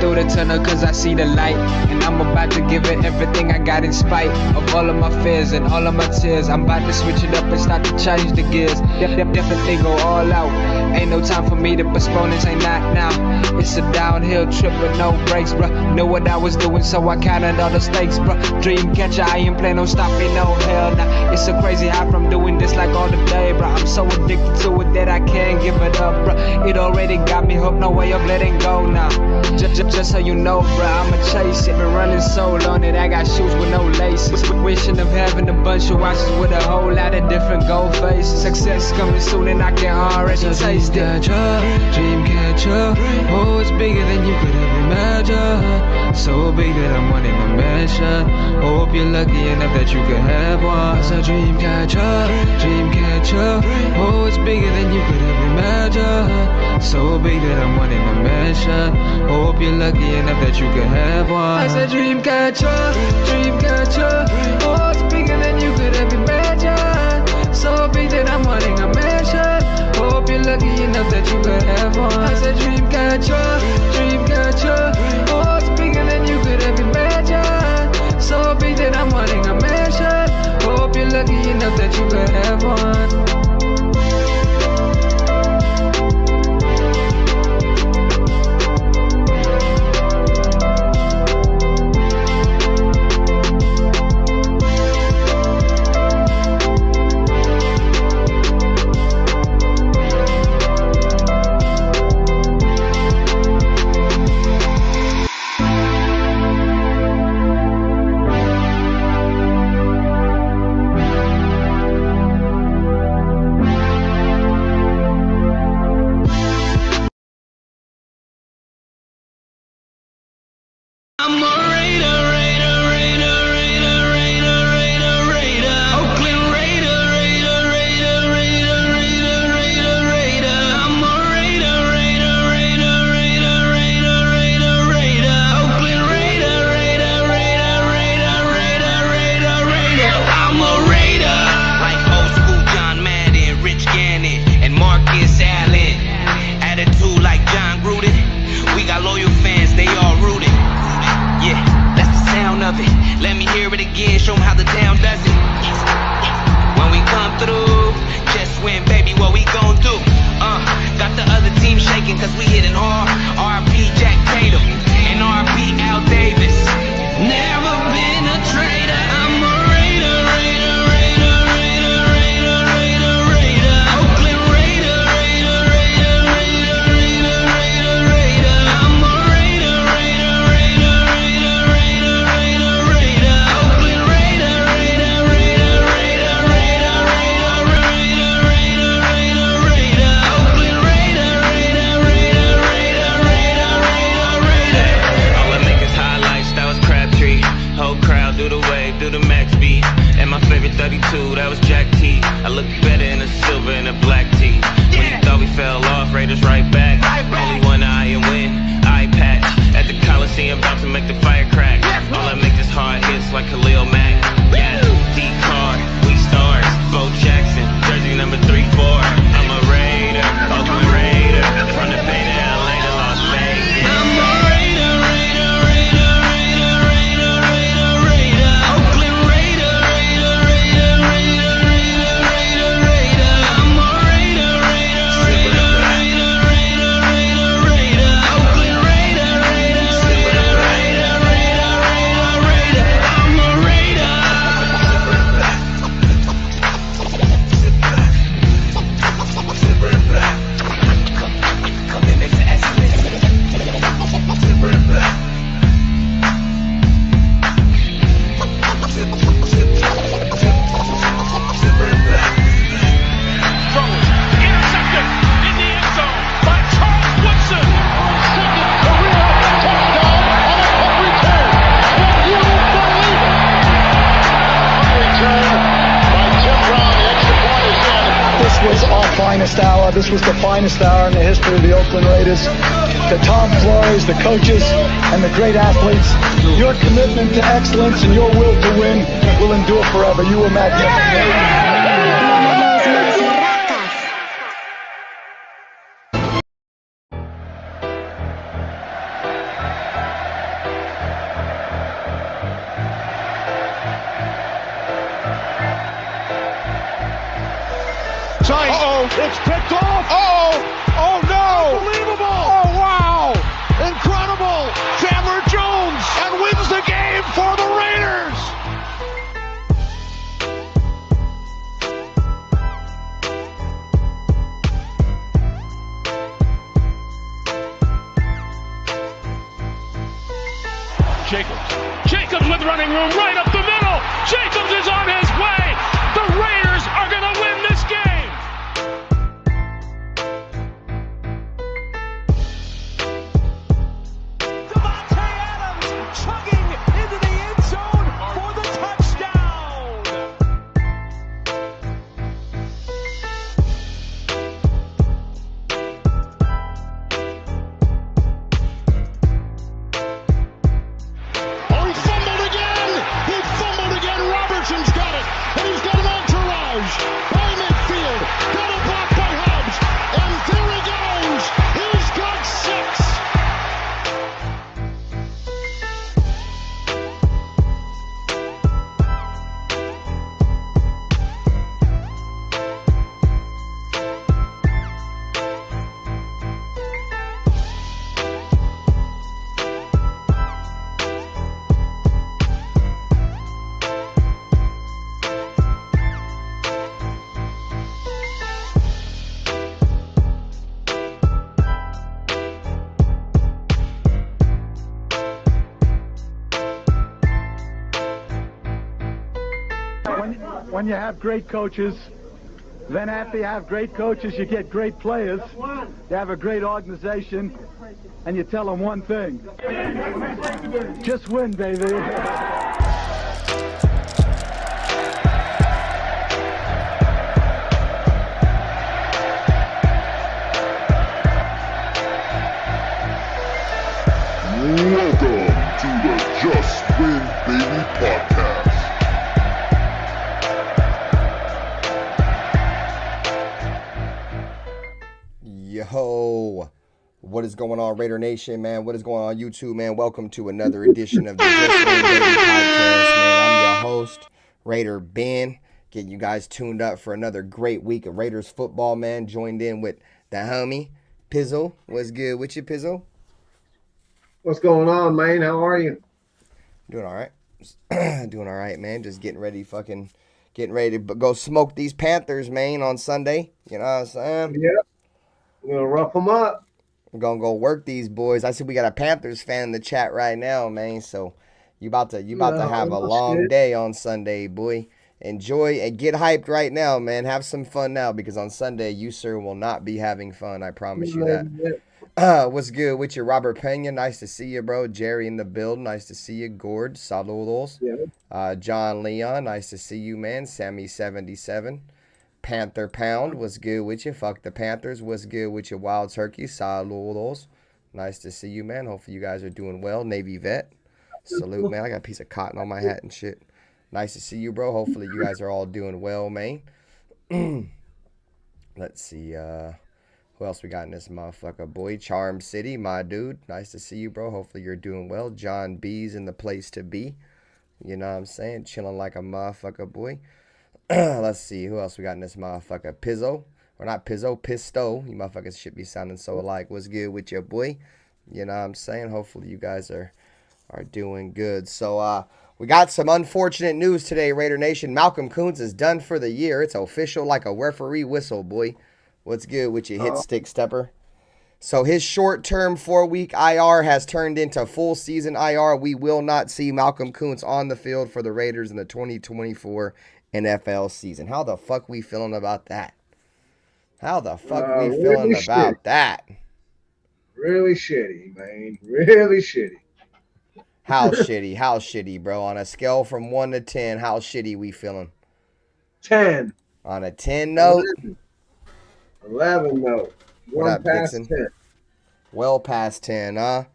through the tunnel cause I see the light. And I'm about to give it everything I got in spite of all of my fears and all of my tears. I'm about to switch it up and start to change the gears. Definitely go all out. Ain't no time for me to postpone this, ain't not now. It's a downhill trip with no brakes, bruh. Know what I was doing, so I counted all the stakes, bruh. Dream catcher, I ain't plan on stopping, no hell nah. It's a crazy high from doing this like all the day, bruh. I'm so addicted to it that I can't give it up, bruh. It already got me hooked, no way of letting go now. Just so you know, bruh, I'ma chase it. Been running so long that I got shoes with no laces. Wishing of having a bunch of watches with a whole lot of different gold faces. Success coming soon and I can already taste it. Dream catcher, oh, it's bigger than you could ever imagine. So big that I'm wanting a mansion. Hope you're lucky enough that you could have one. It's a dream catcher, oh, it's bigger than you could ever imagine. So big that I'm wanting a mansion. Hope you're lucky enough that you could have one. It's a dream catcher, oh, it's bigger than you could ever imagine. So big that I'm wanting a mansion. Hope you're lucky enough that you could have one. I said dream catcher, oh, it's bigger than you could ever imagine. So big that I'm wanting a mansion. Hope you're lucky enough that you could have one. I'm a Raider, Oakland Raider, I'm a Raider, Oakland Raider, I'm a Raider, like old school John Madden, Rich Gannon, and Marcus Allen. Attitude like John Gruden. We got loyal fans, they all rooted. Yeah, that's the sound of it. Let me hear it again, show 'em how the town does it. When we come through, just win, baby, what we gon' do? Got the other team shaking cause we hitting hard. R.I.P. Jack Tatum and R.I.P. Al Davis. Never been a traitor. I'm a Raider, Oakland Raider, I'm a Raider, Oakland Raider, all I make is highlights, that was Crabtree. Whole crowd do the wave, do the max beat. And my favorite 32, that was Jack T. I look better in a silver and a black tee. When you thought we fell off, Raiders right back. Only one eye and win, eye patch. At the Coliseum, about to make the fire crack. All I make is hard hits like Khalil Mack. Yeah, D-Card, we stars. Bo Jackson, jersey number 3-4. I'm a Raider, Oakland Raider. From the Bay to LA to Las Vegas. I'm a Raider, Oakland Raider, I'm a Raider, Oakland Raider, I'm a Raider. Intercepted in the end zone by Charles Woodson. Second career touchdown on a punt return. Can you believe it? Punt return by Tim Brown. The extra point is in. This was our finest hour. This was the finest hour in the history of the Oakland Raiders. The Tom Flores, the coaches, and the great athletes. Your commitment to excellence and your will to win will endure forever. You were magnificent. It's picked off. Oh no. Unbelievable. Oh, wow. Incredible. Chandler Jones and wins the game for the Raiders. Jacobs with running room right up the middle. Jacobs is on his way. The Raiders are going to win this game. Devontae Adams chugging into the end zone for the touchdown. Oh, he fumbled again. He fumbled again. Robertson's got it. And he's got an entourage. By midfield. Got a block by Hobbs. And there he goes. He's got 6. When you have great coaches, then after you have great coaches, you get great players. You have a great organization, and you tell them one thing: just win, baby. Welcome to the Just Win Baby podcast. Yo, what is going on, Raider Nation, man? What is going on, YouTube, man? Welcome to another edition of the Just Win Baby podcast, man. I'm your host, RaiderBen, getting you guys tuned up for another great week of Raiders football, man. Joined in with the homie, Pizzle. What's good with you, Pizzle? What's going on, man? How are you? Doing all right. Doing all right, man. Just getting ready to go smoke these Panthers, man, on Sunday. You know what I'm saying? Yep. We're going to rough them up. We're going to go work these boys. I see we got a Panthers fan in the chat right now, man. So you about to have a long day on Sunday, boy. Enjoy and get hyped right now, man. Have some fun now, because on Sunday you, sir, will not be having fun. I promise you that. What's good with you, Robert Pena? Nice to see you, bro. Jerry in the building. Nice to see you. Gord, saludos. Yeah. John Leon, nice to see you, man. Sammy77. Panther Pound, what's good with you? Fuck the Panthers. What's good with you, Wild Turkey? Saludos. Nice to see you, man. Hopefully you guys are doing well. Navy vet. Salute, man. I got a piece of cotton on my hat and shit. Nice to see you, bro. Hopefully you guys are all doing well, man. Let's see. Who else we got in this motherfucker, boy? Charm City, my dude. Nice to see you, bro. Hopefully you're doing well. John B's in the place to be. You know what I'm saying? Chilling like a motherfucker, boy. Let's see. Who else we got in this motherfucker? Pizzo. Or not Pizzo, Pisto. You motherfuckers should be sounding so alike. What's good with your boy? You know what I'm saying? Hopefully you guys are doing good. So, we got some unfortunate news today, Raider Nation. Malcolm Koonce is done for the year. It's official like a referee whistle, boy. What's good with you, hit stick stepper? So his short-term 4-week IR has turned into full season IR. We will not see Malcolm Koonce on the field for the Raiders in the 2024 NFL season. How the fuck we feeling about that? How the fuck we feeling really about shitty. that? Really shitty, man. Really shitty. How shitty? How shitty, bro? On a scale from 1 to 10, how shitty we feeling? 10. On a 10 note? 11 note. What One up, past Dixon? 10. Well past 10, huh?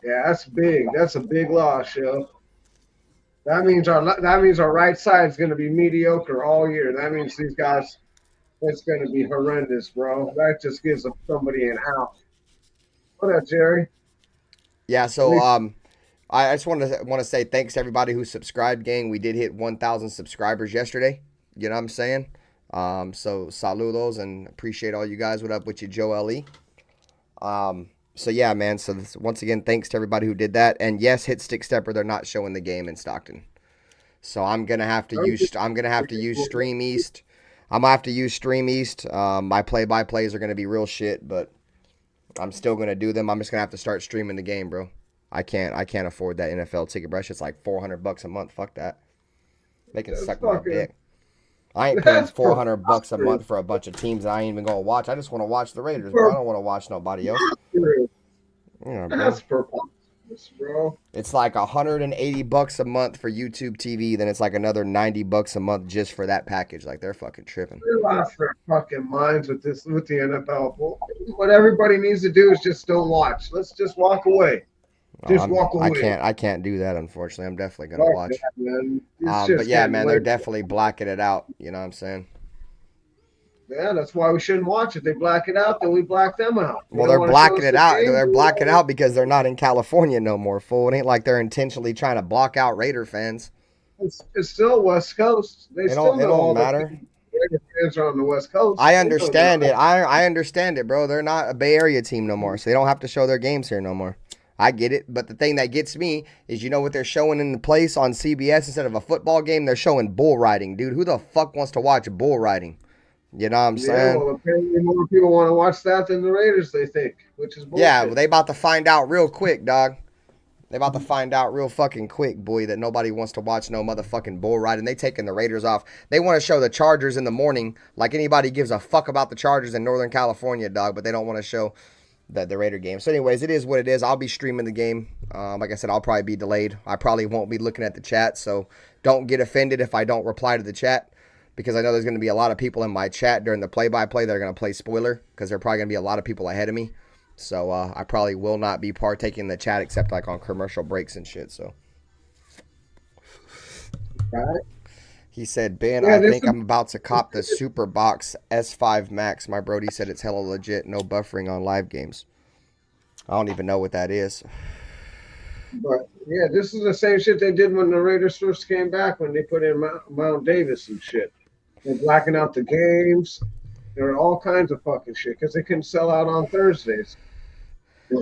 Yeah, that's big. That's a big loss, yo. That means our right side is going to be mediocre all year. That means these guys, it's going to be horrendous, bro. That just gives somebody an out. What up, Jerry? Yeah, so I just want to say thanks to everybody who subscribed, gang. We did hit 1,000 subscribers yesterday. You know what I'm saying? So saludos and appreciate all you guys. What up with you, Joe L.E.? So yeah, man. So once again, thanks to everybody who did that. And yes, hit Stick Stepper. They're not showing the game in Stockton. So I'm gonna have to use Stream East. I'm gonna have to use Stream East. My play-by-plays are gonna be real shit, but I'm still gonna do them. I'm just gonna have to start streaming the game, bro. I can't afford that NFL ticket, bro. It's like $400 a month. Fuck that. They can suck my dick. I ain't paying $400 a month for a bunch of teams that I ain't even gonna watch. I just want to watch the Raiders, bro. I don't want to watch nobody else. Yeah, That's preposterous, bro. It's like $180 a month for YouTube TV. Then it's like another $90 a month just for that package. Like they're fucking tripping. They lost their fucking minds with the NFL. What everybody needs to do is just don't watch. Let's just walk away. Walk away. I can't do that, unfortunately. I'm definitely gonna watch. That, but yeah, man, they're definitely blacking it out. You know what I'm saying? Yeah, that's why we shouldn't watch it. They black it out, then we black them out. Well, they're blacking it out. They're blacking out because they're not in California no more, fool. It ain't like they're intentionally trying to block out Raider fans. It's still West Coast. It don't matter. Raider fans are on the West Coast. I understand it. I understand it, bro. They're not a Bay Area team no more, so they don't have to show their games here no more. I get it, but the thing that gets me is, you know what they're showing in the place on CBS instead of a football game? They're showing bull riding, dude. Who the fuck wants to watch bull riding? You know what I'm saying? Well, apparently more people want to watch that than the Raiders, they think, which is bullshit. Yeah, well, they about to find out real quick, dog. They about to find out real fucking quick, boy, that nobody wants to watch no motherfucking bull riding. They taking the Raiders off. They want to show the Chargers in the morning like anybody gives a fuck about the Chargers in Northern California, dog, but they don't want to show the Raider game. So anyways, it is what it is. I'll be streaming the game. Like I said, I'll probably be delayed. I probably won't be looking at the chat, so don't get offended if I don't reply to the chat, because I know there's going to be a lot of people in my chat during the play-by-play that are going to play spoiler, because there are probably going to be a lot of people ahead of me. So I probably will not be partaking in the chat except like on commercial breaks and shit. So Right. He said, Ben, Yeah, I this think is- I'm about to cop the Super Box S5 Max. My Brody said it's hella legit. No buffering on live games. I don't even know what that is. But yeah, this is the same shit they did when the Raiders first came back, when they put in Mount Davis and shit. They're blacking out the games. There are all kinds of fucking shit because they couldn't sell out on Thursdays.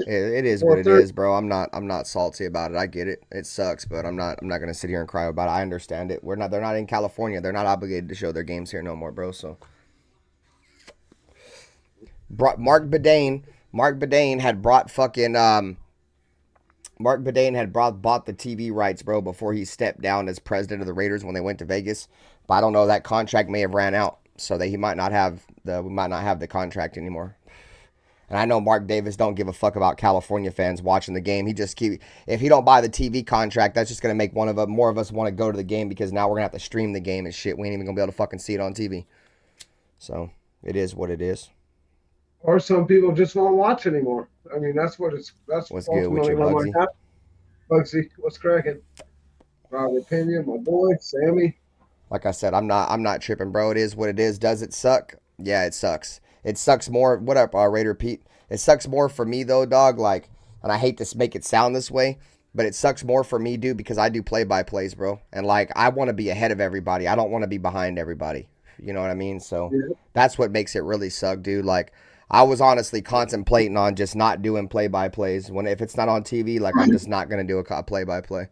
It is what it is, bro. I'm not salty about it. I get it. It sucks, but I'm not gonna sit here and cry about it. I understand it. They're not in California. They're not obligated to show their games here no more, bro. So Mark Bedane had brought fucking Mark Bedane had bought the TV rights, bro, before he stepped down as president of the Raiders when they went to Vegas. But I don't know, that contract may have ran out, so that we might not have the contract anymore. And I know Mark Davis don't give a fuck about California fans watching the game. If he don't buy the TV contract, that's just gonna make more of us want to go to the game, because now we're gonna have to stream the game and shit. We ain't even gonna be able to fucking see it on TV. So it is what it is. Or some people just won't watch anymore. I mean, that's What's good with you, ultimately Bugsy? what Bugsy, what's cracking? Robert Pena, my boy, Sammy. Like I said, I'm not tripping, bro. It is what it is. Does it suck? Yeah, it sucks. It sucks more. What up, Raider Pete? It sucks more for me though, dog. Like, and I hate to make it sound this way, but it sucks more for me, dude, because I do play-by-plays, bro. And like, I want to be ahead of everybody. I don't want to be behind everybody. You know what I mean? So that's what makes it really suck, dude. Like, I was honestly contemplating on just not doing play-by-plays. If it's not on TV, like, I'm just not gonna do a play-by-play.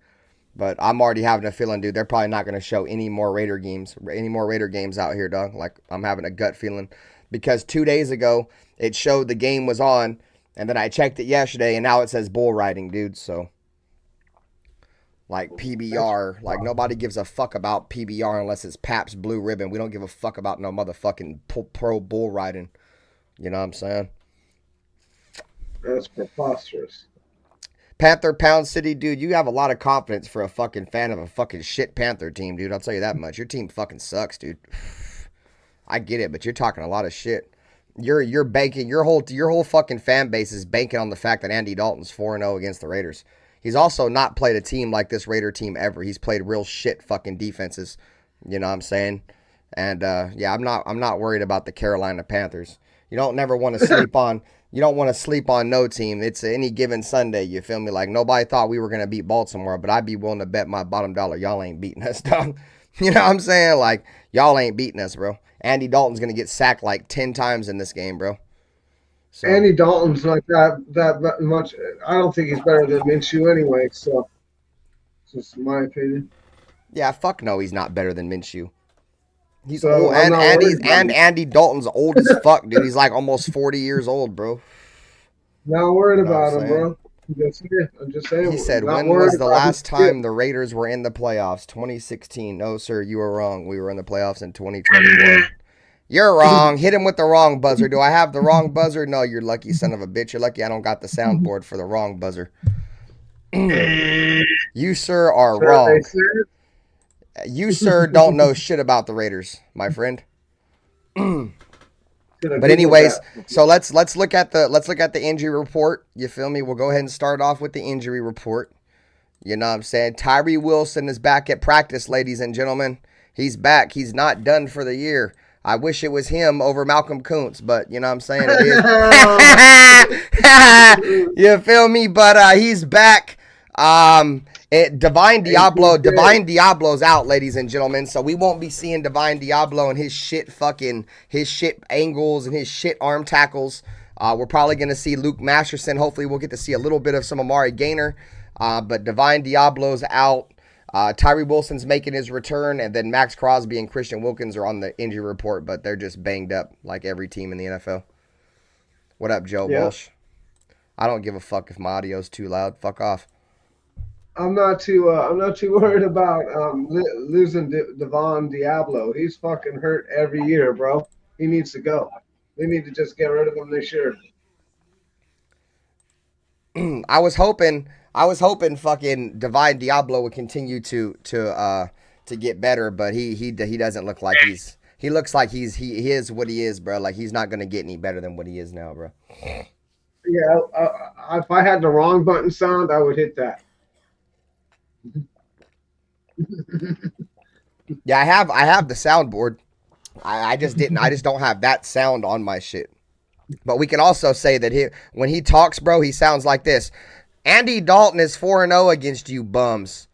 But I'm already having a feeling, dude, they're probably not gonna show any more Raider games out here, dog. Like, I'm having a gut feeling, because 2 days ago it showed the game was on, and then I checked it yesterday, and now it says bull riding, dude. So, like, PBR, like, nobody gives a fuck about PBR unless it's Pabst Blue Ribbon. We don't give a fuck about no motherfucking pro bull riding. You know what I'm saying? That's preposterous. Panther Pound City, dude, you have a lot of confidence for a fucking fan of a fucking shit Panther team, dude. I'll tell you that much. Your team fucking sucks, dude. I get it, but you're talking a lot of shit. You're banking, your whole fucking fan base is banking on the fact that Andy Dalton's 4-0 against the Raiders. He's also not played a team like this Raider team ever. He's played real shit fucking defenses. You know what I'm saying? And yeah, I'm not worried about the Carolina Panthers. You don't want to sleep on no team. It's any given Sunday, you feel me? Like, nobody thought we were going to beat Baltimore, but I'd be willing to bet my bottom dollar y'all ain't beating us, dog. You know what I'm saying? Like, y'all ain't beating us, bro. Andy Dalton's going to get sacked like 10 times in this game, bro. So, Andy Dalton's like that much. I don't think he's better than Minshew anyway. So, it's just my opinion. yeah, fuck no, he's not better than Minshew. He's So, old, I'm and not worried about him. Andy Dalton's old as fuck, dude. He's like almost 40 years old, bro. Not worried You know what about I'm him, saying? bro. I'm just saying. He said, not when worried was the about last his skill. time the Raiders were in the playoffs? 2016. No, sir, you were wrong. We were in the playoffs in 2021. You're wrong. Hit him with the wrong buzzer. Do I have the wrong buzzer? No, you're lucky, son of a bitch. You're lucky I don't got the soundboard for the wrong buzzer. You, sir, are Survey wrong. said, You, sir, don't know shit about the Raiders, my friend. gonna But Google anyways, that. so let's look at the injury report. You feel me? We'll go ahead and start off with the injury report. You know what I'm saying? Tyree Wilson is back at practice, ladies and gentlemen. He's back. He's not done for the year. I wish it was him over Malcolm Kuntz, but you know what I'm saying? It is. You feel me? But he's back. Divine Diablo's out, ladies and gentlemen. So we won't be seeing Divine Diablo and his shit angles and his shit arm tackles. We're probably going to see Luke Masterson. Hopefully we'll get to see a little bit of some Amari Gaynor. But Divine Diablo's out. Tyree Wilson's making his return, and then Max Crosby and Christian Wilkins are on the injury report, but they're just banged up like every team in the NFL. What up, Joe Walsh? I don't give a fuck if my audio's too loud. Fuck off. I'm not too worried about losing Devon Diablo. He's fucking hurt every year, bro. He needs to go. They need to just get rid of him this year. I was hoping fucking Divine Diablo would continue to get better, but he doesn't look like he looks like he is what he is, bro. Like he's not gonna get any better than what he is now, bro. Yeah, if I had the wrong button sound, I would hit that. Yeah, I have the soundboard. I just don't have that sound on my shit. But we can also say that when he talks, bro, he sounds like this. Andy Dalton is 4-0 against you bums.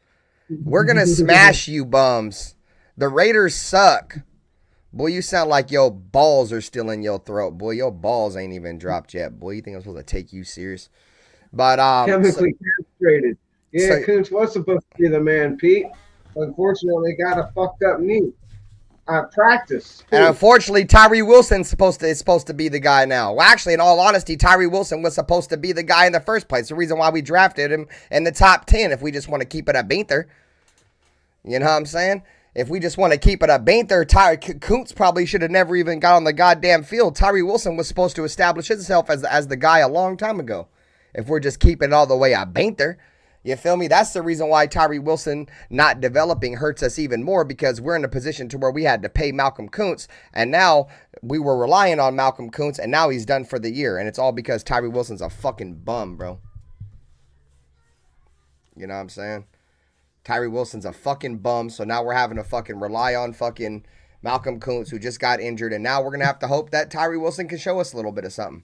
We're going to smash you bums. The Raiders suck. Boy, you sound like your balls are still in your throat. Boy, your balls ain't even dropped yet. Boy, you think I'm supposed to take you serious? But chemically castrated. Yeah, Kuntz was supposed to be the man, Pete. Unfortunately, got a fucked up knee. Practice. And unfortunately, Tyree Wilson's supposed to be the guy now. Well, actually, in all honesty, Tyree Wilson was supposed to be the guy in the first place. The reason why we drafted him in the top 10, if we just want to keep it a Banther. You know what I'm saying? If we just want to keep it a Banther, Kuntz probably should have never even got on the goddamn field. Tyree Wilson was supposed to establish himself as the guy a long time ago. If we're just keeping it all the way a Banther. You feel me? That's the reason why Tyree Wilson not developing hurts us even more, because we're in a position to where we had to pay Malcolm Kuntz, and now we were relying on Malcolm Kuntz, and now he's done for the year, and it's all because Tyree Wilson's a fucking bum, bro. You know what I'm saying? Tyree Wilson's a fucking bum, so now we're having to fucking rely on fucking Malcolm Kuntz, who just got injured, and now we're going to have to hope that Tyree Wilson can show us a little bit of something.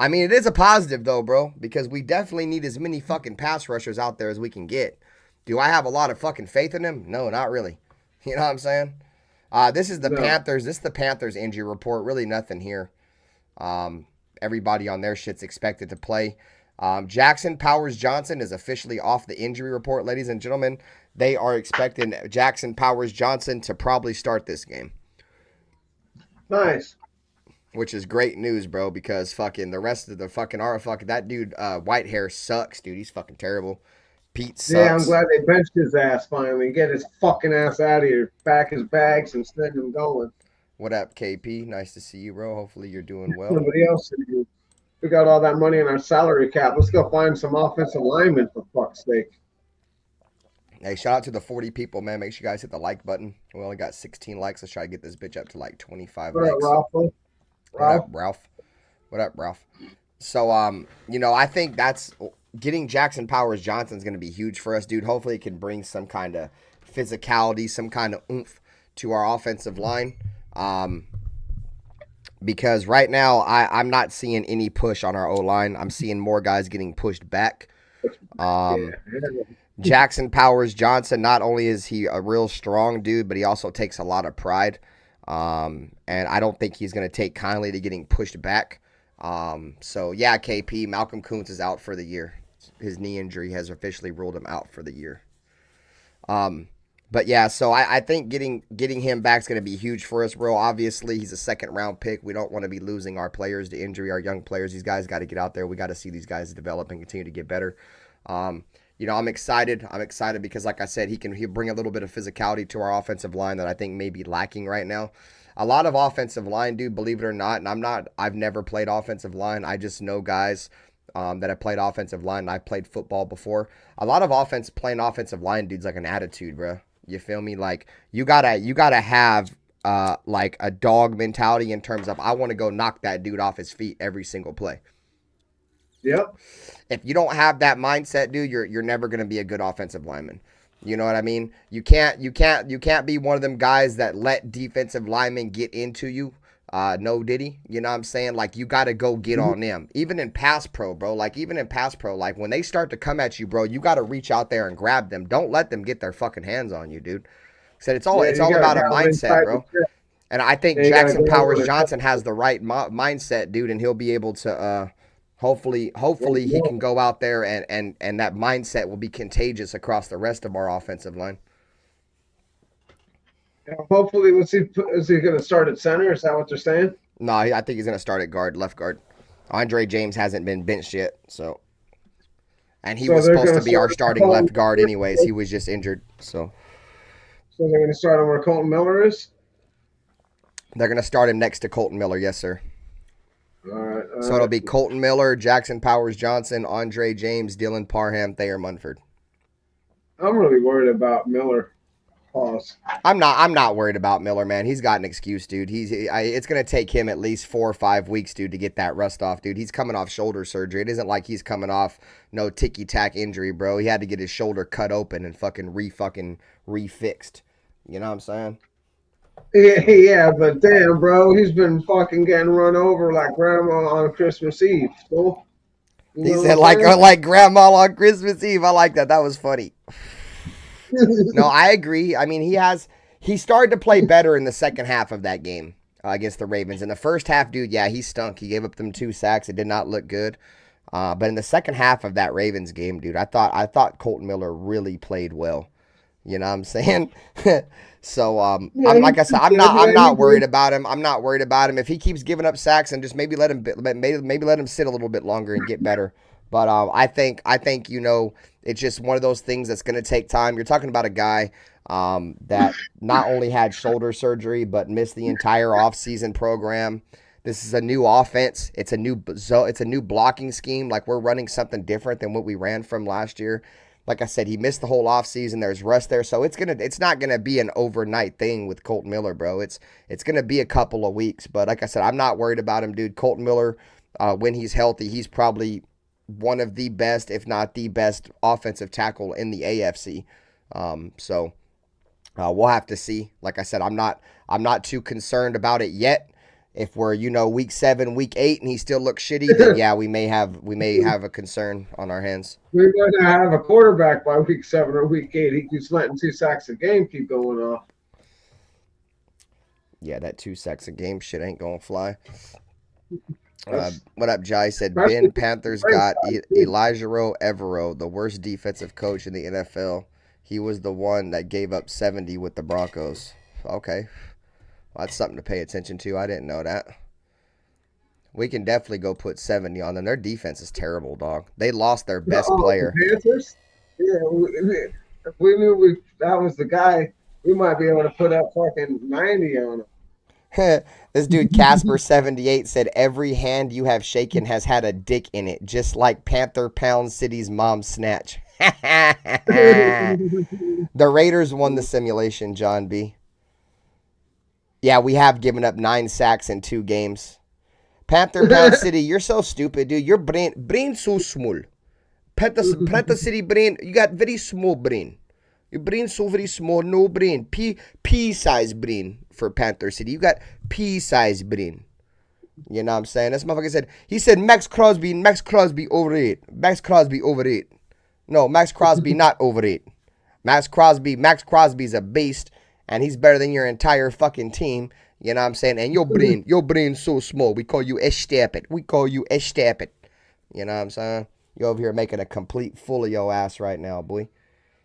I mean, it is a positive, though, bro, because we definitely need as many fucking pass rushers out there as we can get. Do I have a lot of fucking faith in him? No, not really. You know what I'm saying? This is the Panthers. This is the Panthers injury report. Really nothing here. Everybody on their shit's expected to play. Jackson Powers Johnson is officially off the injury report, ladies and gentlemen. They are expecting Jackson Powers Johnson to probably start this game. Nice. Which is great news, bro, because fucking the rest of the fucking that dude, Whitehair sucks, dude. He's fucking terrible. Pete sucks. Yeah, I'm glad they benched his ass finally. Get his fucking ass out of here. Pack his bags and send him going. What up, KP? Nice to see you, bro. Hopefully you're doing well. Somebody else should do. We got all that money in our salary cap. Let's go find some offensive linemen, for fuck's sake. Hey, shout out to the 40 people, man. Make sure you guys hit the like button. We only got 16 likes. Let's try to get this bitch up to like 25 likes. Ralph? What up, Ralph? So, I think that's getting Jackson Powers Johnson is going to be huge for us, dude. Hopefully it can bring some kind of physicality, some kind of oomph to our offensive line. Because right now I'm not seeing any push on our O-line. I'm seeing more guys getting pushed back. Jackson Powers Johnson, not only is he a real strong dude, but he also takes a lot of pride. And I don't think he's going to take kindly to getting pushed back. So, yeah, KP, Malcolm Kuntz is out for the year. His knee injury has officially ruled him out for the year. But, yeah, so I think getting him back is going to be huge for us, bro. Obviously, he's a second-round pick. We don't want to be losing our players to injury, our young players. These guys got to get out there. We got to see these guys develop and continue to get better. You know, I'm excited. I'm excited because, like I said, he'll bring a little bit of physicality to our offensive line that I think may be lacking right now. A lot of offensive line, dude, believe it or not, and I've never played offensive line. I just know guys that have played offensive line, and I've played football before. A lot of playing offensive line, dude's like an attitude, bro. You feel me? Like, you gotta have like a dog mentality in terms of I want to go knock that dude off his feet every single play. Yep. If you don't have that mindset, dude, you're never gonna be a good offensive lineman. You know what I mean? You can't be one of them guys that let defensive linemen get into you. No diddy. You know what I'm saying? Like, you got to go get on them. Even in pass pro, bro. Like, when they start to come at you, bro, you got to reach out there and grab them. Don't let them get their fucking hands on you, dude. Said it's all about a mindset, bro. And I think Jackson Powers Johnson has the right mindset, dude, and he'll be able to hopefully he can go out there and that mindset will be contagious across the rest of our offensive line. Hopefully, is he going to start at center? Is that what they're saying? No, I think he's going to start at left guard. Andre James hasn't been benched yet, so. And he was supposed to be our starting left guard anyways. He was just injured, so. So they're going to start him where Colton Miller is? They're going to start him next to Colton Miller, yes, sir. All right. So it'll be Colton Miller, Jackson Powers Johnson, Andre James, Dylan Parham, Thayer Munford. I'm really worried about Miller. Pause. I'm not worried about Miller, man. He's got an excuse, dude. It's going to take him at least 4 or 5 weeks, dude, to get that rust off, dude. He's coming off shoulder surgery. It isn't like he's coming off no ticky-tack injury, bro. He had to get his shoulder cut open and fucking refixed. You know what I'm saying? Yeah, but damn, bro, he's been fucking getting run over like grandma on Christmas Eve. So, he said like grandma on Christmas Eve. I like that. That was funny. No, I agree. I mean, he started to play better in the second half of that game against the Ravens. In the first half, dude, yeah, he stunk. He gave up them 2 sacks. It did not look good. But in the second half of that Ravens game, dude, I thought Colton Miller really played well. You know what I'm saying? So, like I said, I'm not worried about him. I'm not worried about him. If he keeps giving up sacks, and just maybe let him sit a little bit longer and get better. But I think you know, it's just one of those things that's going to take time. You're talking about a guy that not only had shoulder surgery but missed the entire offseason program. This is a new offense. It's a new blocking scheme. Like, we're running something different than what we ran from last year. Like I said, he missed the whole offseason. There's rust there. So it's not gonna be an overnight thing with Colton Miller, bro. It's gonna be a couple of weeks. But like I said, I'm not worried about him, dude. Colton Miller, when he's healthy, he's probably one of the best, if not the best, offensive tackle in the AFC. So we'll have to see. Like I said, I'm not too concerned about it yet. If we're, week 7, week 8, and he still looks shitty, then yeah, we may have a concern on our hands. We're going to have a quarterback by week 7 or week 8. He keeps letting 2 sacks a game keep going off. Yeah, that 2 sacks a game shit ain't gonna fly. What up, Jai? Said Ben, Panthers got Elijah Evero, the worst defensive coach in the NFL. He was the one that gave up 70 with the Broncos. Okay. Well, that's something to pay attention to. I didn't know that. We can definitely go put 70 on them. Their defense is terrible, dog. They lost their best player. The Panthers? Yeah, if we knew that was the guy, we might be able to put up fucking 90 on him. This dude, Casper78, said, every hand you have shaken has had a dick in it, just like Panther Pound City's mom snatch. The Raiders won the simulation, John B. Yeah, we have given up 9 sacks in 2 games. Panther Pound City, you're so stupid, dude. Your brain so small. Panther City brain, you got very small brain. Your brain so very small, no brain. Pea-size brain for Panther City. You got pea-size brain. You know what I'm saying? This motherfucker said, he said Max Crosby overrated. Max Crosby overrated. No, Max Crosby not overrated. Max Crosby's a beast, and he's better than your entire fucking team. You know what I'm saying? And your brain's so small. We call you Estapet. You know what I'm saying? You over here making a complete fool of your ass right now, boy.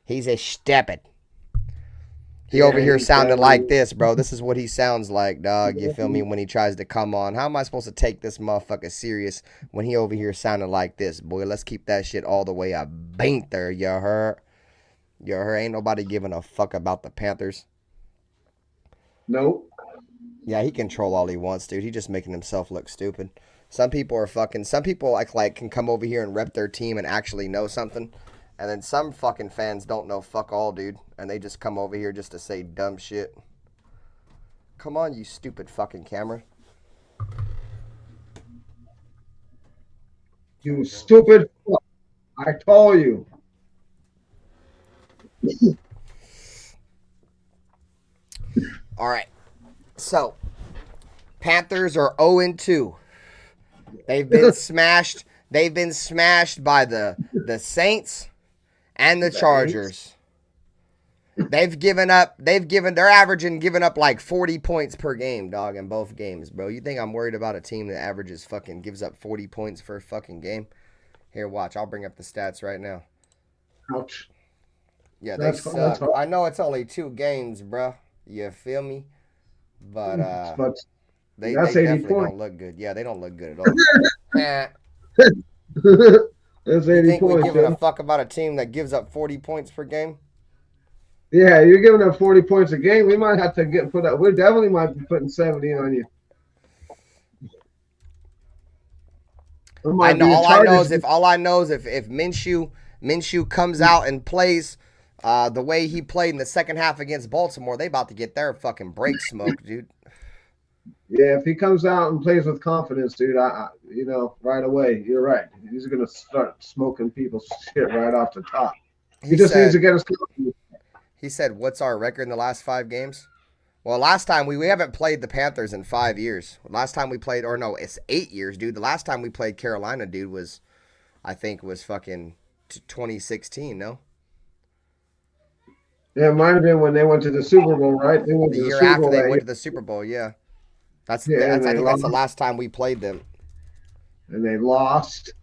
He's Estapet. He over here sounding like this, bro. This is what he sounds like, dog. You feel me? When he tries to come on. How am I supposed to take this motherfucker serious when he over here sounding like this, boy? Let's keep that shit all the way up. Baint there, you heard? You heard? Ain't nobody giving a fuck about the Panthers. Nope. Yeah, he can troll all he wants, dude. He just making himself look stupid. Some people like can come over here and rep their team and actually know something. And then some fucking fans don't know fuck all, dude. And they just come over here just to say dumb shit. Come on, you stupid fucking camera. You stupid fuck. I told you. All right. So, Panthers are 0-2. They've been smashed. They've been smashed by the Saints and the Chargers. They're averaging giving up like 40 points per game, dog, in both games, bro. You think I'm worried about a team that gives up 40 points for a fucking game? Here, watch. I'll bring up the stats right now. Ouch. Yeah, they suck. I know it's only 2 games, bro. You feel me? But they definitely don't look good. Yeah, they don't look good at all. That's 80 you think points. We're giving a fuck about a team that gives up 40 points per game? Yeah, you're giving up 40 points a game. We might have to put up. We definitely might be putting 70 on you. All I know is if Minshew comes out and plays the way he played in the second half against Baltimore, they about to get their fucking break smoked, dude. Yeah, if he comes out and plays with confidence, dude, right away, you're right. He's gonna start smoking people's shit right off the top. He just needs to get his confidence. He said, "What's our record in the last 5 games?" Well, last time we haven't played the Panthers in 5 years. Last time we played, or no, it's 8 years, dude. The last time we played Carolina, dude, was fucking 2016. No. Yeah, it might have been when they went to the Super Bowl, right? They went the to the year Super after Bowl they went to the Super Bowl, yeah. I think that's the last time we played them. And they lost.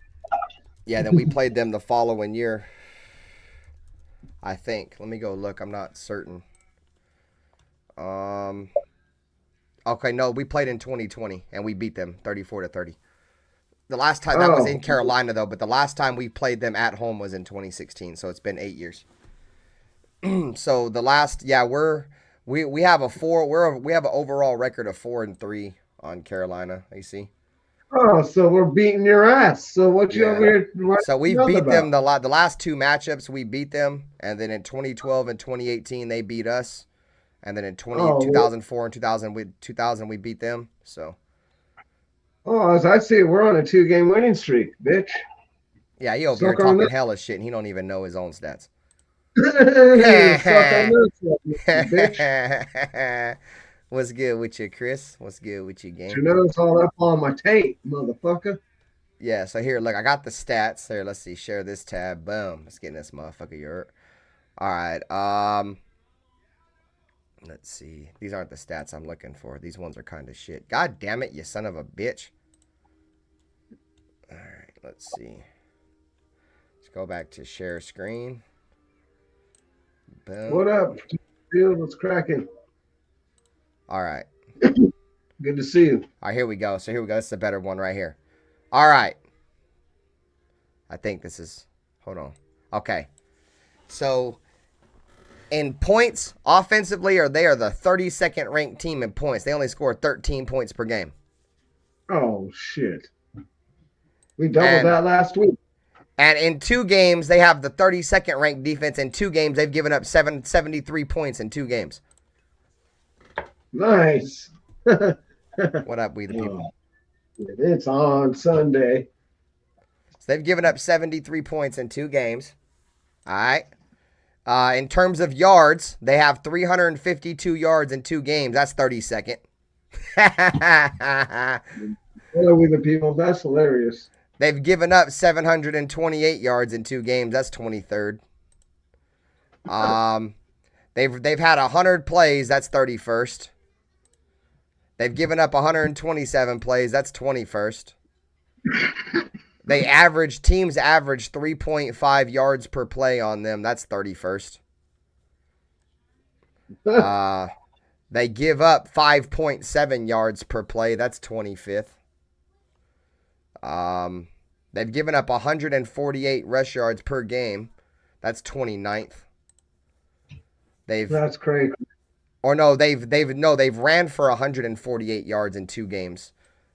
Yeah, then we played them the following year. I think. Let me go look. I'm not certain. Okay, no, we played in 2020 and we beat them 34-30. The last time that was in Carolina though, but the last time we played them at home was in 2016, so it's been 8 years. So the last, yeah, we have an overall record of 4-3 on Carolina. You see? Oh, so we're beating your ass. So what you over here? So we beat them the last 2 matchups. We beat them, and then in 2012 and 2018 they beat us, and then in 2004 and 2000 we beat them. So. Oh, as I see it, we're on a 2-game winning streak, bitch. Yeah, he over here talking hella shit, and he don't even know his own stats. Bitch. What's good with you, Chris? What's good with you, game? You know it's all up on my tape, motherfucker. Yeah, so here, look, I got the stats. Here, let's see. Share this tab. Boom. Let's get in this motherfucker. All right. Let's see. These aren't the stats I'm looking for. These ones are kind of shit. God damn it, you son of a bitch. All right, let's see. Let's go back to share screen. Boom. What up? Field was cracking. All right. Good to see you. All right, here we go. So here we go. This is a better one right here. All right. I think this is, hold on. Okay. So in points, offensively, they are the 32nd ranked team in points. They only score 13 points per game. Oh, shit. We doubled that last week. And in 2 games, they have the 32nd ranked defense. In 2 games, they've given up 73 points in 2 games. Nice. What up, we the people? It's on Sunday. So they've given up 73 points in 2 games. All right. In terms of yards, they have 352 yards in 2 games. That's 32nd. What are we the people? That's hilarious. They've given up 728 yards in 2 games. That's 23rd. They've had 100 plays. That's 31st. They've given up 127 plays. That's 21st. Teams average 3.5 yards per play on them. That's 31st. They give up 5.7 yards per play. That's 25th. They've given up 148 rush yards per game. That's 29th. That's crazy. Or no, they've ran for 148 yards in 2 games.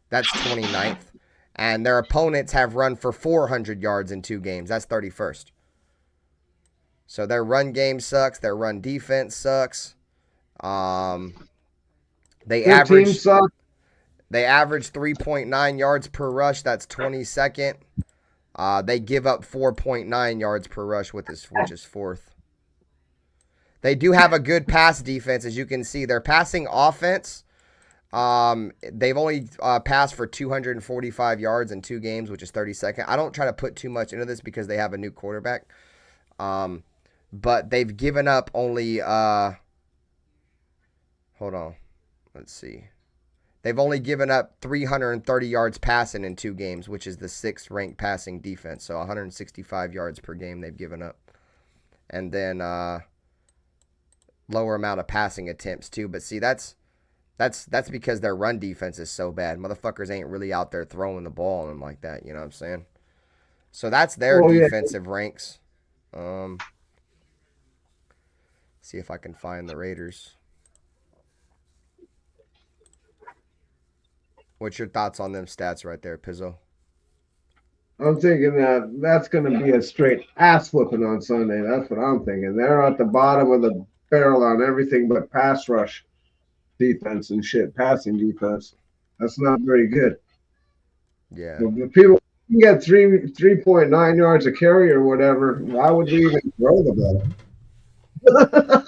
That's 29th. And their opponents have run for 400 yards in 2 games. That's 31st. So their run game sucks. Their run defense sucks. They average 3.9 yards per rush. That's 22nd. They give up 4.9 yards per rush, which is 4th. They do have a good pass defense, as you can see. Their passing offense, they've only passed for 245 yards in 2 games, which is 32nd. I don't try to put too much into this because they have a new quarterback. But they've given up only hold on. Let's see. They've only given up 330 yards passing in 2 games, which is the 6th ranked passing defense. So 165 yards per game they've given up. And then lower amount of passing attempts too. But see, that's because their run defense is so bad. Motherfuckers ain't really out there throwing the ball on them like that. You know what I'm saying? So that's their defensive ranks. See if I can find the Raiders. What's your thoughts on them stats right there, Pizzo? I'm thinking that that's going to be a straight ass whooping on Sunday. That's what I'm thinking. They're at the bottom of the barrel on everything but pass rush defense and shit, passing defense. That's not very good. Yeah. If people get 3.9 yards a carry or whatever, why would we even throw the ball?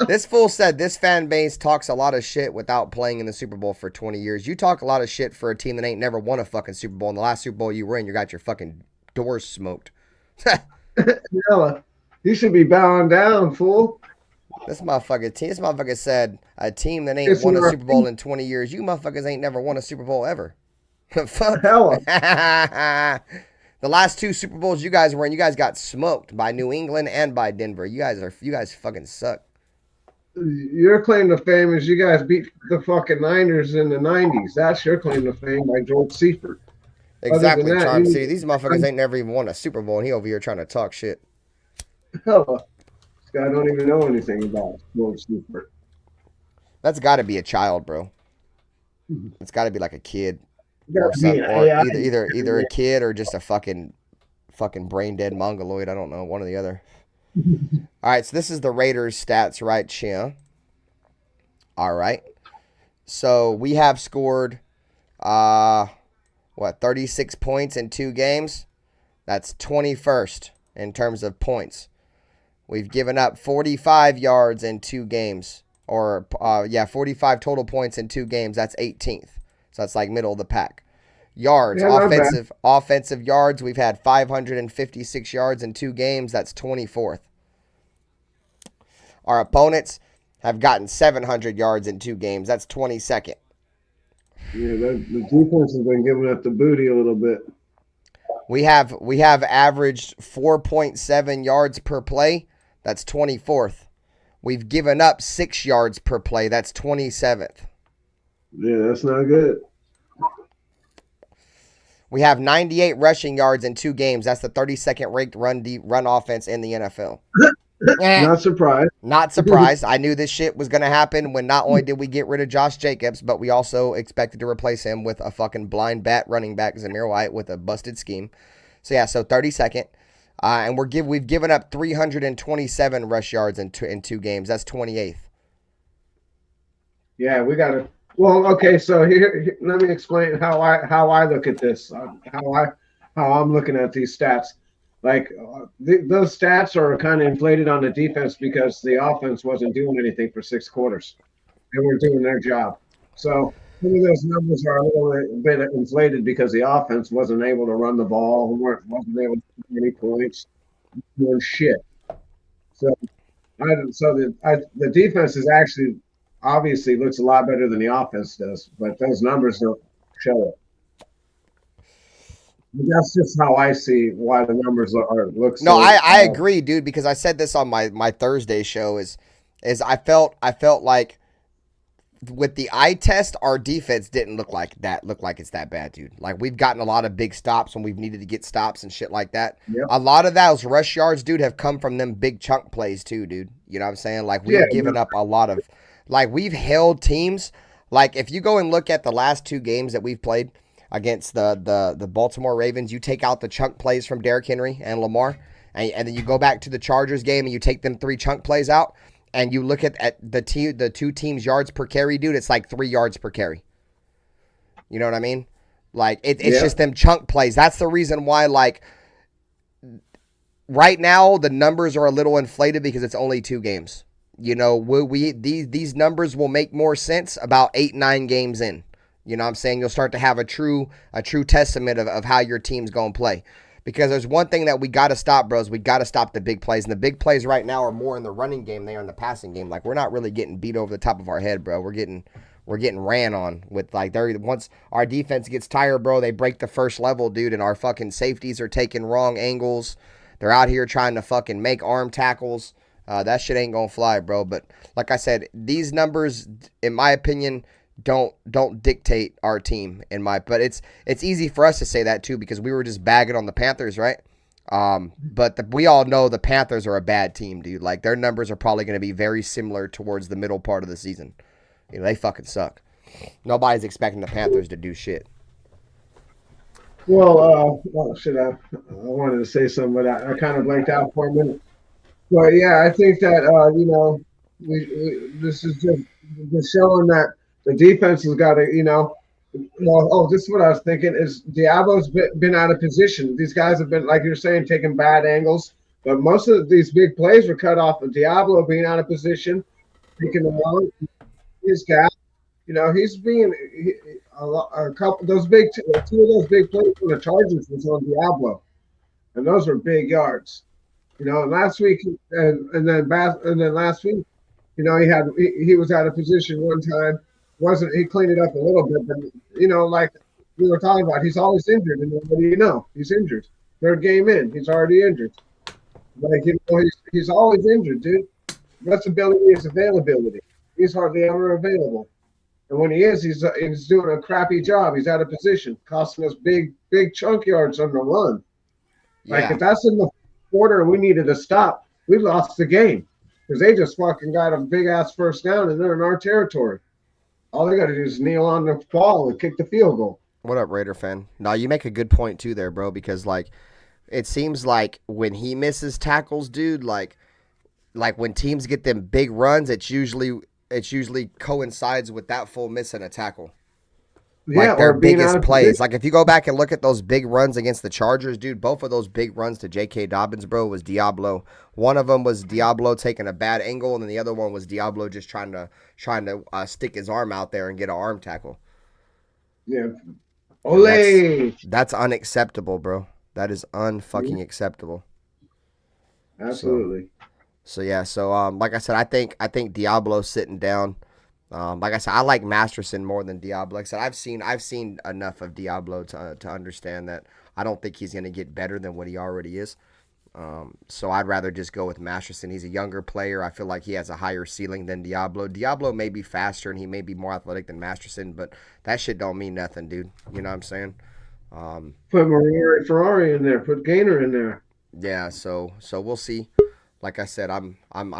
This fool said this fan base talks a lot of shit without playing in the Super Bowl for 20 years. You talk a lot of shit for a team that ain't never won a fucking Super Bowl. In the last Super Bowl you were in, you got your fucking doors smoked. Yeah, you should be bowing down, fool. This motherfucker said a team that ain't won a Super Bowl in 20 years. You motherfuckers ain't never won a Super Bowl ever. Fuck. Hell. The last 2 Super Bowls you guys were in, you guys got smoked by New England and by Denver. You guys fucking suck. Your claim to fame is you guys beat the fucking Niners in the 90s. That's your claim to fame by George Seifert. Exactly, Charm City. These motherfuckers ain't never even won a Super Bowl, and he over here trying to talk shit. Hell, this guy don't even know anything about George Seifert. That's got to be a child, bro. It's got to be like a kid. Or either a kid or just a fucking brain dead mongoloid. I don't know, one or the other. All right, so this is the Raiders stats right here. All right, so we have scored 36 points in 2 games. That's 21st in terms of points. We've given up 45 yards in 2 games, or 45 total points in 2 games. That's 18th. So that's like middle of the pack. Yards, offensive yards, we've had 556 yards in 2 games. That's 24th. Our opponents have gotten 700 yards in 2 games. That's 22nd. Yeah, the defense has been giving up the booty a little bit. We have averaged 4.7 yards per play. That's 24th. We've given up 6 yards per play. That's 27th. Yeah, that's not good. We have 98 rushing yards in 2 games. That's the 32nd ranked run offense in the NFL. Not surprised. Not surprised. I knew this shit was going to happen when not only did we get rid of Josh Jacobs, but we also expected to replace him with a fucking blind bat running back, Zamir White, with a busted scheme. So 32nd. And we've given up 327 rush yards in 2 games. That's 28th. Yeah, we got to. Well, okay. So here, let me explain how I look at this. How I'm looking at these stats. Like those stats are kind of inflated on the defense because the offense wasn't doing anything for 6 quarters. They were doing their job. So Some of those numbers are a little bit inflated because the offense wasn't able to run the ball, wasn't able to get any points, doing shit. So, the defense is actually obviously looks a lot better than the offense does, but those numbers don't show it. That's just how I see why the numbers look No, so. I agree, dude, because I said this on my Thursday show is I felt like with the eye test, our defense didn't look like it's that bad, dude. Like we've gotten a lot of big stops when we've needed to get stops and shit like that. Yep. A lot of those rush yards, dude, have come from them big chunk plays too, dude. You know what I'm saying? Like we've given up a lot of, like we've held teams. Like if you go and look at the last 2 games that we've played against the Baltimore Ravens, you take out the chunk plays from Derrick Henry and Lamar, and then you go back to the Chargers game and you take them 3 chunk plays out. And you look at the 2 teams' yards per carry, dude, it's like 3 yards per carry. You know what I mean? Like, it's just them chunk plays. That's the reason why, like, right now the numbers are a little inflated because it's only 2 games. You know, these numbers will make more sense about 8-9 games in. You know what I'm saying? You'll start to have a true testament of how your team's going to play. Because there's one thing that we got to stop, bros. We got to stop the big plays. And the big plays right now are more in the running game than they are in the passing game. Like, we're not really getting beat over the top of our head, bro. We're getting ran on with, like, once our defense gets tired, bro, they break the first level, dude, and our fucking safeties are taking wrong angles. They're out here trying to fucking make arm tackles. That shit ain't going to fly, bro. But like I said, these numbers, in my opinion, don't dictate our team but it's easy for us to say that too because we were just bagging on the Panthers, right? But we all know the Panthers are a bad team, dude. Like their numbers are probably going to be very similar towards the middle part of the season. You know, they fucking suck. Nobody's expecting the Panthers to do shit. Well, shit, I wanted to say something, but I kind of blanked out for a minute. But yeah, I think that this is just showing that the defense has got to, this is what I was thinking is Diablo's been out of position. These guys have been, like you're saying, taking bad angles, but most of these big plays were cut off of Diablo being out of position, taking the wrong his gap. You know, he's being a couple those big 2 of those big plays for the Chargers was on Diablo, and those were big yards. You know, and last week and then last week, you know, he was out of position one time. He cleaned it up a little bit, but you know, like we were talking about, he's always injured, and what do you know? He's injured. 3rd game in, he's already injured. Like he's always injured, dude. Best ability is availability. He's hardly ever available, and when he is, he's doing a crappy job. He's out of position, costing us big chunk yards on the run. Like if that's in the quarter and we needed to stop, we lost the game because they just fucking got a big ass first down and they're in our territory. All they got to do is kneel on the ball and kick the field goal. What up, Raider fan? No, you make a good point too there, bro, because like it seems like when he misses tackles, dude, like when teams get them big runs, it's usually coincides with that full missing a tackle. Like their biggest plays. Like if you go back and look at those big runs against the Chargers, dude, both of those big runs to J.K. Dobbins, bro, was Diablo. One of them was Diablo taking a bad angle, and then the other one was Diablo just trying to stick his arm out there and get an arm tackle. Yeah. Ole. That's unacceptable, bro. That is unfucking acceptable. Absolutely. So like I said, I think Diablo's sitting down. Like I said, I like Masterson more than Diablo. Like I said, I've seen enough of Diablo to understand that I don't think he's going to get better than what he already is. So I'd rather just go with Masterson. He's a younger player. I feel like he has a higher ceiling than Diablo. Diablo may be faster and he may be more athletic than Masterson, but that shit don't mean nothing, dude. You know what I'm saying? Put Ferrari in there. Put Gainer in there. Yeah. So we'll see. Like I said, I'm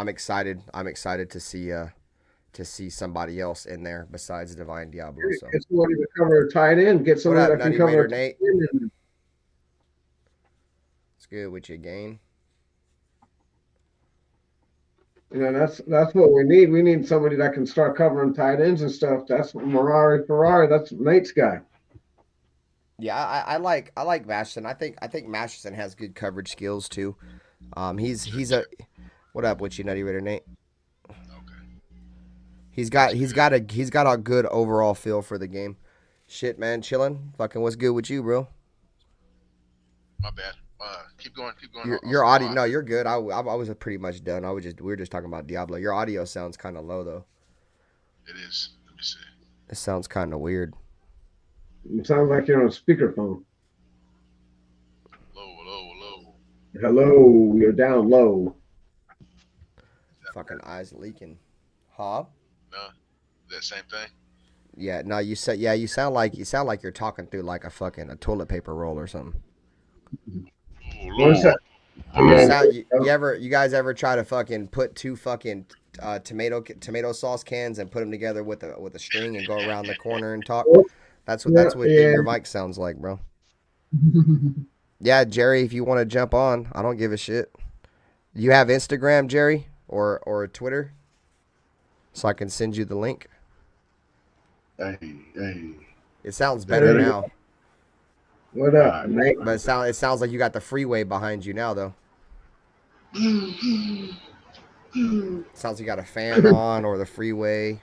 excited. I'm excited to see somebody else in there besides Divine Diablo. So. Get somebody to cover a tight end. Get somebody that can cover a tight end. It's good with you, Gain. You know, that's what we need. We need somebody that can start covering tight ends and stuff. That's Ferrari. That's Nate's guy. Yeah, I like Masterson. I think Masterson has good coverage skills too. He's a what up with you, Nutty Raider Nate? He's got a good overall feel for the game. Shit, man, chilling. Fucking, what's good with you, bro? My bad. Keep going. Your audio, no, you're good. I was pretty much done. We were just talking about Diablo. Your audio sounds kind of low though. It is. Let me see. It sounds kind of weird. It sounds like you're on speakerphone. Low. Hello, you're down low. Fucking eyes leaking. Huh? No, that same thing. Yeah, no, you sound like you're talking through like a toilet paper roll or something. What's that? You guys ever try to fucking put two fucking tomato sauce cans and put them together with a string and go around the corner and talk? That's what your mic sounds like, bro. Yeah, Jerry, if you want to jump on, I don't give a shit. You have Instagram, Jerry, or Twitter, so I can send you the link. Hey. It sounds better now. What up, mate? But it sounds like you got the freeway behind you now, though. Sounds like you got a fan on or the freeway.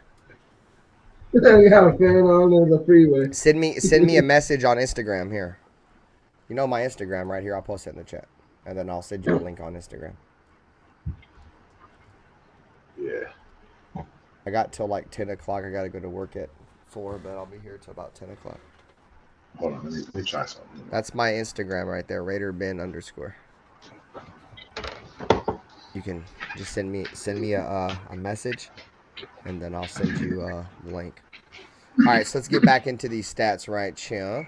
You have a fan on the freeway. Send me a message on Instagram here. You know my Instagram right here. I'll post it in the chat, and then I'll send you a link on Instagram. Yeah. I got till like 10 o'clock. I got to go to work at 4, but I'll be here till about 10 o'clock. Hold on, let me try something. That's my Instagram right there, RaiderBen_. You can just send me a message, and then I'll send you the link. All right, so let's get back into these stats right here.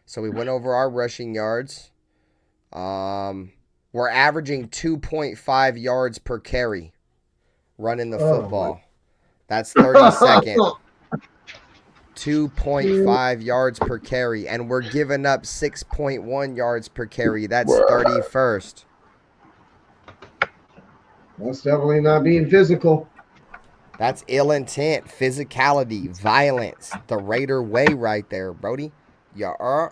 So we went over our rushing yards. We're averaging 2.5 yards per carry running the football. That's 32nd. 2.5 yards per carry, and we're giving up 6.1 yards per carry. That's 31st. That's definitely not being physical. That's ill intent, physicality, violence. The Raider way right there, Brody. Yeah.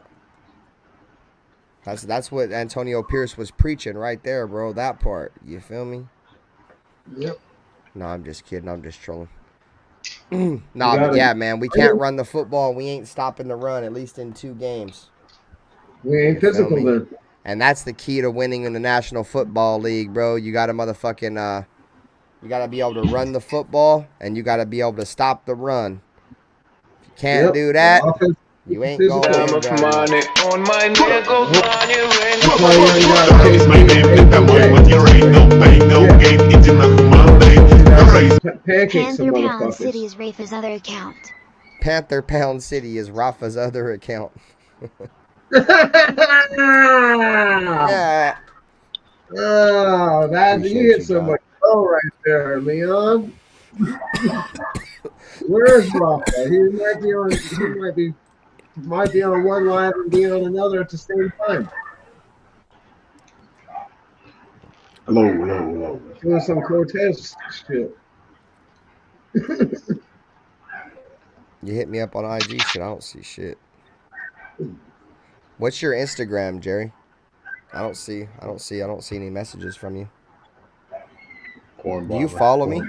That's what Antonio Pierce was preaching right there, bro. That part. You feel me? Yep. No, I'm just kidding. I'm just trolling. But yeah, man, we can't run the football. We ain't stopping the run, at least in 2 games. We ain't physical then. And that's the key to winning in the National Football League, bro. You got to motherfucking, you got to be able to run the football, and you got to be able to stop the run. If you can't do that, you ain't going to money on my nigga, Panther Pound City is Rafa's other account. Panther Pound City is Rafa's other account. Yeah. Oh, that you hit so much oh right there, Leon. Where's Rafa? He might be on one line and be on another at the same time. Low. Doing some Cortez shit. You hit me up on IG shit. I don't see shit. What's your Instagram, Jerry? I don't see any messages from you. Do you follow me?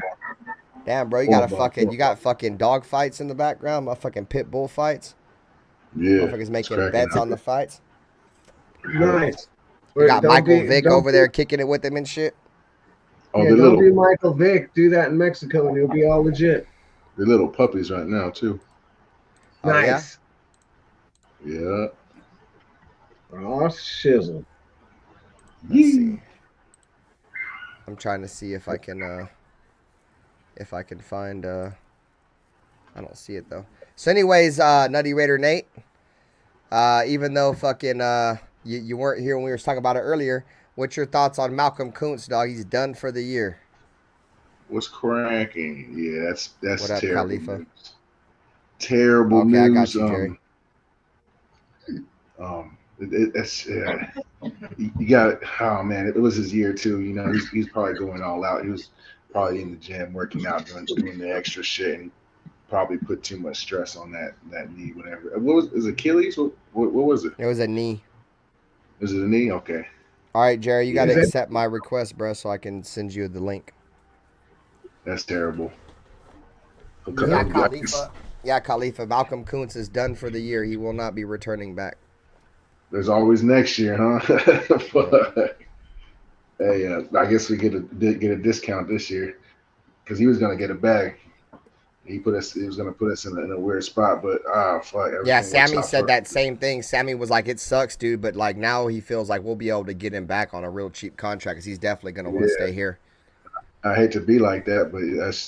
Damn, bro, you got fucking dog fights in the background, motherfucking pit bull fights. Yeah. Motherfuckers making bets on the fights. Nice. You got Michael Vick over there kicking it with him and shit. Oh, yeah, don't do Michael Vick. Do that in Mexico and you'll be all legit. They're little puppies right now too. Nice. Yeah. Oh, shizzle. Let's see. I'm trying to see if I can find I don't see it though. So anyways, Nutty Raider Nate, even though fucking you weren't here when we were talking about it earlier, what's your thoughts on Malcolm Kuntz, dog? He's done for the year. What's cracking? Yeah, that's what up, terrible Khalifa? news. Terrible news. Okay, I got you, Jerry. It's you got oh man, it was his year too. You know, he's probably going all out. He was probably in the gym working out, doing the extra shit, and probably put too much stress on that knee. Whatever. What was Achilles? What was it? It was a knee. Was it a knee? Okay. All right, Jerry, you got to Is it? accept my request, bro, so I can send you the link. That's terrible. Yeah, Khalifa. Yeah, Khalifa. Malcolm Kuntz is done for the year. He will not be returning back. There's always next year, huh? But, hey, I guess we get a discount this year because he was gonna get a bag. He was gonna put us in a weird spot, but fuck. Yeah, Everything Sammy said that same thing. Sammy was like, "It sucks, dude," but like now he feels like we'll be able to get him back on a real cheap contract because he's definitely gonna want to stay here. I hate to be like that, but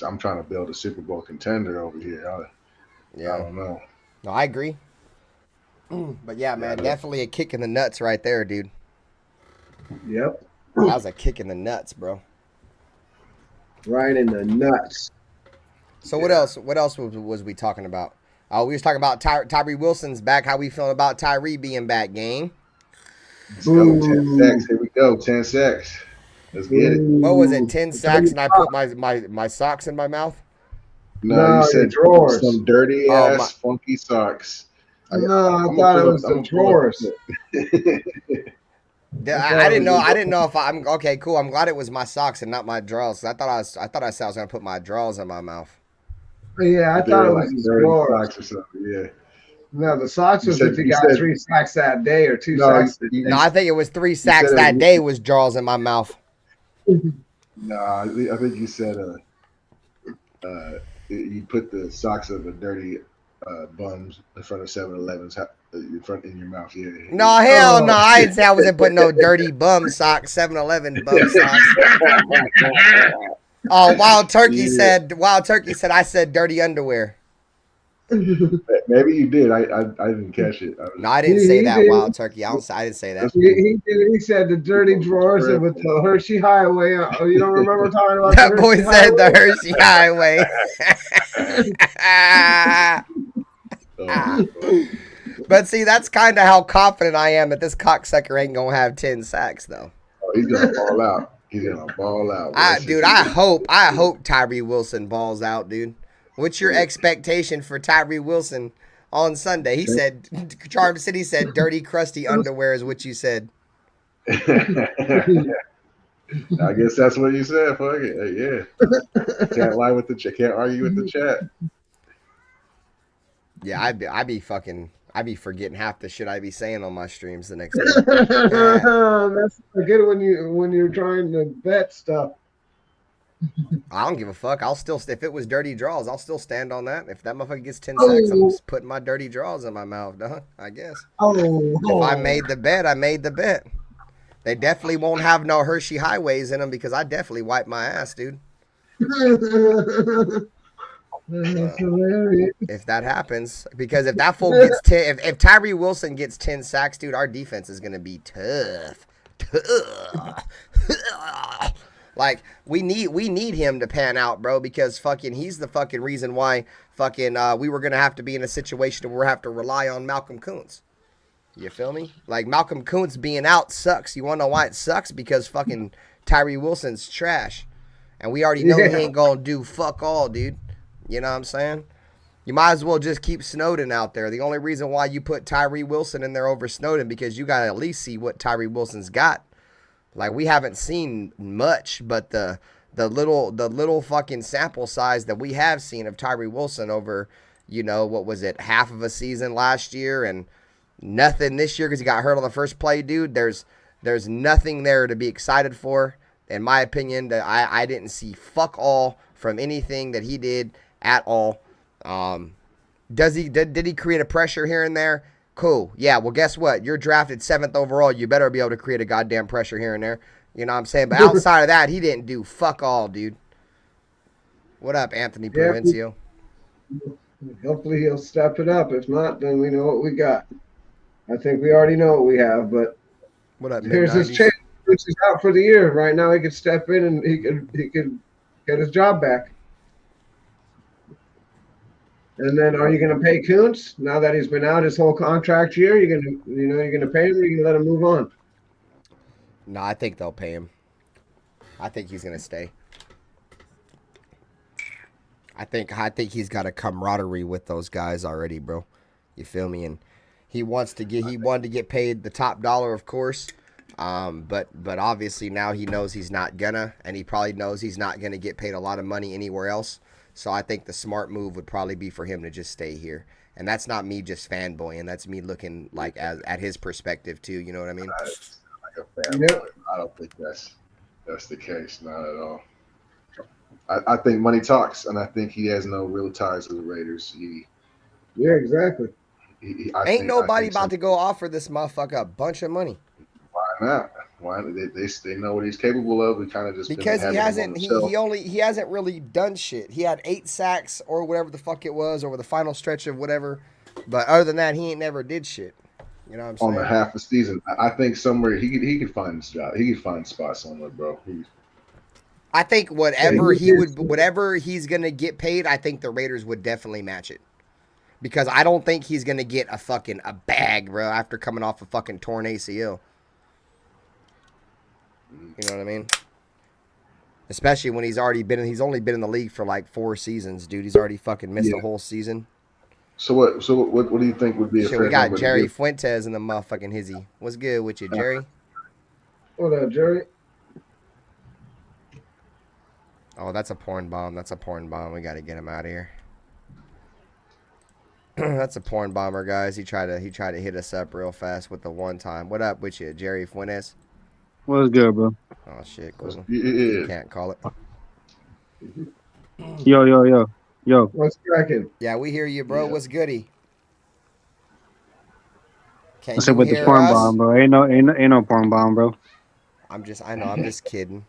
I'm trying to build a Super Bowl contender over here. I don't know. No, I agree. But yeah, man, definitely a kick in the nuts right there, dude. Yep. That was a kick in the nuts, bro. Right in the nuts. So what else? What else was we talking about? We was talking about Tyree Wilson's back. How we feeling about Tyree being back, gang? Let's go. 10 sacks. Here we go. 10 sacks. Let's get it. What was it? 10 sacks, and I put my socks in my mouth. No, you said drawers. Some dirty ass funky socks. No, I thought it was the drawers. I didn't know if I'm okay. Cool. I'm glad it was my socks and not my drawers. I thought I said I was gonna put my drawers in my mouth. Yeah, I thought it was the drawers. Socks or something. Yeah. No, the socks was if you got 3 sacks that day or 2 sacks. No, I think it was 3 sacks that day was drawers in my mouth. No, I think you said you put the socks of the dirty bums in front of 7-Elevens in your mouth. Yeah. No, hell no. I didn't say I wasn't putting no dirty bum socks, 7-Eleven bum socks. Oh, Wild Turkey said I said dirty underwear. Maybe you did. I didn't catch it. No, I didn't say that, Wild Turkey. I didn't say that. He did. He said the dirty drawers with the Hershey Highway. You don't remember talking about that boy said the Hershey Highway. But see, that's kind of how confident I am that this cocksucker ain't gonna have 10 sacks though. Oh, he's gonna ball out. He's gonna ball out. Dude, I hope Tyree Wilson balls out, dude. What's your expectation for Tyree Wilson on Sunday? He said, Charm City said, dirty, crusty underwear is what you said. I guess that's what you said. Fuck it. Yeah. Can't lie with the chat. Can't argue with the chat. Yeah, I'd be forgetting half the shit I be saying on my streams the next day. That's good when you're trying to bet stuff. I don't give a fuck. I'll still, if it was dirty draws, I'll still stand on that. If that motherfucker gets 10 sacks, I'm just putting my dirty draws in my mouth, I guess. If I made the bet, I made the bet. They definitely won't have no Hershey Highways in them because I definitely wipe my ass, dude. If that happens, because if that fool gets 10, if Tyree Wilson gets 10 sacks, dude, our defense is gonna be tough. Like we need him to pan out, bro, because fucking he's the fucking reason why fucking we were gonna have to be in a situation where we have to rely on Malcolm Kuntz. You feel me? Like Malcolm Kuntz being out sucks. You wanna know why it sucks? Because fucking Tyree Wilson's trash, and we already know he ain't gonna do fuck all, dude. You know what I'm saying? You might as well just keep Snowden out there. The only reason why you put Tyree Wilson in there over Snowden because you gotta at least see what Tyree Wilson's got. Like we haven't seen much, but the little fucking sample size that we have seen of Tyree Wilson over, what was it, half of a season last year and nothing this year because he got hurt on the first play, dude. There's nothing there to be excited for. In my opinion, that I didn't see fuck all from anything that he did at all. Did he create a pressure here and there? Cool. Yeah, well, guess what? You're drafted 7th overall. You better be able to create a goddamn pressure here and there. You know what I'm saying? But outside of that, he didn't do fuck all, dude. What up, Anthony Provencio? Hopefully he'll step it up. If not, then we know what we got. I think we already know what we have, but what up, here's his chance. Which is out for the year. Right now he could step in and he could get his job back. And then, are you going to pay Kuntz now that he's been out his whole contract year? You're going to pay him, or you're going to let him move on? No, I think they'll pay him. I think he's going to stay. I think he's got a camaraderie with those guys already, bro. You feel me? And he wanted to get paid the top dollar, of course. But obviously now he knows he's not gonna, and he probably knows he's not gonna get paid a lot of money anywhere else. So I think the smart move would probably be for him to just stay here. And that's not me just fanboying. That's me looking like at his perspective too. You know what I mean? Like a fanboy. I don't think that's the case. Not at all. I think money talks, and I think he has no real ties with the Raiders. Yeah, exactly. Ain't nobody about to go offer this motherfucker a bunch of money. Why not? Why they know what he's capable of. We kind of just because he hasn't he hasn't really done shit. He had 8 sacks or whatever the fuck it was over the final stretch of whatever, but other than that, he ain't never did shit. You know what I'm saying? On the half the season, I think somewhere he could find his job. He could find a spot somewhere, bro. I think whatever he's gonna get paid, I think the Raiders would definitely match it. Because I don't think he's gonna get a bag, bro, after coming off a fucking torn ACL. You know what I mean? Especially when he's only been in the league for like 4 seasons, dude. He's already fucking missed a whole season. So what do you think would be a fair we got number Jerry Fuentes in the motherfucking hizzy. What's good with you, Jerry? What up, Jerry? Oh, that's a porn bomb. We got to get him out of here. That's a porn bomber, guys. He tried to hit us up real fast with the one time. What up with you, Jerry Fuentes? What's good, bro? Oh shit, cool. Yeah. You can't call it. Yo. What's cracking? Yeah, we hear you, bro. Yeah. What's goody? Can What's up with the hear porn us? bomb, bro? Ain't no porn bomb, bro. I'm just kidding.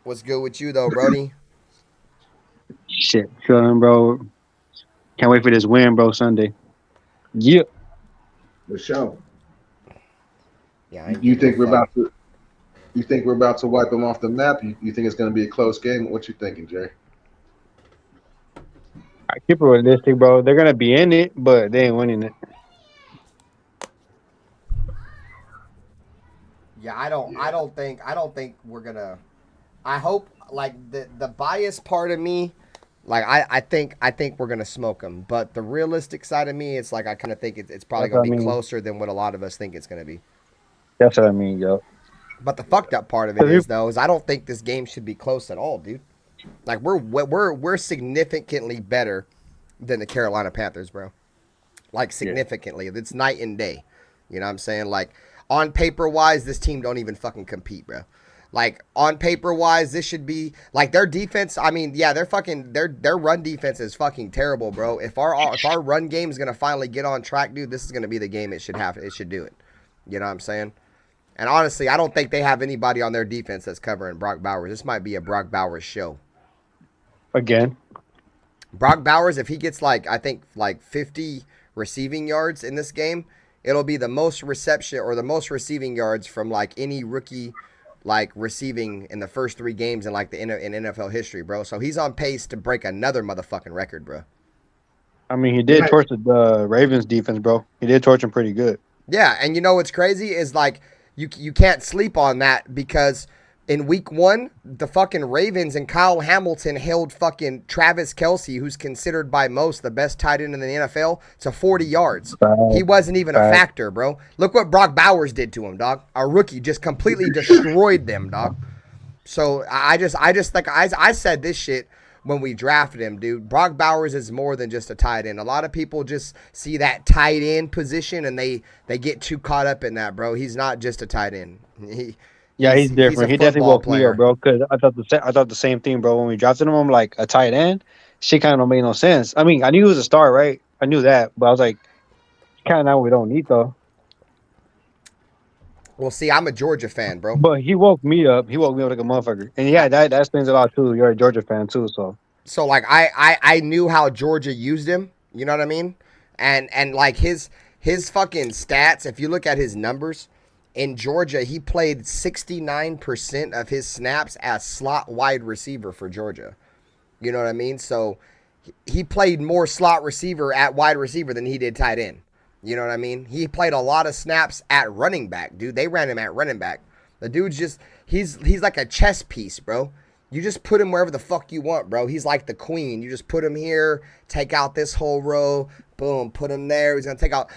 What's good with you though, Brody? Shit, chilling, bro. Can't wait for this win, bro. Sunday. Yeah. The show. Yeah. You think we're about to wipe them off the map? You think it's going to be a close game? What you thinking, Jerry? I keep it realistic, bro. They're gonna be in it, but they ain't winning it. Yeah, I don't think we're gonna. I hope like the biased part of me, like I think we're gonna smoke them. But the realistic side of me, it's like I kind of think it's probably gonna be closer than what a lot of us think it's gonna be. That's what I mean, yo. But the fucked up part of it is I don't think this game should be close at all, dude. Like we're significantly better than the Carolina Panthers, bro. Like significantly, it's night and day. You know what I'm saying? Like on paper wise, this team don't even fucking compete, bro. Like on paper wise, this should be like their defense. I mean, yeah, their run defense is fucking terrible, bro. If our run game is gonna finally get on track, dude, this is gonna be the game it should have. It should do it. You know what I'm saying? And honestly, I don't think they have anybody on their defense that's covering Brock Bowers. This might be a Brock Bowers show. Again, Brock Bowers, if he gets like 50 receiving yards in this game, it'll be the most reception or the most receiving yards from like any rookie like receiving in the first 3 games in like in NFL history, bro. So he's on pace to break another motherfucking record, bro. I mean, he did torch the Ravens defense, bro. He did torch them pretty good. Yeah, and you know what's crazy is like you can't sleep on that because in week 1, the fucking Ravens and Kyle Hamilton held fucking Travis Kelce, who's considered by most the best tight end in the NFL, to 40 yards. He wasn't even a factor, bro. Look what Brock Bowers did to him, dog. Our rookie just completely destroyed them, dog. So I said this shit when we drafted him, dude. Brock Bowers is more than just a tight end. A lot of people just see that tight end position and they get too caught up in that, bro. He's not just a tight end. He's different. He definitely woke me up, bro. Because I thought the same thing, bro. When we drafted him, I'm like a tight end. Shit kind of don't make no sense. I mean, I knew he was a star, right? I knew that, but I was like, kind of not what we don't need though. Well, see, I'm a Georgia fan, bro. But he woke me up. He woke me up like a motherfucker. And yeah, that explains a lot too. You're a Georgia fan too, so. So like I knew how Georgia used him. You know what I mean? And like his fucking stats. If you look at his numbers. In Georgia, he played 69% of his snaps as slot wide receiver for Georgia. You know what I mean? So he played more slot receiver at wide receiver than he did tight end. You know what I mean? He played a lot of snaps at running back, dude. They ran him at running back. The dude's just he's like a chess piece, bro. You just put him wherever the fuck you want, bro. He's like the queen. You just put him here, take out this whole row, boom, put him there. He's gonna take out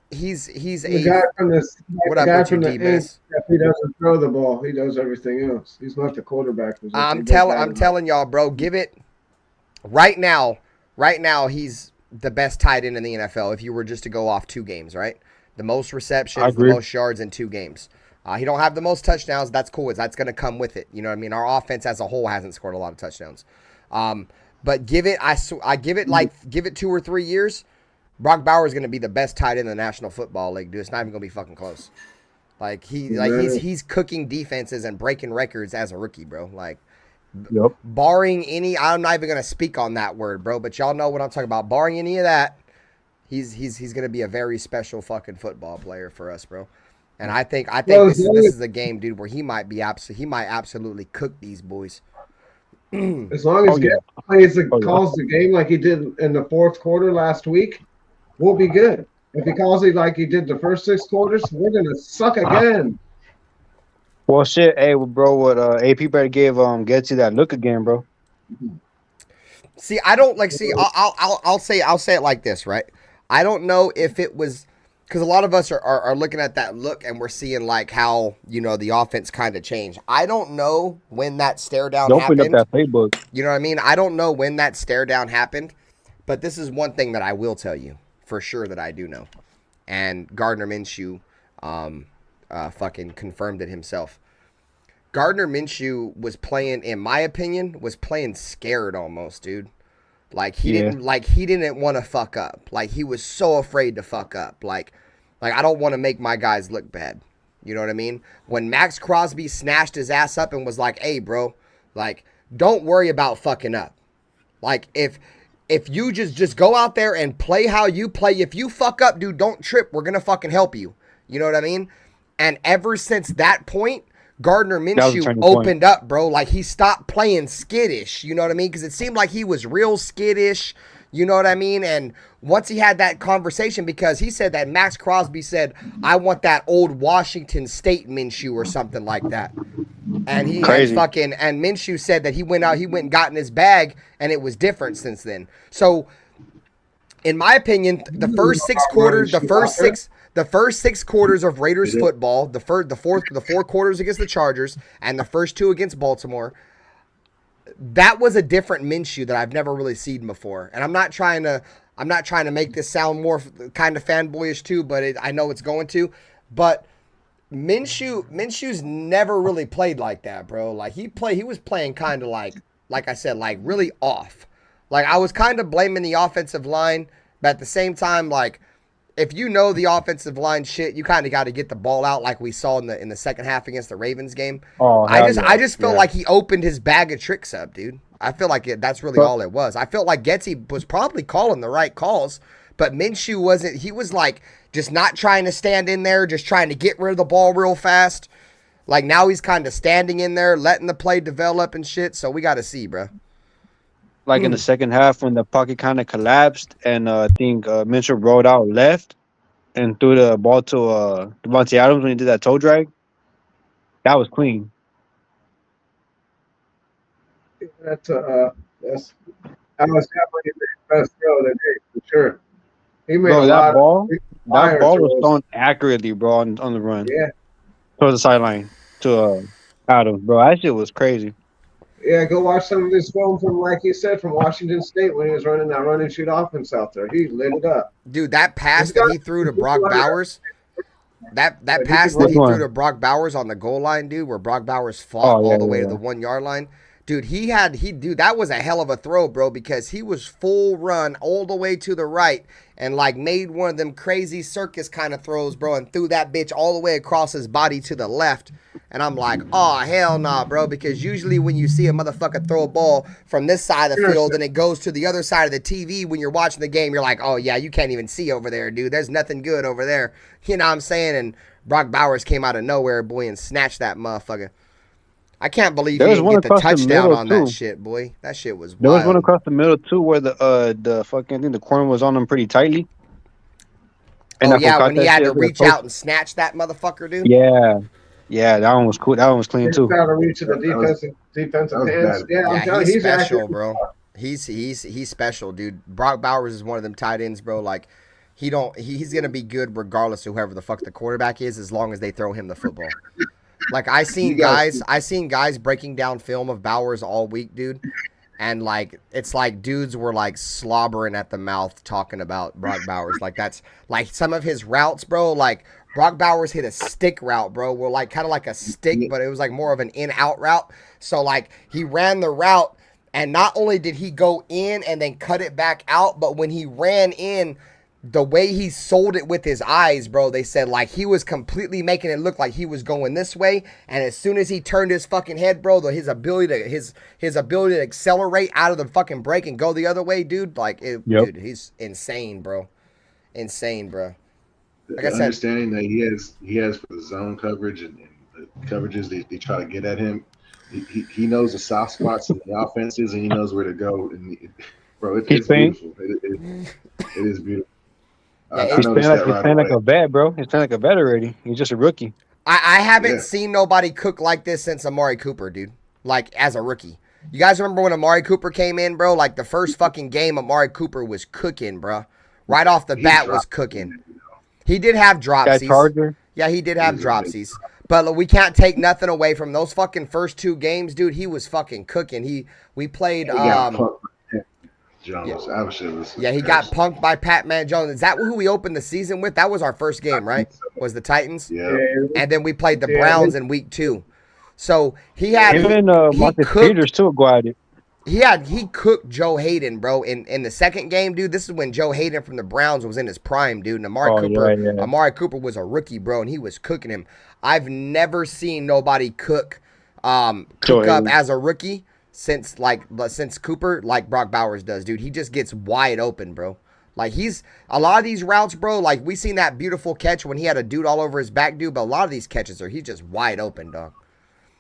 he's the guy from what up with you, D-Miss? If he doesn't throw the ball, he does everything else. He's not the quarterback position. I'm telling y'all, bro, give it right now, he's the best tight end in the NFL if you were just to go off 2 games, right? The most receptions, the most yards in 2 games. He don't have the most touchdowns. That's cool. That's going to come with it. You know what I mean? Our offense as a whole hasn't scored a lot of touchdowns. But give it 2 or 3 years. Brock Bowers is going to be the best tight end in the National Football League, dude. It's not even going to be fucking close. He's cooking defenses and breaking records as a rookie, bro. Barring any, I'm not even going to speak on that word, bro, but y'all know what I'm talking about. Barring any of that, he's going to be a very special fucking football player for us, bro. And I think this is a game, dude, where he might absolutely cook these boys. As long as calls the game like he did in the 4th quarter last week, we'll be good. If he calls it like he did the first 6 quarters, we're gonna suck again. Well, shit, hey, bro, what AP better give Getsy that look again, bro. See, I don't I'll say it like this, right? I don't know if it was because a lot of us are looking at that look and we're seeing like how, you know, the offense kind of changed. I don't know when that stare down happened. Open up that playbook. You know what I mean? I don't know when that stare down happened, but this is one thing that I will tell you for sure that I do know. And Gardner Minshew fucking confirmed it himself. Gardner Minshew was playing, in my opinion, scared almost, dude. He didn't want to fuck up. He was so afraid to fuck up. I don't want to make my guys look bad. You know what I mean? When Max Crosby snatched his ass up and was like, "Hey, bro, don't worry about fucking up. If you just go out there and play how you play, if you fuck up, dude, don't trip. We're gonna fucking help you." You know what I mean? And ever since that point, Gardner Minshew opened up, bro. He stopped playing skittish. You know what I mean? Because it seemed like he was real skittish. You know what I mean? And once he had that conversation, because he said that Max Crosby said, "I want that old Washington State Minshew," or something like that. And and Minshew said that he went and got in his bag, and it was different since then. So, in my opinion, the first 6 quarters of Raiders football, the 4 quarters against the Chargers and the first 2 against Baltimore, that was a different Minshew that I've never really seen before. And I'm not trying to make this sound more kind of fanboyish too, but I know it's going to. But Minshew's never really played like that, bro. He was playing kind of like I said, really off. I was kind of blaming the offensive line, but at the same time, if you know the offensive line shit, you kind of got to get the ball out like we saw in the second half against the Ravens game. I just felt like he opened his bag of tricks up, dude. I feel like that's really all it was. I felt like Getsy was probably calling the right calls, but Minshew wasn't. He was just not trying to stand in there, just trying to get rid of the ball real fast. Now he's kind of standing in there, letting the play develop and shit. So we got to see, bro. In the second half when the pocket kind of collapsed and I think Minshew rolled out left and threw the ball to Devontae Adams when he did that toe drag. That was clean. That was definitely the best throw they did, for sure. He made that ball was thrown accurately, bro, on the run. Yeah. Towards the sideline to Adams, bro. That shit was crazy. Yeah, go watch some of this film from, like you said, from Washington State when he was running that run and shoot offense out there. He lit it up. Dude, that pass that he threw to Brock Bowers, that pass that he threw to Brock Bowers on the goal line, dude, where Brock Bowers fought all the way to the 1 yard line. Dude, that was a hell of a throw, bro, because he was full run all the way to the right and made one of them crazy circus kind of throws, bro, and threw that bitch all the way across his body to the left. And I'm like, oh, hell nah, bro, because usually when you see a motherfucker throw a ball from this side of the field and it goes to the other side of the TV when you're watching the game, you're like, oh, yeah, you can't even see over there, dude. There's nothing good over there. You know what I'm saying? And Brock Bowers came out of nowhere, boy, and snatched that motherfucker. I can't believe he didn't get the touchdown on that shit, boy. That shit was wild. There was one across the middle, too, where the fucking thing, the corner was on him pretty tightly. And when he had to reach out and snatch that motherfucker, dude? Yeah. Yeah, that one was cool. That one was clean He's too. got to reach to the That defensive was hands. bad. Yeah, I'm Yeah, telling he's you, he's accurate. special, bro. He's special, dude. Brock Bowers is one of them tight ends, bro. Like he's gonna be good regardless of whoever the fuck the quarterback is, as long as they throw him the football. Like I seen guys breaking down film of Bowers all week, dude. And like it's like dudes were like slobbering at the mouth talking about Brock Bowers. Like that's like some of his routes, bro. Like Brock Bowers hit a stick route, bro. Well, like kind of like a stick, but it was like more of an in-out route. So like he ran the route, and not only did he go in and then cut it back out, but when he ran in, the way he sold it with his eyes, bro, they said like he was completely making it look like he was going this way, and as soon as he turned his fucking head, bro, his ability to accelerate out of the fucking break and go the other way, dude, like dude, he's insane, bro. Insane, bro. Like the I said, understanding that he has for the zone coverage and the coverages they try to get at him. He knows the soft spots in the offenses, and he knows where to go. And bro, it's beautiful. It is beautiful. Yeah, he's playing like a vet, bro. He's playing like a vet already. He's just a rookie. I haven't seen nobody cook like this since Amari Cooper, dude. Like, as a rookie. You guys remember when Amari Cooper came in, bro? Like, the first fucking game, Amari Cooper was cooking, bro. Right off the bat was cooking. He did have dropsies. Yeah, he did have dropsies. But look, we can't take nothing away from those fucking first two games, dude. He was fucking cooking. We played Jones. Yeah, he got punked by Pat Man Jones. Is that who we opened the season with? That was our first game, right? Was the Titans? Yeah. And then we played the Browns in week 2. So he had Marcus Peters too go at it. He cooked Joe Hayden, bro. In the second game, dude. This is when Joe Hayden from the Browns was in his prime, dude. And Amari Cooper was a rookie, bro, and he was cooking him. I've never seen nobody cook up as a rookie since Cooper, like Brock Bowers does, dude. He just gets wide open, bro. Like he's a lot of these routes, bro. Like we seen that beautiful catch when he had a dude all over his back, dude. But a lot of these catches he's just wide open, dog.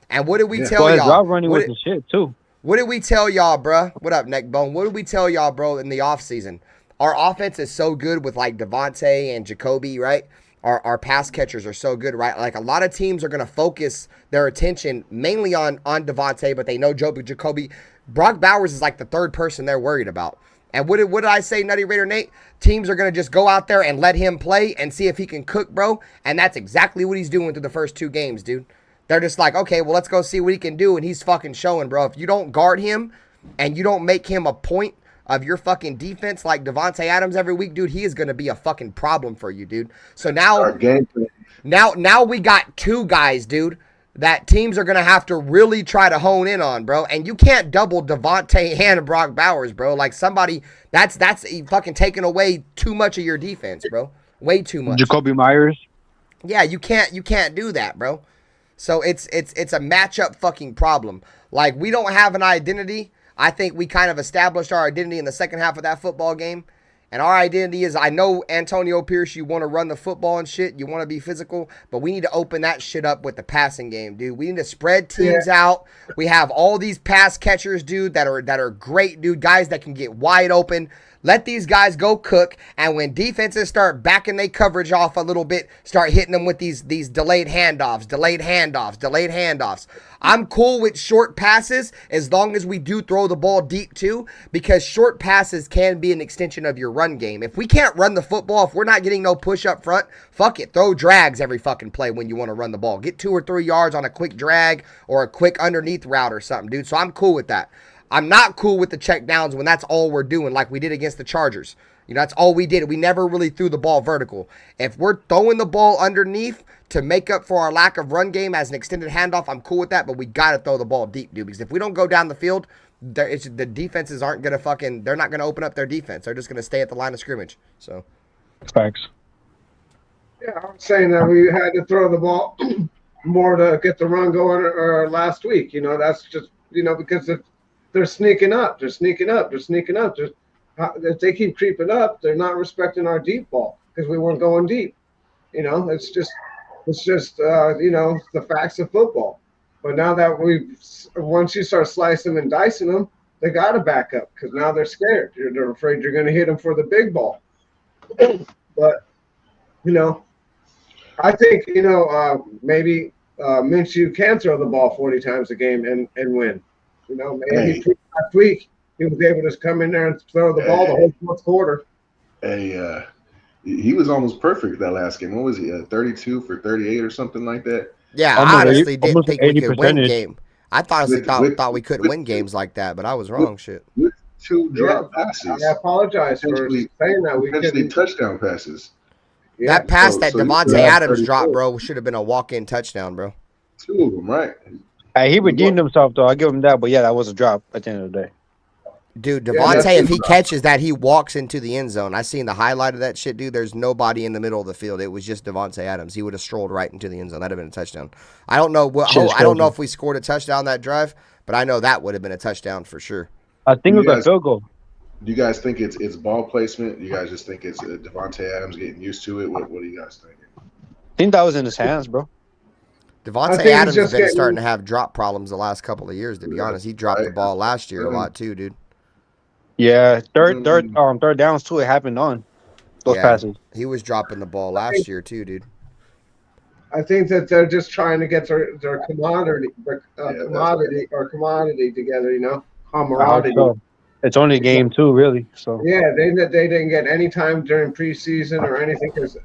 And what did we tell y'all? Route running was the shit too. What did we tell y'all, bro? What up, Neckbone? What did we tell y'all, bro, in the offseason? Our offense is so good with like Devontae and Jacoby, right? Our pass catchers are so good, right? Like a lot of teams are going to focus their attention mainly on Devontae, but they know Jacoby. Brock Bowers is like the third person they're worried about. And what did I say, Nutty Raider Nate? Teams are going to just go out there and let him play and see if he can cook, bro. And that's exactly what he's doing through the first 2 games, dude. They're just like, okay, well, let's go see what he can do. And he's fucking showing, bro. If you don't guard him and you don't make him a point of your fucking defense like Devontae Adams every week, dude, he is going to be a fucking problem for you, dude. So now we got 2 guys, dude, that teams are going to have to really try to hone in on, bro. And you can't double Devontae and Brock Bowers, bro. Like somebody, that's fucking taking away too much of your defense, bro. Way too much. Jacoby Myers. Yeah, you can't do that, bro. So it's a matchup fucking problem. Like we don't have an identity. I think we kind of established our identity in the second half of that football game. And our identity is, I know, Antonio Pierce, you want to run the football and shit. You want to be physical. But we need to open that shit up with the passing game, dude. We need to spread teams out. We have all these pass catchers, dude, that are great, dude. Guys that can get wide open. Let these guys go cook, and when defenses start backing their coverage off a little bit, start hitting them with these delayed handoffs. I'm cool with short passes as long as we do throw the ball deep too, because short passes can be an extension of your run game. If we can't run the football, if we're not getting no push up front, fuck it. Throw drags every fucking play when you want to run the ball. Get 2 or 3 yards on a quick drag or a quick underneath route or something, dude. So I'm cool with that. I'm not cool with the check downs when that's all we're doing, like we did against the Chargers. You know, that's all we did. We never really threw the ball vertical. If we're throwing the ball underneath to make up for our lack of run game as an extended handoff, I'm cool with that, but we got to throw the ball deep, dude, because if we don't go down the field, the defenses aren't going to they're not going to open up their defense. They're just going to stay at the line of scrimmage. So, thanks. Yeah, I'm saying that we had to throw the ball more to get the run going last week. You know, that's just, because if they're sneaking up. If they keep creeping up, they're not respecting our deep ball because we weren't going deep. It's just the facts of football. But now that once you start slicing and dicing them, they got to back up because now they're scared. They're afraid you're going to hit them for the big ball. But, I think, maybe Minshew can throw the ball 40 times a game and win. You know, maybe Hey. last week he was able to come in there and throw the ball the whole fourth quarter. Hey, he was almost perfect that last game. What was he? 32 for 38 or something like that. Yeah, Almost I honestly didn't think we 80 could win percentage. game. I honestly thought we couldn't win games like that, but I was wrong. Shit. With 2 drop passes. I apologize for saying that. We couldn't. Touchdown passes. Yeah. That pass that you Devontae could have Adams 34. dropped, bro, should have been a walk-in touchdown, bro. 2 of them, right? Hey, he redeemed himself though. I give him that, but yeah, that was a drop at the end of the day. Dude, Devontae, if he catches that, he walks into the end zone. I seen the highlight of that shit, dude. There's nobody in the middle of the field. It was just Devontae Adams. He would have strolled right into the end zone. That'd have been a touchdown. I don't know I don't know if we scored a touchdown that drive, but I know that would have been a touchdown for sure. I think it was a field goal. Do you guys think it's ball placement? Do you guys just think it's Devontae Adams getting used to it? What are you guys thinking? I think that was in his hands, bro. Devontae Adams has been starting to have drop problems the last couple of years, to be honest. He dropped the ball last year a lot too, dude. Yeah, third downs too. It happened on those passes. He was dropping the ball last year too, dude. I think that they're just trying to get their commodity together. You know, camaraderie. It's only game 2, really. So yeah, they didn't get any time during preseason or anything because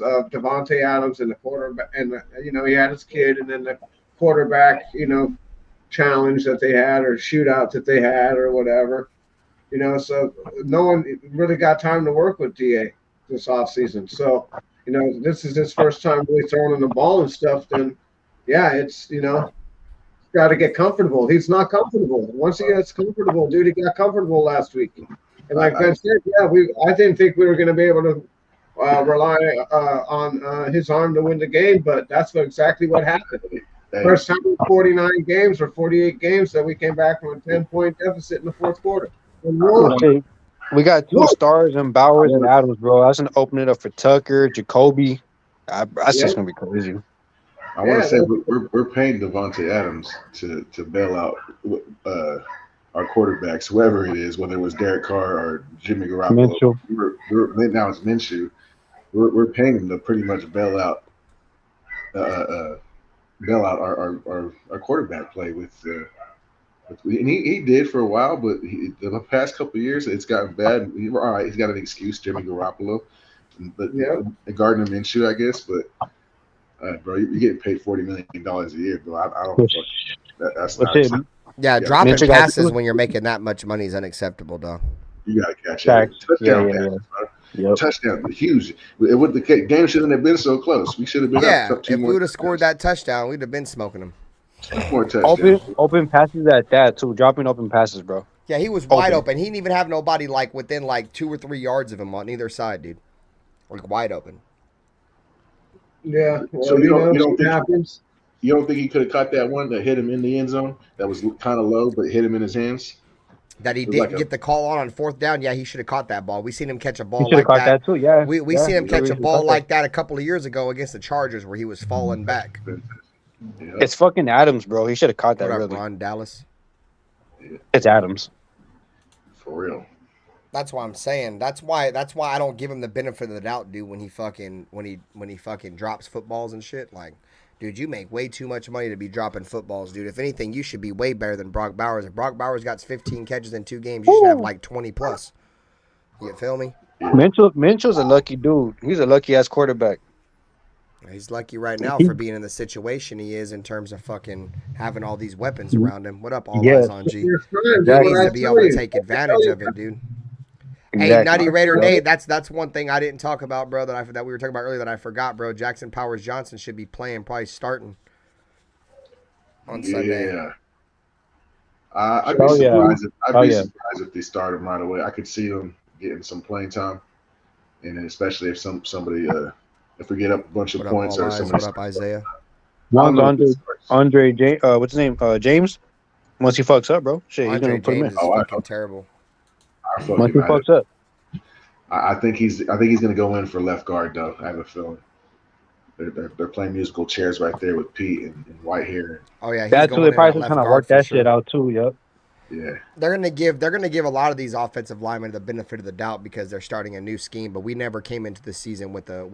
of Devontae Adams and the quarterback, and you know he had his kid, and then the quarterback, you know, challenge that they had or shootout that they had or whatever. You know, so no one really got time to work with DA this offseason. So, you know, this is his first time really throwing in the ball and stuff. Then, yeah, it's, you know, got to get comfortable. He's not comfortable. Once he gets comfortable, dude, he got comfortable last week. And like Ben said, yeah, I didn't think we were going to be able to rely on his arm to win the game, but that's exactly what happened. First time in 49 games or 48 games that we came back from a 10-point deficit in the fourth quarter. We got 2 stars in Bowers and Adams, bro. That's gonna open it up for Tucker, Jacoby. That's just gonna be crazy. I want to say we're paying Devontae Adams to bail out our quarterbacks, whoever it is, whether it was Derek Carr or Jimmy Garoppolo. Now it's Minshew. We're paying him to pretty much bail out our quarterback play with. And he did for a while, but the past couple of years it's gotten bad. All right, he's got an excuse, Jimmy Garoppolo, but Gardner Minshew, I guess. But bro, you're getting paid $40 million a year, bro. I don't. That's not. Dropping passes when you're making that much money is unacceptable, dog. You gotta catch it. Touchdown passes, touchdown, huge. The game shouldn't have been so close. We should have been up 2 more. If we would have scored that touchdown, we'd have been smoking them. Open passes at that too. Dropping open passes, bro. Yeah, he was wide open. He didn't even have nobody like within like 2 or 3 yards of him on either side, dude. Like wide open. Yeah. Well, so you don't think he could have caught that one that hit him in the end zone? That was kind of low, but hit him in his hands. That he didn't get the call on 4th down. Yeah, he should have caught that ball. We seen him catch a ball like that too. Yeah, we seen him catch a ball like that a couple of years ago against the Chargers, where he was falling back. Yeah. It's fucking Adams, bro. He should have caught that. What up, really. Ron Dallas? It's Adams. For real. That's why I'm saying. That's why I don't give him the benefit of the doubt, dude. When he fucking drops footballs and shit, like, dude, you make way too much money to be dropping footballs, dude. If anything, you should be way better than Brock Bowers. If Brock Bowers got 15 catches in 2 games, you should have like 20 plus. You feel me? Minshew's a lucky dude. He's a lucky ass quarterback. He's lucky right now for being in the situation he is in terms of fucking having all these weapons around him. What up, all eyes on G? He needs to be able to take advantage of it, dude. Exactly. Hey, Nutty Raider Nate, that's one thing I didn't talk about, bro, that we were talking about earlier that I forgot, bro. Jackson Powers Johnson should be playing, probably starting on Sunday. Yeah. I'd be surprised if they start him right away. I could see him getting some playing time, and then especially if somebody if we get up a bunch of points or something. What up, Isaiah? Andre James, what's his name? James. Once he fucks up, bro. Shit, he's gonna put him in. Is fucking terrible. Once he fucks up. I think he's gonna go in for left guard though. I have a feeling. They're playing musical chairs right there with Pete and White hair. Oh yeah, that's who they probably kind of work that shit out too. Yep. Yeah. They're gonna give a lot of these offensive linemen the benefit of the doubt because they're starting a new scheme. But we never came into the season with a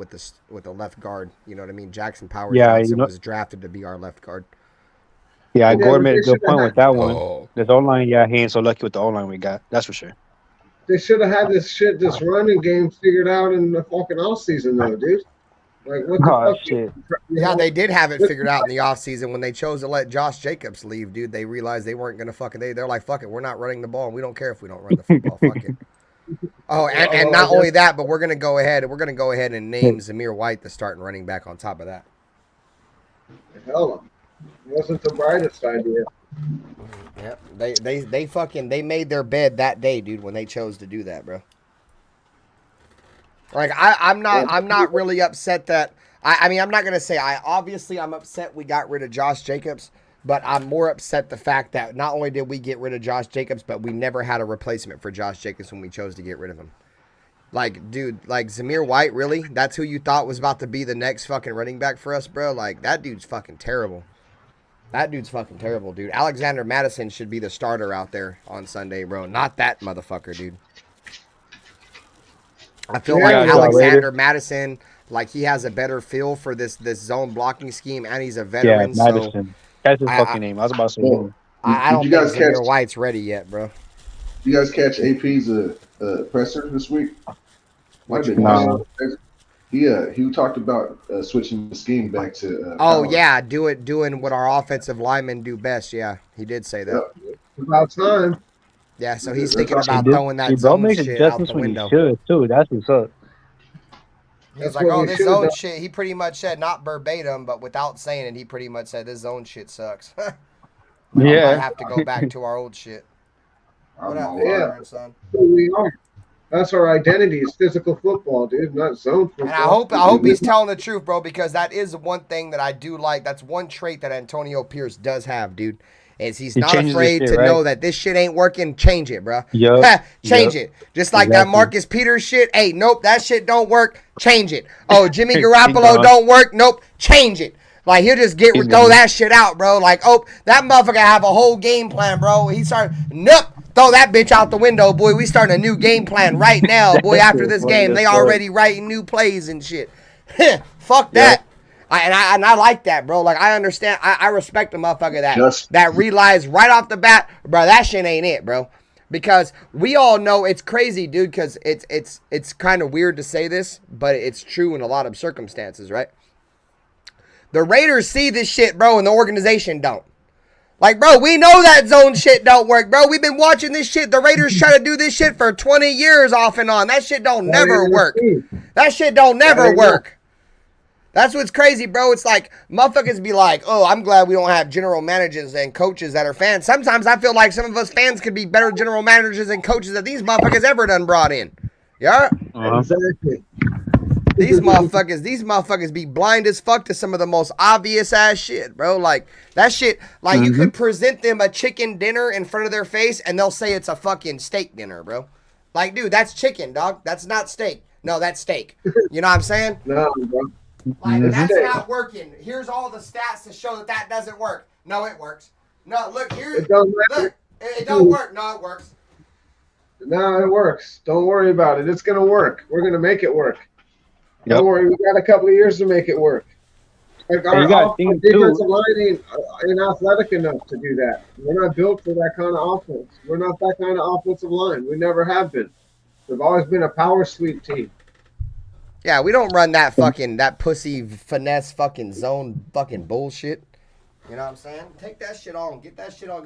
left guard. You know what I mean? Jackson Powers Yeah, Johnson was drafted to be our left guard. Yeah, Yeah, Gordon but made a they good should have point had with that one. This O-line, yeah, he ain't so lucky with the O-line we got. That's for sure. this running game figured out in the fucking off season though, dude. Like what the Oh fuck? shit. Yeah, they did have it figured out in the offseason when they chose to let Josh Jacobs leave, dude. They realized they weren't going to fucking they're like, fuck it, we're not running the ball and we don't care if we don't run the football. Fuck it. Oh, and not only that, but we're going to go ahead and name Zamir White the starting running back on top of that. Hell, it wasn't the brightest idea. Yep. They made their bed that day, dude, when they chose to do that, bro. Like I'm not really upset that I mean I'm not gonna say I'm upset we got rid of Josh Jacobs, but I'm more upset the fact that not only did we get rid of Josh Jacobs, but we never had a replacement for Josh Jacobs when we chose to get rid of him. Like, dude, like Zamir White, really? That's who you thought was about to be the next fucking running back for us, bro? Like, that dude's fucking terrible. That dude's fucking terrible, dude. Alexander Madison should be the starter out there on Sunday, bro. Not that motherfucker, dude. I feel like Alexander Madison, like he has a better feel for this zone blocking scheme, and he's a veteran. Yeah, Madison. That's his fucking name. I was about to say. I don't think Zamir White's ready yet, bro. You guys catch AP's presser this week? No. He talked about switching the scheme back to. Yeah, doing what our offensive linemen do best. Yeah, he did say that. It's about time. Yeah, so he's thinking about throwing that zone shit out the window. Should too. That's what's up. He's like, oh, this zone shit. He pretty much said, not verbatim, but without saying it, he pretty much said this zone shit sucks. Yeah, I might have to go back to our old shit. What up, son? We are. That's our identity. Is physical football, dude, not zone football. And I hope he's telling the truth, bro, because that is one thing that I do like. That's one trait that Antonio Pierce does have, dude. Is he's not afraid to know that this shit ain't working. Change it, bro. Change it. Just like that Marcus Peters shit. Hey, nope, that shit don't work. Change it. Oh, Jimmy Garoppolo don't work. Nope, change it. Like he'll just throw that shit out, bro. Like, oh, that motherfucker have a whole game plan, bro. He started, nope, throw that bitch out the window, boy. We starting a new game plan right now, boy. After this game, they already writing new plays and shit. Fuck that. I like that, bro. Like I understand, I respect the motherfucker that realized right off the bat, bro, that shit ain't it, bro. Because we all know it's crazy, dude. Because it's kind of weird to say this, but it's true in a lot of circumstances, right? The Raiders see this shit, bro, and the organization don't. Like, bro, we know that zone shit don't work, bro. We've been watching this shit. The Raiders try to do this shit for 20 years off and on. That shit don't never work. That shit don't never work. That's what's crazy, bro. It's like motherfuckers be like, oh, I'm glad we don't have general managers and coaches that are fans. Sometimes I feel like some of us fans could be better general managers and coaches that these motherfuckers ever done brought in. Yeah? Exactly. These motherfuckers be blind as fuck to some of the most obvious ass shit, bro. Like, that shit, like, you could present them a chicken dinner in front of their face and they'll say it's a fucking steak dinner, bro. Like, dude, that's chicken, dog. That's not steak. No, that's steak. You know what I'm saying? No, bro. Like, that's not working. Here's all the stats to show that doesn't work. No, it works. No, look, it don't work. No, it works. No, it works. Don't worry about it. It's going to work. We're going to make it work. Don't worry. We got a couple of years to make it work. Like our defensive line ain't athletic enough to do that. We're not built for that kind of offense. We're not that kind of offensive line. We never have been. We've always been a power sweep team. Yeah, we don't run that pussy finesse fucking zone fucking bullshit. You know what I'm saying? Take that shit on. Get that shit on.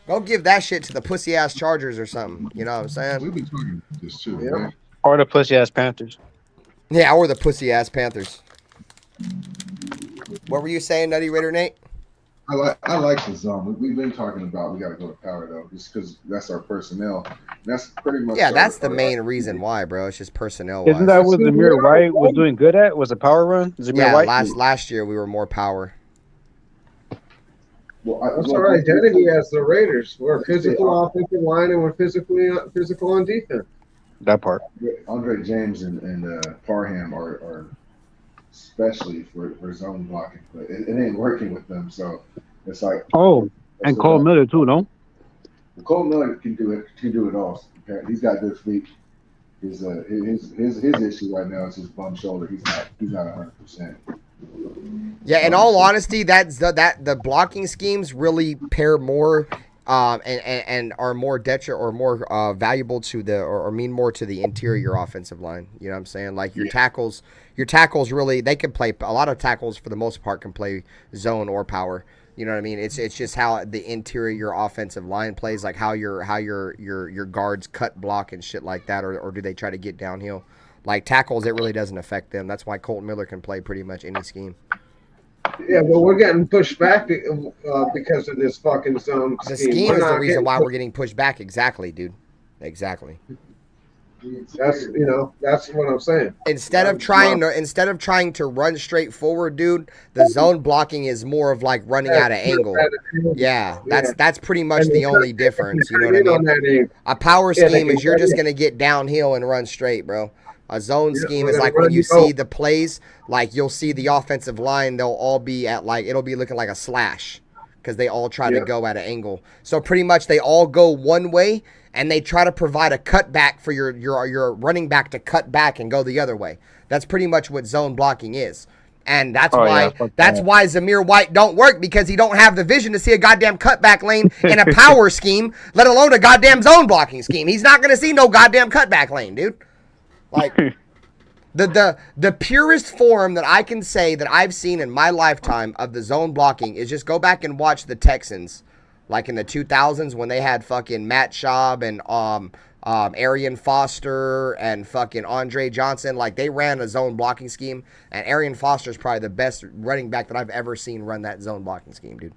Go give that shit to the pussy ass Chargers or something. You know what I'm saying? We've been talking about this too, man. Or the pussy ass Panthers. Yeah, or the pussy ass Panthers. What were you saying, Nutty Raider Nate? I like the zone. We've been talking about we got to go to power though, just because that's our personnel. And that's pretty much. Yeah, that's the main reason why, bro. It's just personnel. Isn't that what Zamir White was doing good at? Was a power run? Zamir White? last year we were more power. Well, that's our identity as the Raiders. We're a physical offensive line and we're physical on defense. That part. Andre James and Parham are especially for zone blocking, but it ain't working with them. So it's like and Cole Miller too, no? Cole Miller can do it. Can do it all. He's got good feet. His issue right now is his bum shoulder. He's not 100%. Yeah, in all honesty, the blocking schemes really pair more, and are more or more valuable to or mean more to the interior offensive line. You know what I'm saying? Like your tackles really, they can play, a lot of tackles for the most part can play zone or power. You know what I mean? It's just how the interior offensive line plays, like how your guards cut, block, and shit like that, or do they try to get downhill? Like tackles, it really doesn't affect them. That's why Colton Miller can play pretty much any scheme. Yeah, but we're getting pushed back because of this fucking zone scheme. The scheme is the reason why we're getting pushed back. Exactly, dude. Exactly. That's what I'm saying. Instead of trying to run straight forward, dude, the zone blocking is more of like running at an angle. Yeah, that's pretty much the only difference. You know what I mean? A power scheme is you're just gonna get downhill and run straight, bro. A zone scheme is like when you see the plays, like you'll see the offensive line, they'll all be at like, it'll be looking like a slash because they all try to go at an angle. So pretty much they all go one way and they try to provide a cutback for your running back to cut back and go the other way. That's pretty much what zone blocking is. And that's why Zamir White don't work, because he don't have the vision to see a goddamn cutback lane in a power scheme, let alone a goddamn zone blocking scheme. He's not going to see no goddamn cutback lane, dude. Like, the purest form that I can say that I've seen in my lifetime of the zone blocking is just go back and watch the Texans, like in the 2000s when they had fucking Matt Schaub and Arian Foster and fucking Andre Johnson. Like, they ran a zone blocking scheme, and Arian Foster is probably the best running back that I've ever seen run that zone blocking scheme, dude.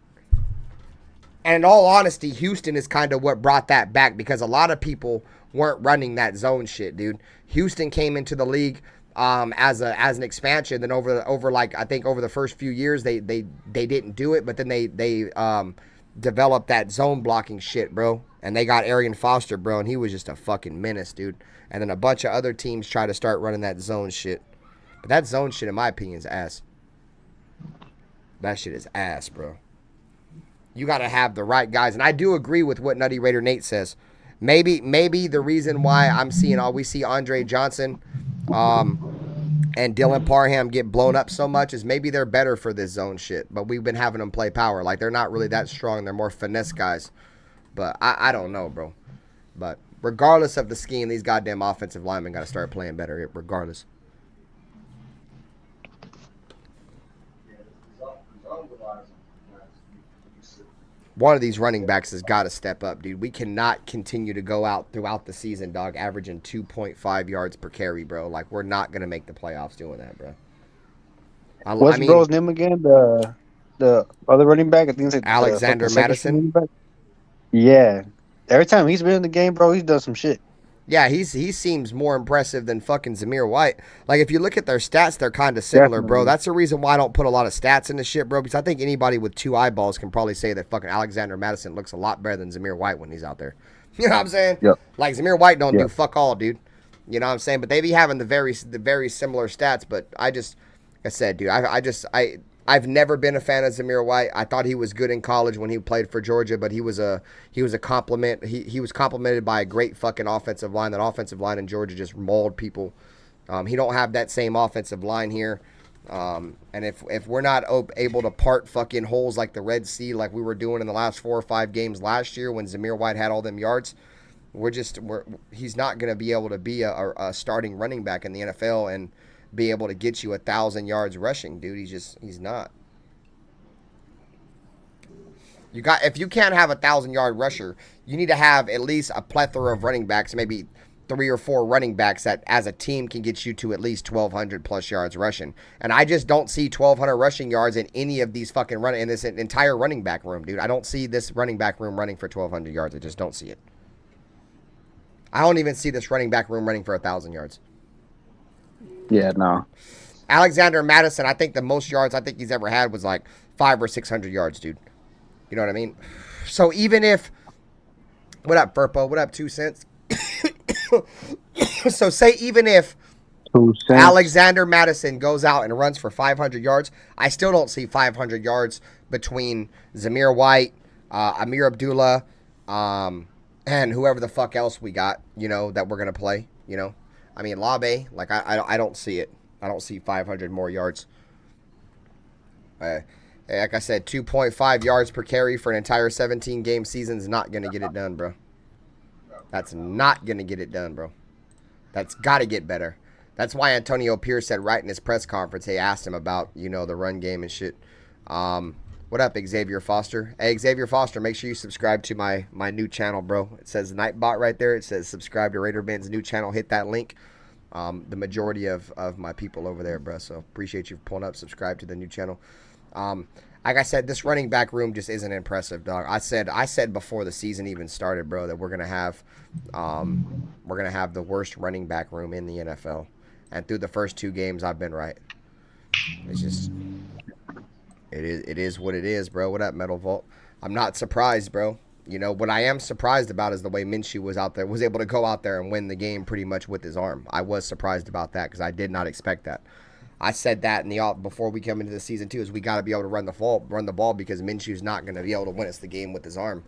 And in all honesty, Houston is kind of what brought that back, because a lot of people weren't running that zone shit, dude. Houston came into the league as an expansion. Then over like I think over the first few years they didn't do it, but then they developed that zone blocking shit, bro. And they got Arian Foster, bro, and he was just a fucking menace, dude. And then a bunch of other teams try to start running that zone shit. But that zone shit, in my opinion, is ass. That shit is ass, bro. You got to have the right guys. And I do agree with what Nutty Raider Nate says. Maybe the reason why we see Andre Johnson and Dylan Parham get blown up so much is maybe they're better for this zone shit. But we've been having them play power. Like, they're not really that strong. They're more finesse guys. But I don't know, bro. But regardless of the scheme, these goddamn offensive linemen got to start playing better regardless. One of these running backs has got to step up, dude. We cannot continue to go out throughout the season, dog, averaging 2.5 yards per carry, bro. Like, we're not going to make the playoffs doing that, bro. What's bro's name again? The other running back? I think it's like Alexander Madison. Yeah. Every time he's been in the game, bro, he's done some shit. Yeah, he seems more impressive than fucking Zamir White. Like, if you look at their stats, they're kind of similar, bro. That's the reason why I don't put a lot of stats in this shit, bro, because I think anybody with two eyeballs can probably say that fucking Alexander Madison looks a lot better than Zamir White when he's out there. You know what I'm saying? Yep. Like, Zamir White don't do fuck all, dude. You know what I'm saying? But they be having the very similar stats, but like I said, dude, I've never been a fan of Zamir White. I thought he was good in college when he played for Georgia, but he was a compliment. He was complimented by a great fucking offensive line. That offensive line in Georgia just mauled people. He don't have that same offensive line here. And if we're not able to part fucking holes like the Red Sea, like we were doing in the last 4 or 5 games last year when Zamir White had all them yards, he's not going to be able to be a starting running back in the NFL and be able to get you 1,000 yards rushing, dude. He's not. If you can't have 1,000-yard rusher, you need to have at least a plethora of running backs, maybe 3 or 4 running backs that as a team can get you to at least 1,200 plus yards rushing. And I just don't see 1,200 rushing yards in any of these fucking in this entire running back room, dude. I don't see this running back room running for 1,200 yards. I just don't see it. I don't even see this running back room running for 1,000 yards. Yeah, no. Alexander Madison, I think the most yards I think he's ever had was like 500 or 600 yards, dude. You know what I mean? So even if, what up, Burpo? What up, 2 cents? So say even if Alexander Madison goes out and runs for 500 yards, I still don't see 500 yards between Zamir White, Amir Abdullah, And whoever the fuck else we got, that we're gonna play. I mean, Labe, like I don't see it. I don't see 500 more yards. Like I said, 2.5 yards per carry for an entire 17 game season is not gonna get it done, bro. That's not gonna get it done, bro. That's got to get better. That's why Antonio Pierce said right in his press conference, they asked him about, the run game and shit. What up, Xavier Foster? Hey, Xavier Foster, make sure you subscribe to my new channel, bro. It says Nightbot right there. It says subscribe to RaiderBen's new channel. Hit that link. The majority of my people over there, bro. So appreciate you pulling up. Subscribe to the new channel. Like I said, this running back room just isn't impressive, dog. I said before the season even started, bro, that we're gonna have the worst running back room in the NFL. And through the first 2 games, I've been right. It's just, it is what it is, bro. What up, Metal Vault? I'm not surprised, bro. What I am surprised about is the way Minshew was able to go out there and win the game pretty much with his arm. I was surprised about that because I did not expect that. I said that before we come into the season too, is we got to be able to run the ball because Minshew's not going to be able to win us the game with his arm.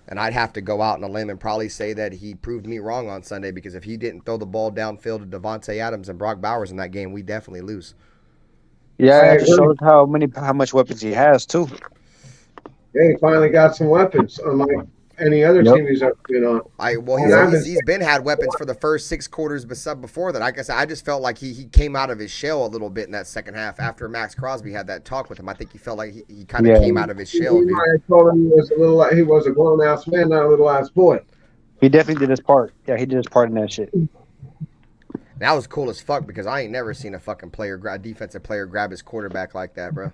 And I'd have to go out on a limb and probably say that he proved me wrong on Sunday because if he didn't throw the ball downfield to Devontae Adams and Brock Bowers in that game, we definitely lose. Yeah, it shows how much weapons he has too. Yeah, he finally got some weapons, unlike any other team he's ever been on. He's been had weapons for the first 6 quarters, but before that, like I said, I just felt like he came out of his shell a little bit in that second half. After Max Crosby had that talk with him, I think he felt like he kind of came out of his shell. I told him he was a grown-ass man, not a little-ass boy. He definitely did his part. Yeah, he did his part in that shit. That was cool as fuck because I ain't never seen a fucking defensive player grab his quarterback like that, bro.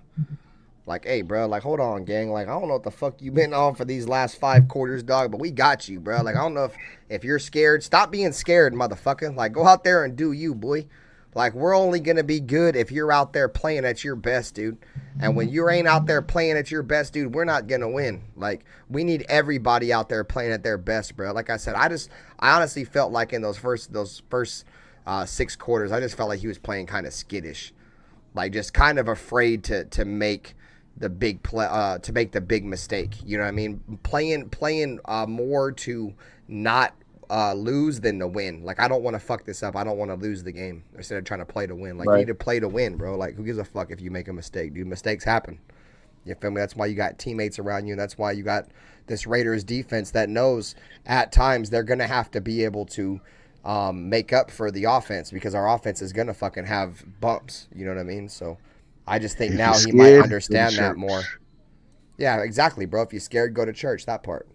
Like, hey, bro, like, hold on, gang. Like, I don't know what the fuck you been on for these last 5 quarters, dog, but we got you, bro. Like, I don't know if you're scared. Stop being scared, motherfucker. Like, go out there and do you, boy. Like, we're only going to be good if you're out there playing at your best, dude. And when you ain't out there playing at your best, dude, we're not going to win. Like, we need everybody out there playing at their best, bro. Like I said, I honestly felt like in those first 6 quarters, I just felt like he was playing kind of skittish. Like, just kind of afraid to make the big play, to make the big mistake. You know what I mean? Playing more to not lose than to win. Like, I don't want to fuck this up. I don't want to lose the game instead of trying to play to win. Like, you need to play to win, bro. Like, who gives a fuck if you make a mistake, dude? Mistakes happen. You feel me? That's why you got teammates around you. And that's why you got this Raiders defense that knows at times they're going to have to be able to make up for the offense because our offense is going to fucking have bumps. You know what I mean? So I just think now he might understand that more. Yeah, exactly, bro. If you're scared, go to church. That part.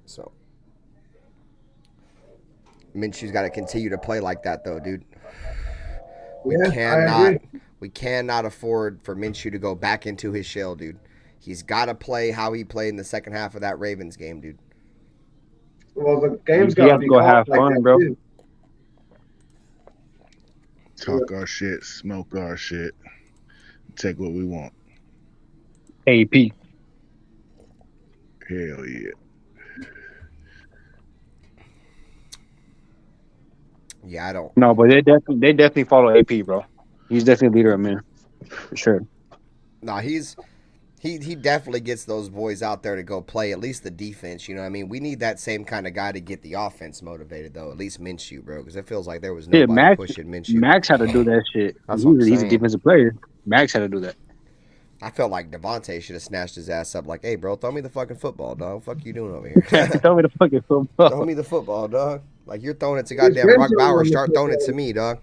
So Minshew's got to continue to play like that, though, dude. We cannot afford for Minshew to go back into his shell, dude. He's got to play how he played in the second half of that Ravens game, dude. Well, the game's got to be have fun, bro. Too. Talk our shit, smoke our shit, take what we want. AP. Hell yeah. Yeah, I don't. No, but they definitely follow AP, bro. He's definitely a leader of men, for sure. No, he definitely gets those boys out there to go play at least the defense. You know what I mean? We need that same kind of guy to get the offense motivated, though. At least Minshew, bro, because it feels like there was nobody pushing Minshew. Max had to do that shit. He's a defensive player. Max had to do that. I felt like Devontae should have snatched his ass up like, hey, bro, throw me the fucking football, dog. What the fuck you doing over here? Throw me the fucking football. Throw me the football, dog. Like, you're throwing it to goddamn Brock Bowers. Start throwing it to me, dog.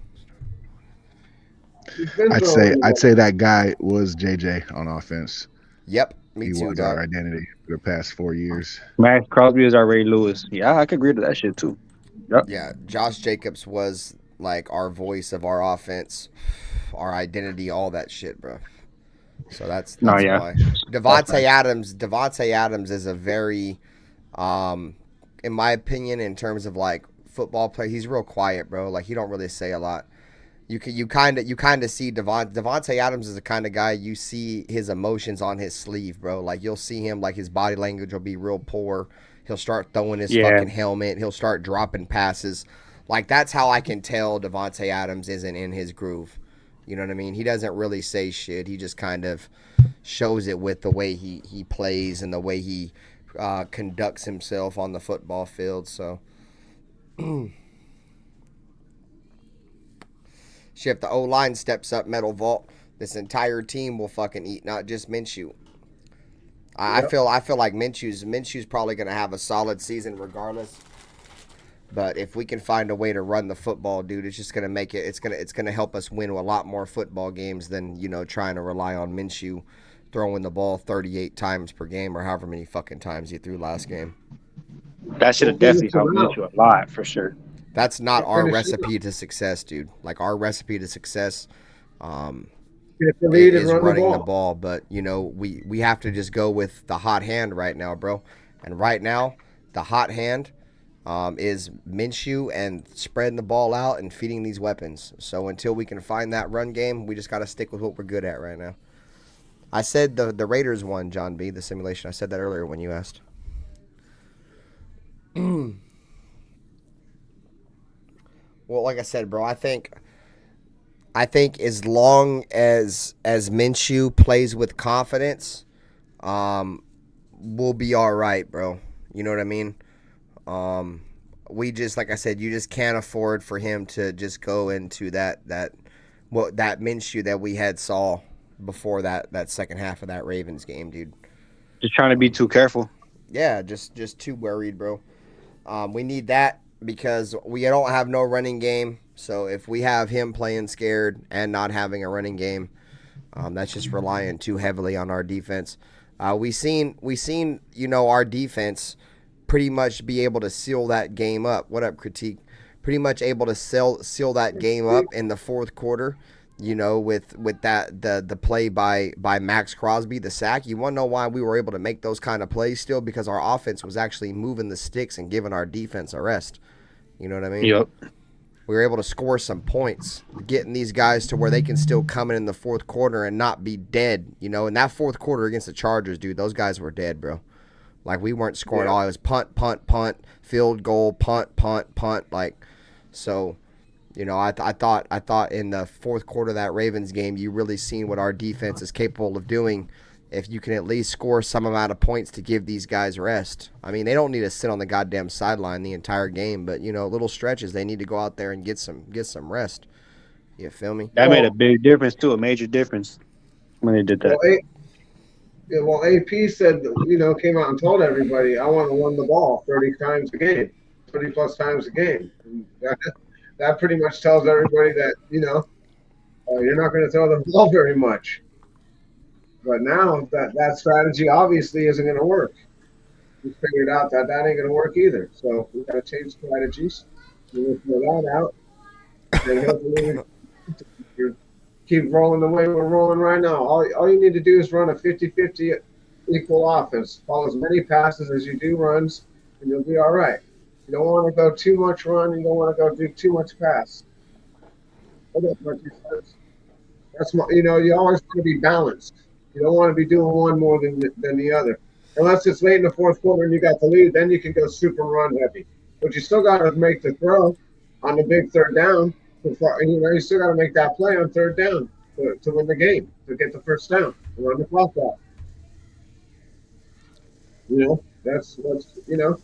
I'd say that guy was JJ on offense. Yep, me too, He was dog. our identity for the past 4 years. Max Crosby is our Ray Lewis. Yeah, I could agree to that shit too. Yep. Yeah, Josh Jacobs was like our voice of our offense, our identity, all that shit, bro. So that's why. Devontae Adams is a very, in my opinion, in terms of like football play, he's real quiet, bro. Like, he don't really say a lot. You kind of see Devontae Adams is the kind of guy you see his emotions on his sleeve, bro. Like, you'll see him, like, his body language will be real poor. He'll start throwing his fucking helmet. He'll start dropping passes. Like, that's how I can tell Devontae Adams isn't in his groove. You know what I mean? He doesn't really say shit. He just kind of shows it with the way he plays and the way he conducts himself on the football field. So, shit, if the O-line steps up, Metal Vault, this entire team will fucking eat, not just Minshew. I feel like Minshew's probably going to have a solid season regardless. But if we can find a way to run the football, dude, it's just going to make it. It's going to help us win a lot more football games than, you know, trying to rely on Minshew throwing the ball 38 times per game or however many fucking times he threw last game. That should have definitely helped Minshew a lot for sure. That's not our recipe to success, dude. Like, our recipe to success is running the ball. But, you know, we have to just go with the hot hand right now, bro. And right now, the hot hand is Minshew and spreading the ball out and feeding these weapons. So until we can find that run game, we just got to stick with what we're good at right now. I said the Raiders won, John B., the simulation. I said that earlier when you asked. Well, like I said, bro, I think as long as Minshew plays with confidence, we'll be all right, bro. You know what I mean? We just, like I said, you just can't afford for him to just go into that Minshew that we had saw before that second half of that Ravens game, dude. Just trying to be too careful. Yeah, just too worried, bro. We need that because we don't have no running game. So if we have him playing scared and not having a running game, that's just relying too heavily on our defense. We seen, you know, our defense pretty much be able to seal that game up. What up, Critique? Pretty much able to seal that game up in the fourth quarter, you know, with that the play by Max Crosby, the sack. You want to know why we were able to make those kind of plays still? Because our offense was actually moving the sticks and giving our defense a rest. You know what I mean? Yep. We were able to score some points, getting these guys to where they can still come in the fourth quarter and not be dead. You know, in that fourth quarter against the Chargers, dude, those guys were dead, bro. Like, we weren't scoring all. It was punt, punt, punt, field goal, punt, punt, punt. Like, so, you know, I thought in the fourth quarter of that Ravens game, you really seen what our defense is capable of doing if you can at least score some amount of points to give these guys rest. I mean, they don't need to sit on the goddamn sideline the entire game, but, you know, little stretches, they need to go out there and get some rest. You feel me? That made a big difference, too, a major difference when they did that. Well, AP said, you know, came out and told everybody, I want to run the ball 30 times a game, 30 plus times a game. And that pretty much tells everybody that, you know, you're not going to throw the ball very much. But now that strategy obviously isn't going to work. We figured out that ain't going to work either. So we got to change strategies. We'll throw that out. And hopefully keep rolling the way we're rolling right now. All you need to do is run a 50-50 equal offense. Follow as many passes as you do runs, and you'll be all right. You don't want to go too much run. You don't want to go do too much pass. That's you know, you always want to be balanced. You don't want to be doing one more than the other. Unless it's late in the fourth quarter and you got the lead, then you can go super run heavy. But you still got to make the throw on the big third down. You know, you still got to make that play on third down to win the game, to get the first down, to run the clock out. You know, that's you know,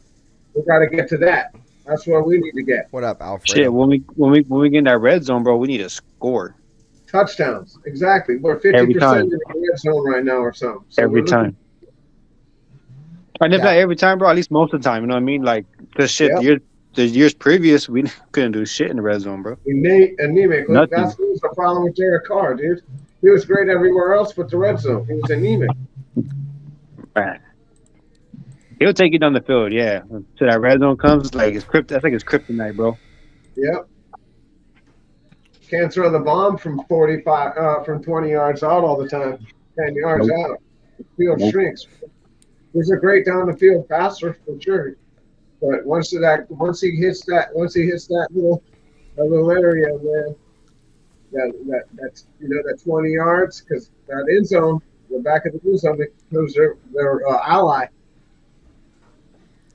we got to get to that. That's where we need to get. What up, Alfred? Shit, when we get in that red zone, bro, we need to score. Touchdowns, exactly. We're 50% in the red zone right now, or something. So every time. And if not every time, bro, at least most of the time. You know what I mean? Like the shit. The years previous, we couldn't do shit in the red zone, bro. Anemic. Look, that's the problem with Derek Carr, dude. He was great everywhere else but the red zone. He was anemic. Right. He'll take you down the field, yeah. Until that red zone comes, like it's kryptonite, bro. Yep. Can't throw the bomb from 20 yards out all the time. 10 yards out. The field shrinks. He's a great down the field passer for sure. But once he hits that little area, man, that's that 20 yards, because that end zone, the back of the end zone, becomes their ally.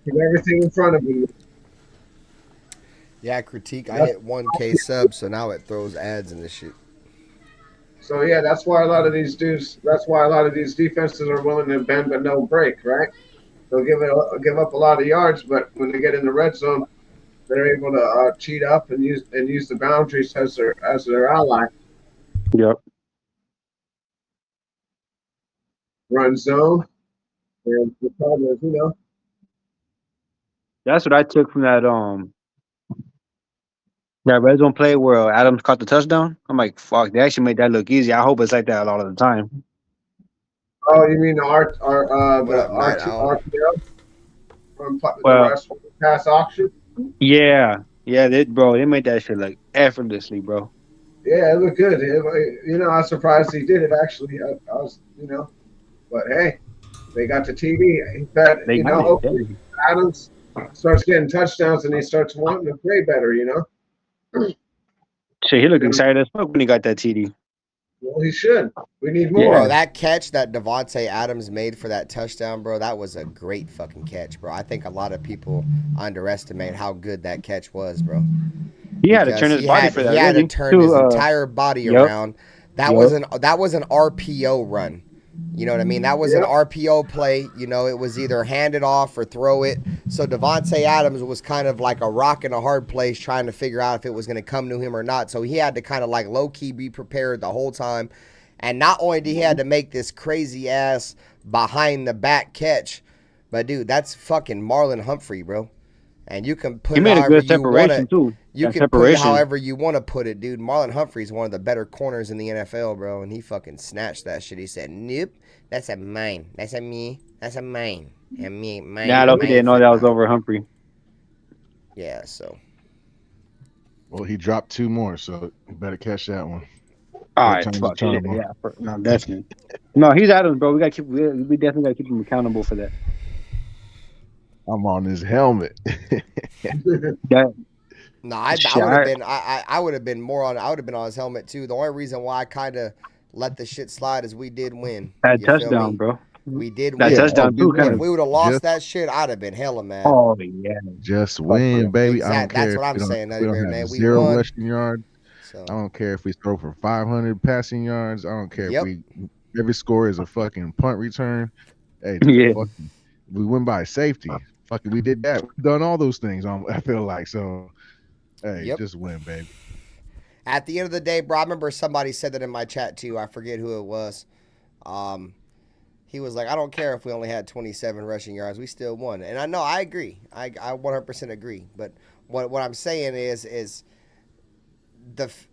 Keep everything in front of you. Yeah, Critique. I hit 1K subs, so now it throws ads in this shit. So yeah, that's why a lot of these dudes. That's why a lot of these defenses are willing to bend but no break, right? They'll give up a lot of yards, but when they get in the red zone, they're able to cheat up and use the boundaries as their ally. Yep. Run zone, and the problem is, That's what I took from that red zone play where Adams caught the touchdown. I'm like, fuck, they actually made that look easy. I hope it's like that a lot of the time. Oh, you mean the What up, Night Owl? RPO from the Well, rest of the pass auction? yeah, they made that shit like effortlessly, bro. Yeah, it looked good. I was surprised he did it. Actually, I was, but hey, they got the TV. He bet, They got it. hopefully Adams starts getting touchdowns and he starts wanting to play better. Shit, he looked excited as fuck when he got that TD. Well, he should. We need more. Bro, that catch that Devontae Adams made for that touchdown, bro, that was a great fucking catch, bro. I think a lot of people underestimate how good that catch was, bro. He had to turn his body for that. He had to turn his entire body around. That was an RPO run. You know what I mean? That was an RPO play. It was either hand it off or throw it. So Devontae Adams was kind of like a rock in a hard place trying to figure out if it was going to come to him or not. So he had to kind of like low-key be prepared the whole time. And not only did he had to make this crazy-ass behind-the-back catch, but, dude, that's fucking Marlon Humphrey, bro. And you can put he made a good separation, too. You can put it however you want to put it, dude. Marlon Humphrey's one of the better corners in the NFL, bro. And he fucking snatched that shit. He said, nope, that's a mine. That's a me. That's a mine. And me, mine. Nah, I don't didn't know that was over Humphrey. Yeah, so. Well, he dropped 2 more, so you better catch that one. All right, fuck yeah, no, definitely. No, he's Adams, bro. We definitely gotta keep him accountable for that. I'm on his helmet. No, I would have been more on. I would have been on his helmet too. The only reason why I kind of let the shit slide is we did win. That touchdown, bro. We did that win. Touchdown too. If we would have lost that shit, I'd have been hella mad. Oh yeah, just win, baby. Exactly. I don't care. That's what I'm saying. We don't have 0 rushing yards. So. I don't care if we throw for 500 passing yards. I don't care if every score is a fucking punt return. Hey, we win by safety. Fucking, we did that. We've done all those things. I feel like so. Hey, just win, baby. At the end of the day, bro, I remember somebody said that in my chat too. I forget who it was. He was like, I don't care if we only had 27 rushing yards, we still won. And I know, I agree. I 100% agree. But what I'm saying is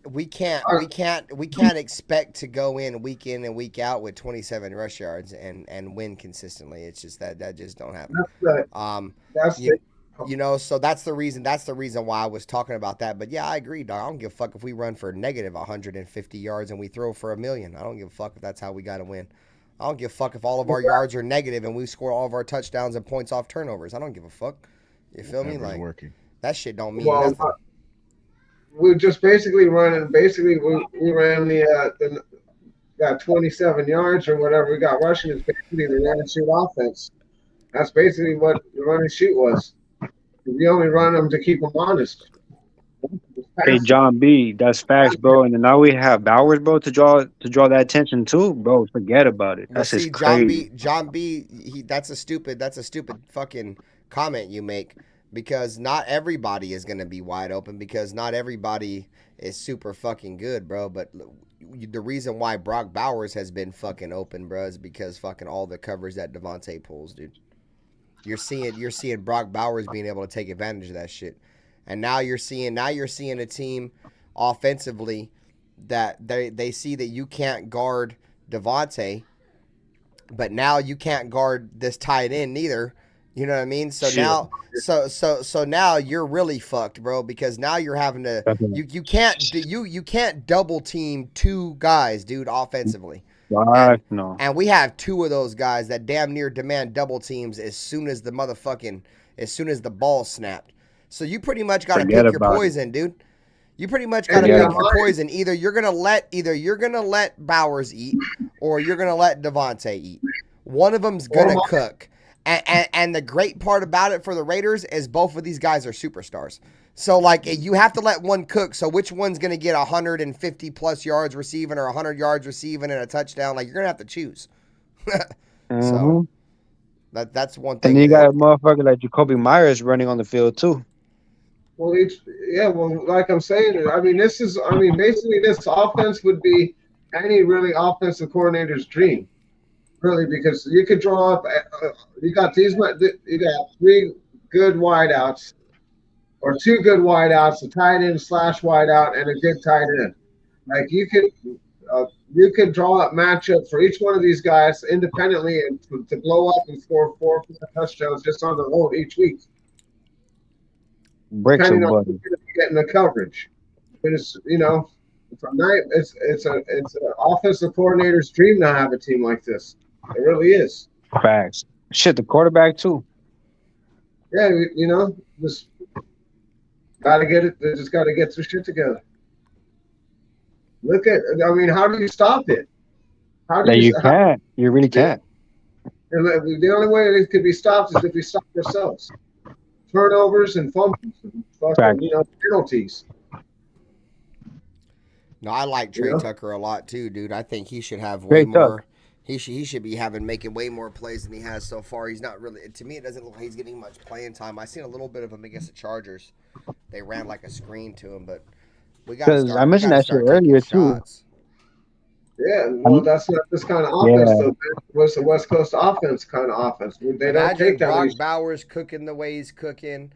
we can't expect to go in and week out with 27 rush yards and win consistently. It's just that just don't happen. So that's the reason why I was talking about that. But yeah, I agree, dog. I don't give a fuck if we run for negative 150 yards and we throw for 1,000,000. I don't give a fuck if that's how we got to win. I don't give a fuck if all of our yards are negative and we score all of our touchdowns and points off turnovers. I don't give a fuck. You feel me? Like that shit don't mean nothing. We just basically ran. We ran the got 27 yards or whatever we got rushing. Is basically the run and shoot offense. That's basically what the run and shoot was. We only run them to keep them honest. Hey, John B, that's facts, bro. And then now we have Bowers, bro, to draw that attention too, bro. Forget about it. That's just crazy. John B, that's a stupid fucking comment you make, because not everybody is gonna be wide open, because not everybody is super fucking good, bro. But the reason why Brock Bowers has been fucking open, bro, is because fucking all the covers that Devontae pulls, dude. You're seeing Brock Bowers being able to take advantage of that shit. And now you're seeing a team offensively that they see that you can't guard Devontae, but now you can't guard this tight end neither. You know what I mean? So now so now you're really fucked, bro, because now you're having to you can't double team 2 guys, dude, offensively. And we have 2 of those guys that damn near demand double teams as soon as the ball snapped. So you pretty much got to pick your poison, dude. You pretty much got to pick your poison. Either you're gonna let Bowers eat, or you're gonna let Devontae eat. One of them's gonna cook. And the great part about it for the Raiders is both of these guys are superstars. So, like, you have to let one cook. So, which one's going to get 150 plus yards receiving or 100 yards receiving and a touchdown? Like, you're going to have to choose. So, that's one thing. And then you got a motherfucker like Jacoby Myers running on the field, too. Well, like I'm saying, I mean, basically this offense would be any really offensive coordinator's dream, really, because you could draw up, you got 3 good wideouts, or 2 good wideouts, a tight end / wideout, and a good tight end. Like you could draw up matchup for each one of these guys independently and to blow up and score 4 or 5 touchdowns just on their own each week. Depending on who's going to be getting the coverage. But it's it's an offensive coordinator's dream to have a team like this. It really is. Facts. Shit, the quarterback too. Yeah, just gotta get it. They just gotta get their shit together. How do you stop it? You can't. You really can't. The only way it could be stopped is if we stop ourselves. Turnovers and fumbles, and penalties. No, I like Trey Tucker a lot too, dude. I think he should have way more. He should be making way more plays than he has so far. He's not really. To me, it doesn't look like he's getting much playing time. I seen a little bit of him against the Chargers. They ran like a screen to him, but we got to start. I mentioned that shit earlier too. Yeah, well, that's not this kind of offense. Though. What's the West Coast offense kind of offense? They don't take that. Brock Bowers cooking the way he's cooking,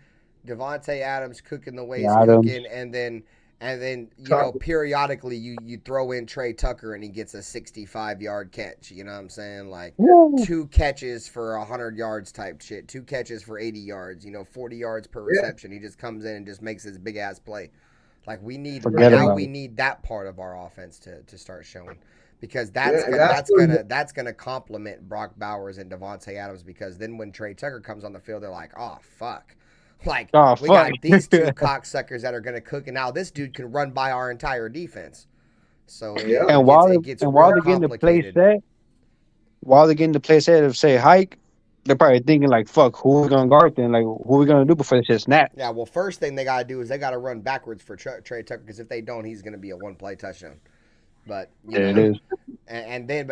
Devontae Adams cooking the way he's cooking, and then periodically you throw in Trey Tucker and he gets a 65-yard catch. You know what I'm saying? Like 2 catches for 100 yards type shit, 2 catches for 80 yards. 40 yards per reception. He just comes in and just makes his big ass play. Like we need that part of our offense to start showing, because that's gonna complement Brock Bowers and Devontae Adams, because then when Trey Tucker comes on the field, they're like, oh fuck, we got these 2 cocksuckers that are gonna cook, and now this dude can run by our entire defense. So while they're getting the play set of say hike, they're probably thinking like, fuck, who are we gonna guard then? Like, who are we gonna do before they just snap? Yeah, well, first thing they gotta do is they gotta run backwards for Trey Tucker, because if they don't, he's gonna be a 1-play touchdown. But it is. And then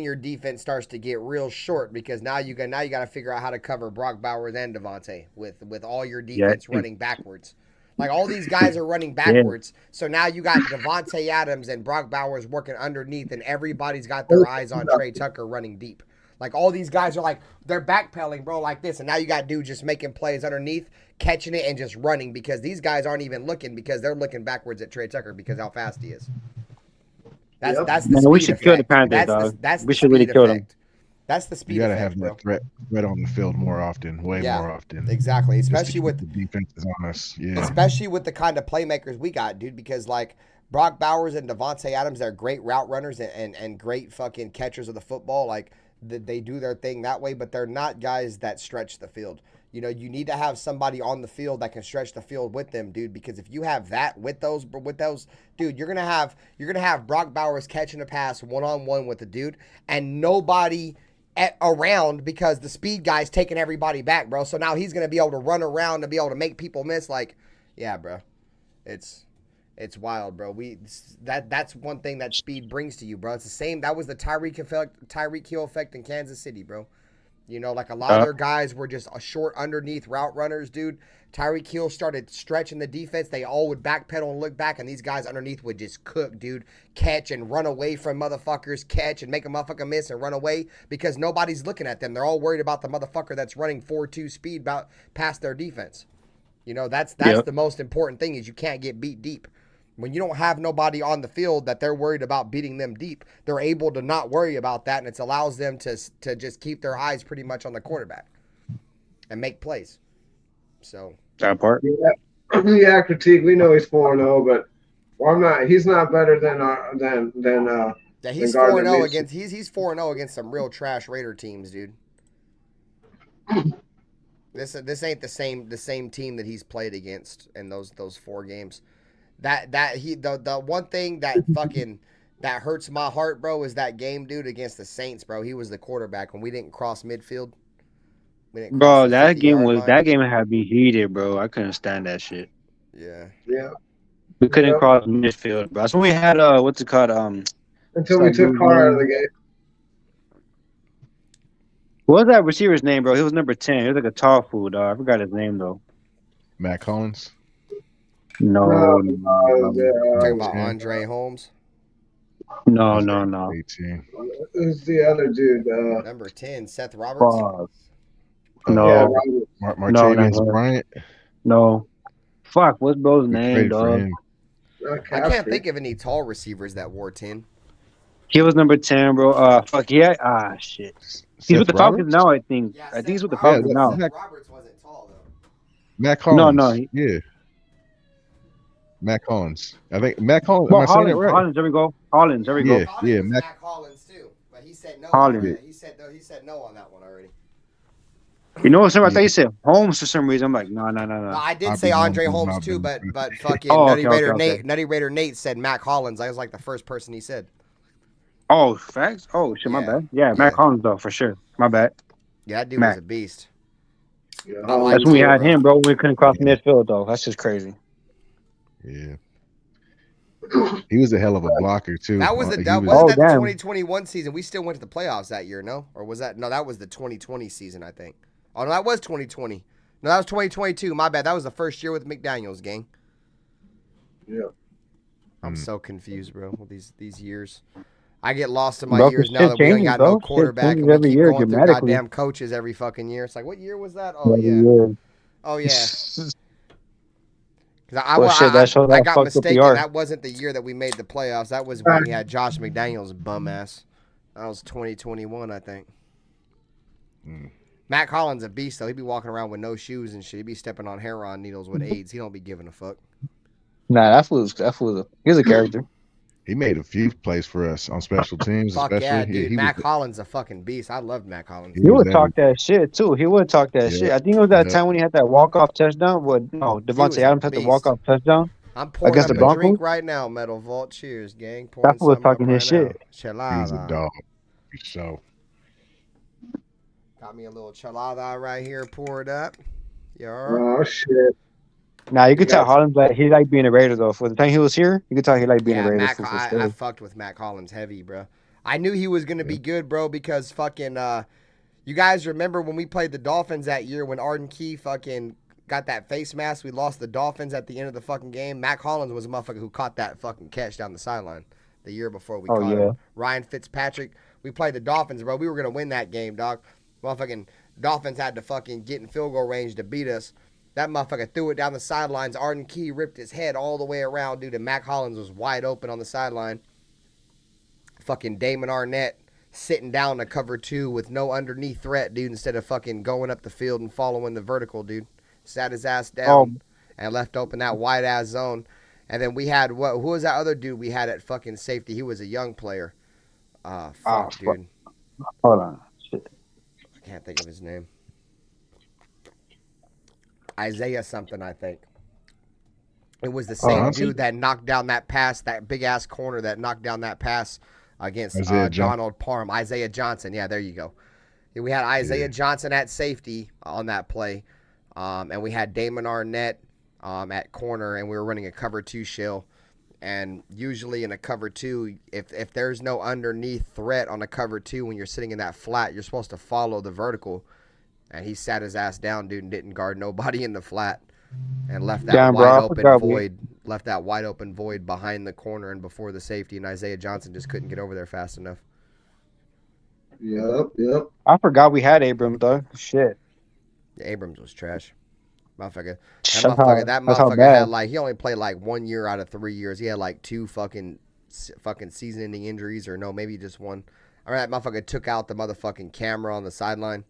your defense starts to get real short, because now you got to figure out how to cover Brock Bowers and Devontae with all your defense running backwards. Like all these guys are running backwards, so now you got Devontae Adams and Brock Bowers working underneath, and everybody's got their eyes on Trey Tucker running deep. Like all these guys are like, they're backpedaling, bro, like this, and now you got dudes just making plays underneath, catching it and just running, because these guys aren't even looking, because they're looking backwards at Trey Tucker because how fast he is. That's the speed we should effect. kill the Panthers, dog. We should really kill them. That's the speed. You gotta have that threat on the field more often, more often. Exactly, especially with the defenses on us. Yeah, especially with the kind of playmakers we got, dude. Because like Brock Bowers and Devontae Adams, they're great route runners and great fucking catchers of the football. Like they do their thing that way, but they're not guys that stretch the field. You need to have somebody on the field that can stretch the field with them, dude. Because if you have that with those, dude, you're gonna have Brock Bowers catching a pass 1-on-1 with the dude, and nobody around, because the speed guy's taking everybody back, bro. So now he's gonna be able to run around and be able to make people miss. Like, yeah, bro, it's wild, bro. That's one thing that speed brings to you, bro. It's the same. That was the Tyreek Hill effect in Kansas City, bro. Like a lot of their guys were just a short underneath route runners, dude. Tyreek Hill started stretching the defense. They all would backpedal and look back, and these guys underneath would just cook, dude. Catch and run away from motherfuckers. Catch and make a motherfucker miss and run away, because nobody's looking at them. They're all worried about the motherfucker that's running 4.2 speed past their defense. That's the most important thing, is you can't get beat deep. When you don't have nobody on the field that they're worried about beating them deep, they're able to not worry about that, and it allows them to just keep their eyes pretty much on the quarterback and make plays. So that part. Yeah, critique. We know he's 4-0, but he's not better than yeah, he's 4-0 against he's 4-0 against some real trash Raider teams, dude. This ain't the same team that he's played against in those 4 games. The one thing that fucking that hurts my heart, bro, is that game, dude, against the Saints, bro. He was the quarterback when we didn't cross midfield. Bro, that game had me heated, bro. I couldn't stand that shit. Yeah. Yeah. We couldn't cross midfield, bro. That's when we had what's it called? Until we took Carr out of the game. What was that receiver's name, bro? He was number 10. He was like a tall fool, dog. I forgot his name though. Matt Collins. No. Talking about Andre Holmes. No. 18. Who's the other dude? Number 10, Seth Roberts. No. Yeah, Martavius Bryant. No. Fuck, what's bro's We name, traded for dog? him. I can't think of any tall receivers that wore 10. He was number 10, bro. Fuck, yeah. Shit. He's with the Falcons now, I think. Yeah, I think he's with the Roberts- Falcons now. Seth Roberts wasn't tall, though. Matt Collins. No. Yeah. Matt Collins. I think Matt Collins. Well, am I saying it right? Hollins, there we go. Hollins, there we go. Yeah. Matt Collins, too. But he said no. Hollins. He said no on that one already. You know what? I thought you said Holmes for some reason. I'm like, no. No, I did I'd say be Andre Holmes, Holmes not too, Ben. but fucking Oh, Nutty okay, Raider okay. Nate, Nutty Raider Nate said Matt Collins. I was like the first person he said. Oh, facts? Oh, shit, my bad. Yeah, Matt Collins, though, for sure. My bad. Yeah, that dude was a beast. That's when we had him, bro. We couldn't cross midfield, though. That's just crazy. Yeah. He was a hell of a blocker too. That was the He that was- wasn't that the damn. 2021 season. We still went to the playoffs that year, no? Or was that no? That was the 2020 season, I think. Oh no, that was 2020. No, that was 2022. My bad. That was the first year with McDaniels, gang. Yeah. I'm so confused, bro. With these years. I get lost in my Bro, years shit now that we ain't changes, got bro. no Shit quarterback and changes we every keep year going through dramatically. goddamn coaches every fucking year. It's like, what year was that? Oh Every yeah. year. Oh yeah. 'Cause Well, shit, that shows I how got fucked up we mistaken. are. That wasn't the year that we made the playoffs. That was when we had Josh McDaniels bum ass. That was 2021, I think. Matt Collins a beast though. He be walking around with no shoes and shit. He be stepping on heroin needles with AIDS. He don't be giving a fuck. Nah, that fool's he's a character. He made a few plays for us on special teams, Fuck especially. yeah, dude. He Matt was, Collins a fucking beast. I loved Matt Collins. He would talk that shit, too. He would talk that Yeah. shit. I think it was that Yeah. time when he had that walk-off touchdown. No, was Devontae a Adams had the beast. walk-off touchdown. I'm pouring Against up the a drink Broncos? right now, Metal Vault. Cheers, gang. Pouring That fool was something up talking his right now. shit. Chelada. he's a dog. So Got me a little chelada right here poured up. Yeah. Oh shit. Nah, you could Yeah. tell Hollins like he liked being a Raider though. For the time he was here, you could tell he liked being Yeah, a Raider. Matt, since I his fucked with Matt Collins heavy, bro. I knew he was gonna be good, bro, because fucking you guys remember when we played the Dolphins that year when Arden Key fucking got that face mask? We lost the Dolphins at the end of the fucking game. Matt Collins was a motherfucker who caught that fucking catch down the sideline the year before we caught him. Ryan Fitzpatrick. We played the Dolphins, bro. We were gonna win that game, dog. Motherfucking Dolphins had to fucking get in field goal range to beat us. That motherfucker threw it down the sidelines. Arden Key ripped his head all the way around, dude, and Matt Collins was wide open on the sideline. Fucking Damon Arnett sitting down to cover 2 with no underneath threat, dude, instead of fucking going up the field and following the vertical, dude. Sat his ass down and left open that wide-ass zone. And then we had, who was that other dude we had at fucking safety? He was a young player. Dude. Hold on. Shit. I can't think of his name. Isaiah something, I think. It was the same dude that knocked down that pass, that big-ass corner that knocked down that pass against Donald Parham. Isaiah Johnson. Yeah, there you go. We had Isaiah Johnson at safety on that play, and we had Damon Arnett at corner, and we were running a cover 2 shell. And usually in a cover 2, if there's no underneath threat on a cover 2 when you're sitting in that flat, you're supposed to follow the vertical. And he sat his ass down, dude, and didn't guard nobody in the flat, and left that left that wide open void behind the corner and before the safety. And Isaiah Johnson just couldn't get over there fast enough. Yep. I forgot we had Abrams though. Shit. Yeah, Abrams was trash. Motherfucker. That That's how motherfucker bad. had he only played 1 year out of 3 years. He had 2 fucking season-ending injuries, or no, maybe just one. All right, that motherfucker took out the motherfucking camera on the sideline.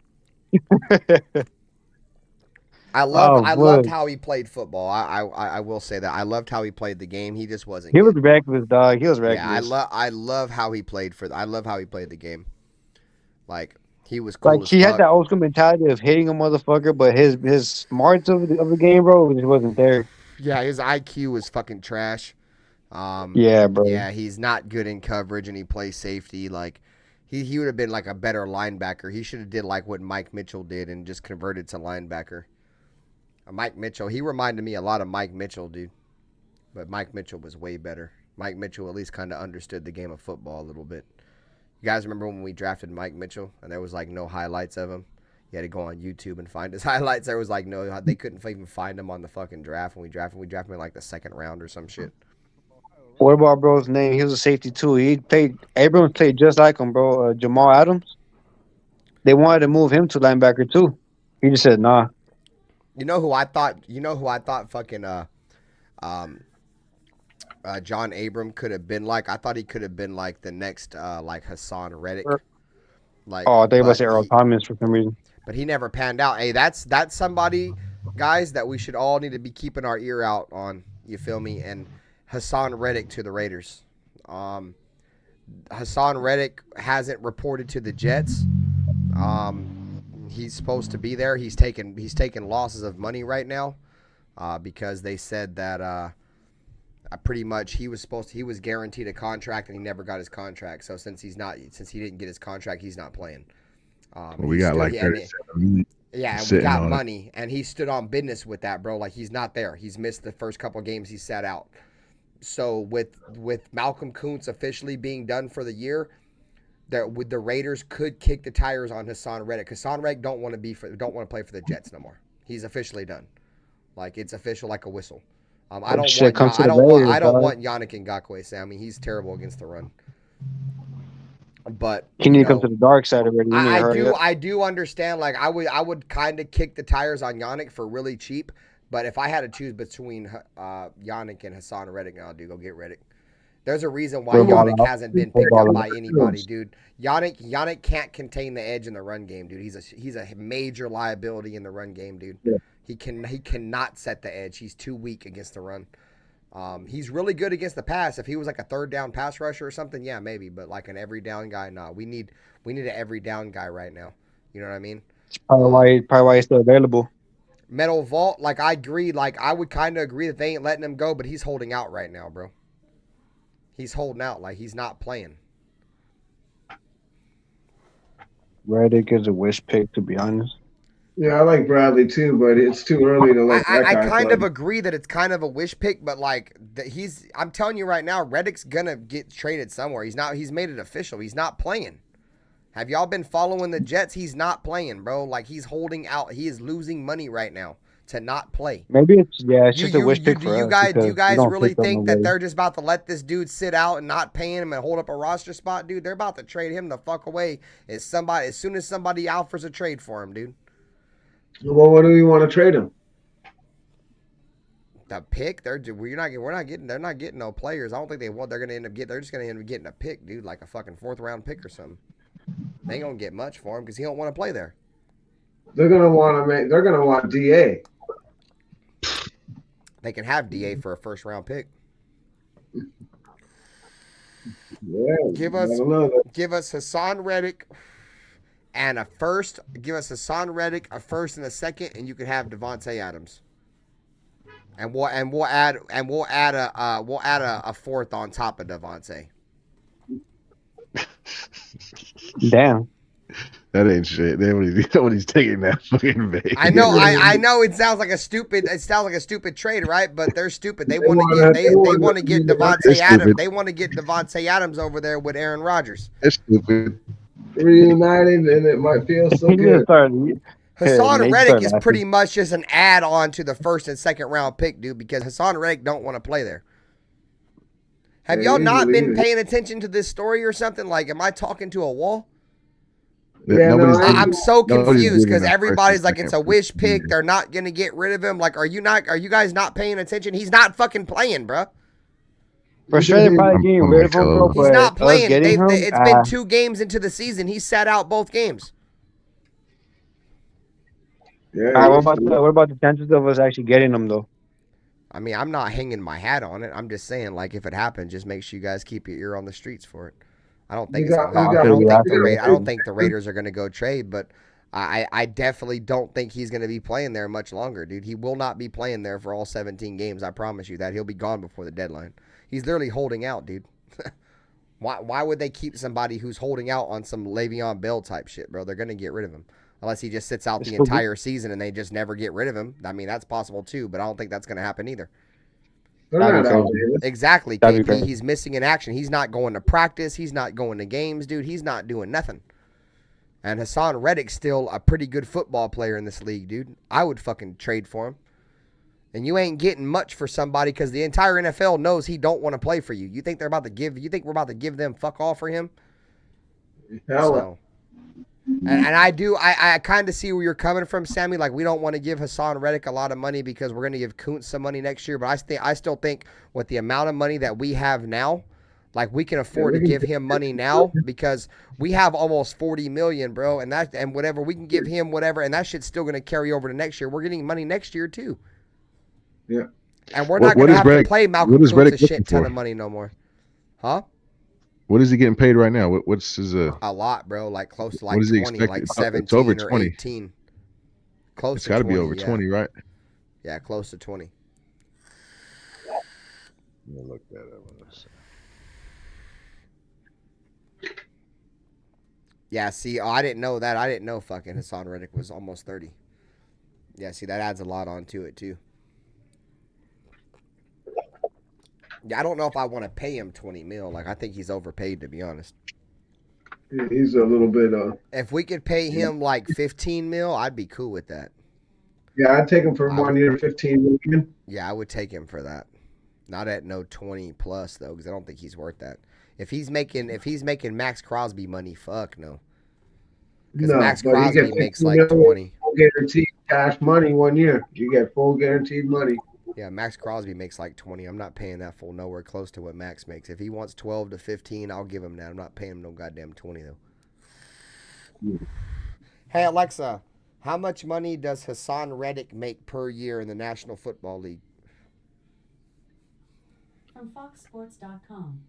I loved how he played football. I will say that I loved how he played the game. He just wasn't. He was reckless, dog. He was reckless. Yeah, I love how he played I love how he played the game. He was cool. He had that old school mentality of hitting a motherfucker, but his smarts of the game, bro, just wasn't there. Yeah, his IQ was fucking trash. Yeah, bro. Yeah, he's not good in coverage, and he plays safety. He would have been a better linebacker. He should have did what Mike Mitchell did and just converted to linebacker. Mike Mitchell. He reminded me a lot of Mike Mitchell, dude. But Mike Mitchell was way better. Mike Mitchell at least kind of understood the game of football a little bit. You guys remember when we drafted Mike Mitchell and there was like no highlights of him? You had to go on YouTube and find his highlights. There was like no, they couldn't even find him on the fucking draft when we drafted him. We drafted him in like the second round or some shit. What about bro's name? He was a safety too. Abrams played just like him, bro. Jamal Adams. They wanted to move him to linebacker too. He just said nah. You know who I thought fucking John Abram could have been like? I thought he could have been like the next like Hassan Reddick. Like, I thought you were about to say Earl Thomas for some reason. But he never panned out. Hey, that's somebody, guys, that we should all need to be keeping our ear out on. You feel me? And Hassan Reddick to the Raiders. Hassan Reddick hasn't reported to the Jets. He's supposed to be there. He's taking losses of money right now because they said that pretty much he was guaranteed a contract and he never got his contract. So since he didn't get his contract, he's not playing. We got like 37. Yeah, and we got money, and he stood on business with that, bro. Like, he's not there. He's missed the first couple of games he sat out. So with Malcolm Kuntz officially being done for the year, the Raiders could kick the tires on Hassan Reddick. Hassan Reddick don't want to play for the Jets no more. He's officially done. Like, it's official like a whistle. I don't want Yannick Ngakoue. I mean, he's terrible against the run. But he need to come to the dark side already. I do understand. Like, I would kind of kick the tires on Yannick for really cheap. But if I had to choose between Yannick and Hassan Reddick, I'll go get Reddick. There's a reason why Yannick hasn't been picked up by anybody, dude. Yannick can't contain the edge in the run game, dude. He's a major liability in the run game, dude. Yeah. He cannot set the edge. He's too weak against the run. He's really good against the pass. If he was like a third down pass rusher or something, yeah, maybe. But like an every down guy, nah. We need an every down guy right now. You know what I mean? Probably why he's still available. Metal Vault, like I agree. Like I would kind of agree that they ain't letting him go, but he's holding out right now, bro. He's holding out. Like he's not playing. Reddick is a wish pick, to be honest. Yeah, I like Bradley too, but it's too early to let that guy I kind play. of agree that it's kind of a wish pick, but like I'm telling you right now, Reddick's gonna get traded somewhere. He's made it official. He's not playing. Have y'all been following the Jets? He's not playing, bro. Like he's holding out. He is losing money right now to not play. Maybe it's just a wish pick for us. Do you guys really think that they're just about to let this dude sit out and not paying him and hold up a roster spot, dude? They're about to trade him the fuck away as soon as somebody offers a trade for him, dude. Well, what do we want to trade him? The pick? They're not getting no players. I don't think they want. They're gonna end up getting. They're just gonna end up getting a pick, dude, like a fucking 4th round pick or something. They ain't gonna get much for him because he don't want to play there. They're gonna want DA. They can have DA for a 1st round pick. Yeah, give us Hassan Reddick and a 1st. Give us Hassan Reddick, a 1st and a 2nd, and you can have Devontae Adams. And we'll add a 4th on top of Devontae. Damn. That ain't shit. Nobody's taking that fucking bait. I know it sounds like a stupid trade, right? But they're stupid. They want to get Devontae Adams. They want to get Devontae Adams over there with Aaron Rodgers. That's stupid. Reunited, and it might feel so good. Hassan Reddick is pretty much just an add-on to the 1st and 2nd round pick, dude, because Hassan Reddick don't want to play there. Have y'all not been paying attention to this story or something? Like, am I talking to a wall? Yeah, I'm so confused because everybody's like, it's a wish pick. They're not going to get rid of him. Like, are you guys not paying attention? He's not fucking playing, bro. For sure, they're probably getting rid of him, bro. He's not playing. It's been 2 games into the season. He sat out both games. Yeah. What about the chances of us actually getting him, though? I mean, I'm not hanging my hat on it. I'm just saying, like, if it happens, just make sure you guys keep your ear on the streets for it. I don't think the Raiders are going to go trade, but I definitely don't think he's going to be playing there much longer, dude. He will not be playing there for all 17 games. I promise you that. He'll be gone before the deadline. He's literally holding out, dude. Why would they keep somebody who's holding out on some Le'Veon Bell type shit, bro? They're gonna get rid of him unless he just sits out the entire season and they just never get rid of him. I mean, that's possible too, but I don't think that's gonna happen either. Exactly, KP. He's missing in action. He's not going to practice. He's not going to games, dude. He's not doing nothing. And Hassan Reddick's still a pretty good football player in this league, dude. I would fucking trade for him. And you ain't getting much for somebody because the entire NFL knows he don't want to play for you. You think we're about to give them fuck all for him? So, and I kind of see where you're coming from, Sammy. Like, we don't want to give Hassan Reddick a lot of money because we're going to give Kuntz some money next year. But I still think with the amount of money that we have now, like, we can afford to give him money now because we have almost $40 million, bro. And whatever we can give him, whatever, and that shit's still going to carry over to next year. We're getting money next year too. Yeah. And we're not going to have to play Malcolm Kuntz a shit ton of money no more. Huh? What is he getting paid right now? What's his a lot, bro? Like close to like 20, like 17 it's over or 20. 18. Close it's to 20. It's got to be over 20, right? Yeah, close to 20. Let me look that up. Yeah, see, I didn't know that. I didn't know fucking Hassan Reddick was almost 30. Yeah, see, that adds a lot onto it, too. Yeah, I don't know if I want to pay him 20 mil. Like, I think he's overpaid, to be honest. Yeah, he's a little bit... if we could pay him, like, 15 mil, I'd be cool with that. Yeah, I'd take him for 1 year, 15 million. Yeah, I would take him for that. Not at no 20 plus, though, because I don't think he's worth that. If he's making Max Crosby money, fuck no. Because Max Crosby makes like 20. Full guaranteed cash money 1 year. You get full guaranteed money. Yeah, Max Crosby makes like 20. I'm not paying that full nowhere close to what Max makes. If he wants 12 to 15, I'll give him that. I'm not paying him no goddamn 20 though. Hey Alexa, how much money does Hassan Reddick make per year in the National Football League? From FoxSports.com.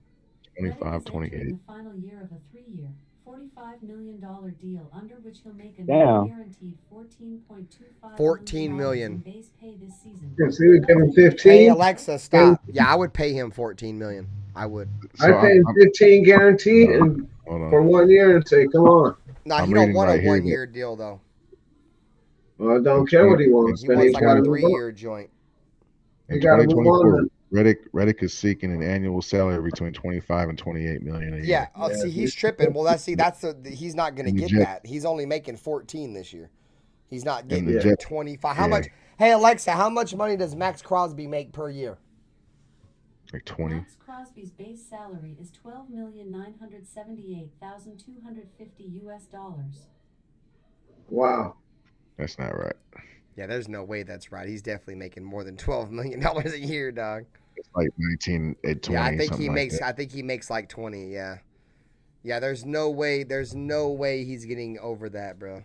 25, 28. In the final year of a 3-year, $45 million deal under which he'll make a guaranteed $14 million base pay this season. Yeah, so we give him 15. Hey Alexa, stop. Yeah, I would pay him $14 million. I would. I'd pay him 15 guaranteed and for 1 year and say, come on. No, he don't want a 1 year deal though. Well, I don't care what he wants. He wants like a 3-year joint. You got to move on. Reddick is seeking an annual salary between 25 and 28 million a year. Yeah, see, he's tripping. Well, he's not going to get that. He's only making 14 this year. He's not getting 25. How much? Hey Alexa, how much money does Max Crosby make per year? Like 20. Max Crosby's base salary is $12,978,250 Wow. That's not right. Yeah, there's no way that's right. He's definitely making more than $12 million a year, dog. It's like 19 at 20. Yeah, I think he makes. Like I think he makes like 20. Yeah, yeah. There's no way. There's no way he's getting over that, bro.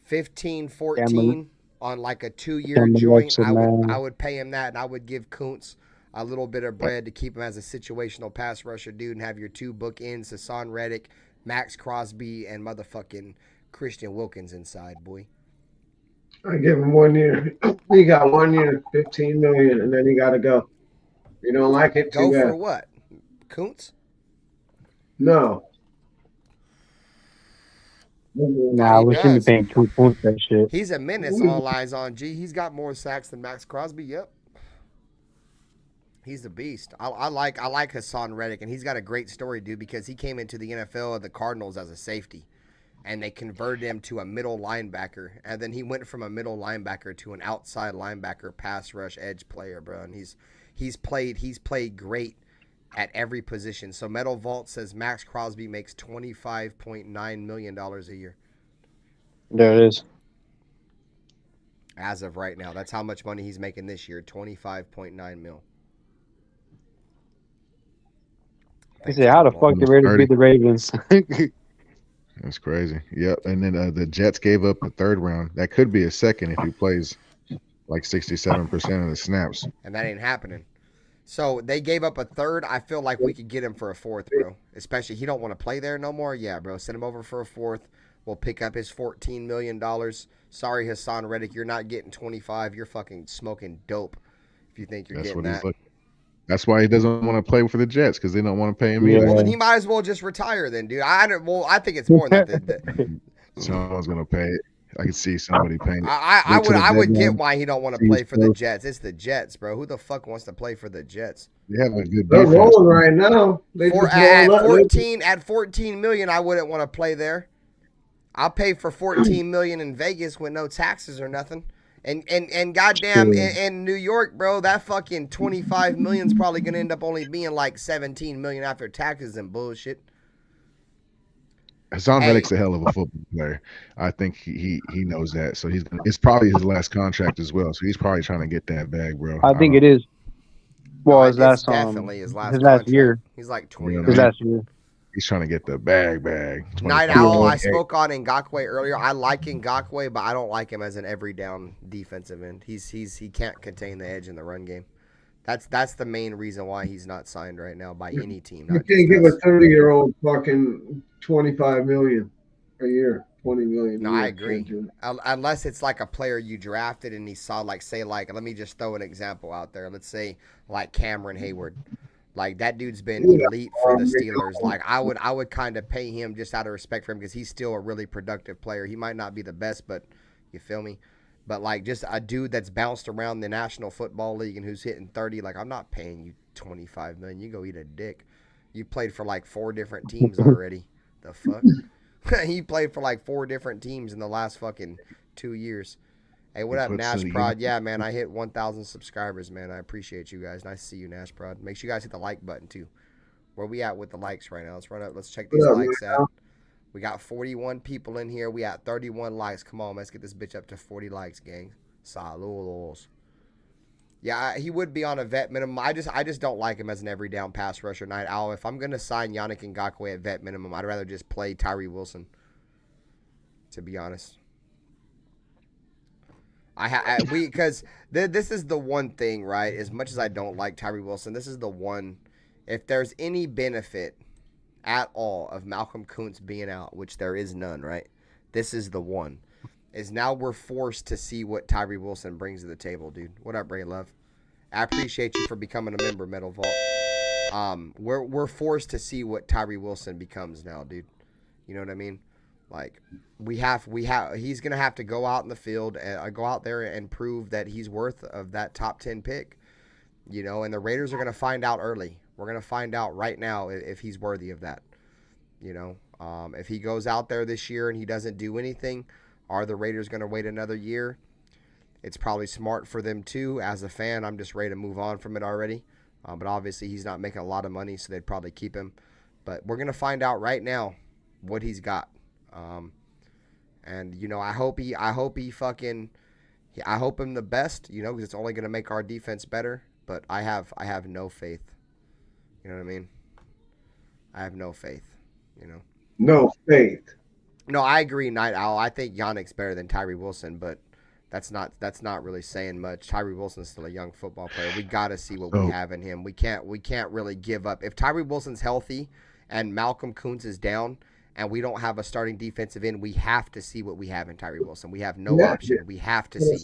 15, 14 on like a 2-year joint. I would pay him that, and I would give Kuntz a little bit of bread to keep him as a situational pass rusher, dude, and have your 2 bookends: Hassan Reddick, Max Crosby, and motherfucking Christian Wilkins inside, boy. I give him 1 year. He got 1 year, 15 million, and then he got to go. You don't like it? Go for what? Kuntz? No. Nah, we shouldn't be paying Kuntz that shit. He's a menace. All eyes on G. He's got more sacks than Max Crosby. Yep. He's a beast. I like Hassan Reddick, and he's got a great story, dude, because he came into the NFL at the Cardinals as a safety. And they converted him to a middle linebacker. And then he went from a middle linebacker to an outside linebacker, pass rush, edge player, bro. And he's played great at every position. So Metal Vault says Max Crosby makes $25.9 million a year. There it is. As of right now. That's how much money he's making this year, $25.9 mil. I said, how the fuck the Raiders beat the Ravens? That's crazy. Yep. And then the Jets gave up a 3rd round. That could be a 2nd if he plays like 67% of the snaps. And that ain't happening. So they gave up a 3rd. I feel like we could get him for a 4th, bro. Especially he don't want to play there no more. Yeah, bro. Send him over for a 4th. We'll pick up his $14 million. Sorry, Hassan Reddick. You're not getting 25. You're fucking smoking dope if you think you're getting that. That's why he doesn't want to play for the Jets because they don't want to pay him Yeah. either. Well, then he might as well just retire then, dude. I think it's more than that. Someone's gonna pay it. I can see somebody paying it. I would get why he don't want to play for the Jets. It's the Jets, bro. Who the fuck wants to play for the Jets? They have a good They're defense. rolling right now. They just At 14 million, I wouldn't want to play there. I'll pay for 14 million in Vegas with no taxes or nothing. And goddamn in New York, bro, that fucking 25 million is probably gonna end up only being like 17 million after taxes and bullshit. Hassan Reddick's a hell of a football player. I think he knows that. So it's probably his last contract as well. So he's probably trying to get that bag, bro. I think it is. Well, his last definitely his last year. He's like 29. His last year. He's trying to get the bag. Night Owl, I spoke on Ngakoue earlier. I like Ngakoue, but I don't like him as an every down defensive end. He can't contain the edge in the run game. That's the main reason why he's not signed right now by any team. You can't give a 30-year-old fucking 25 million a year, 20 million. No, I agree. Unless it's like a player you drafted and he saw, like, say, like, let me just throw an example out there. Let's say, like, Cameron Hayward. Like, that dude's been elite for the Steelers. Like, I would kind of pay him just out of respect for him because he's still a really productive player. He might not be the best, but you feel me? But, like, just a dude that's bounced around the National Football League and who's hitting 30, like, I'm not paying you $25 million. You go eat a dick. You played for, like, 4 different teams already. The fuck? He played for, like, 4 different teams in the last fucking 2 years. Hey, what up, Nash Prod? Yeah, man, I hit 1,000 subscribers, man. I appreciate you guys. Nice to see you, Nash Prod. Make sure you guys hit the like button, too. Where we at with the likes right now? Let's run up. Let's check these likes out. We got 41 people in here. We got 31 likes. Come on, let's get this bitch up to 40 likes, gang. Saludos. Yeah, he would be on a vet minimum. I just don't like him as an every down pass rusher. Night Owl. If I'm gonna sign Yannick Ngakoue at vet minimum, I'd rather just play Tyree Wilson. To be honest, because this is the one thing, right? As much as I don't like Tyree Wilson, this is the one. If there's any benefit at all of Malcolm Kuntz being out, which there is none, right? This is the one. Is now we're forced to see what Tyree Wilson brings to the table, dude. What up, Ray Love? I appreciate you for becoming a member, Metal Vault. We're forced to see what Tyree Wilson becomes now, dude. You know what I mean? Like he's gonna have to go out in the field and go out there and prove that he's worth of that top 10 pick. You know, and the Raiders are gonna find out early. We're gonna find out right now if he's worthy of that. You know, if he goes out there this year and he doesn't do anything, are the Raiders going to wait another year? It's probably smart for them too. As a fan, I'm just ready to move on from it already. But obviously, he's not making a lot of money, so they'd probably keep him. But we're going to find out right now what he's got. And you know, I hope him the best. You know, because it's only going to make our defense better. But I have no faith. You know what I mean? I have no faith. You know. No faith. No, I agree, Night Owl. I think Yannick's better than Tyree Wilson, but that's not really saying much. Tyree Wilson's still a young football player. We got to see what we have in him. We can't really give up. If Tyree Wilson's healthy and Malcolm Kuntz is down and we don't have a starting defensive end, we have to see what we have in Tyree Wilson. We have no option. We have to see.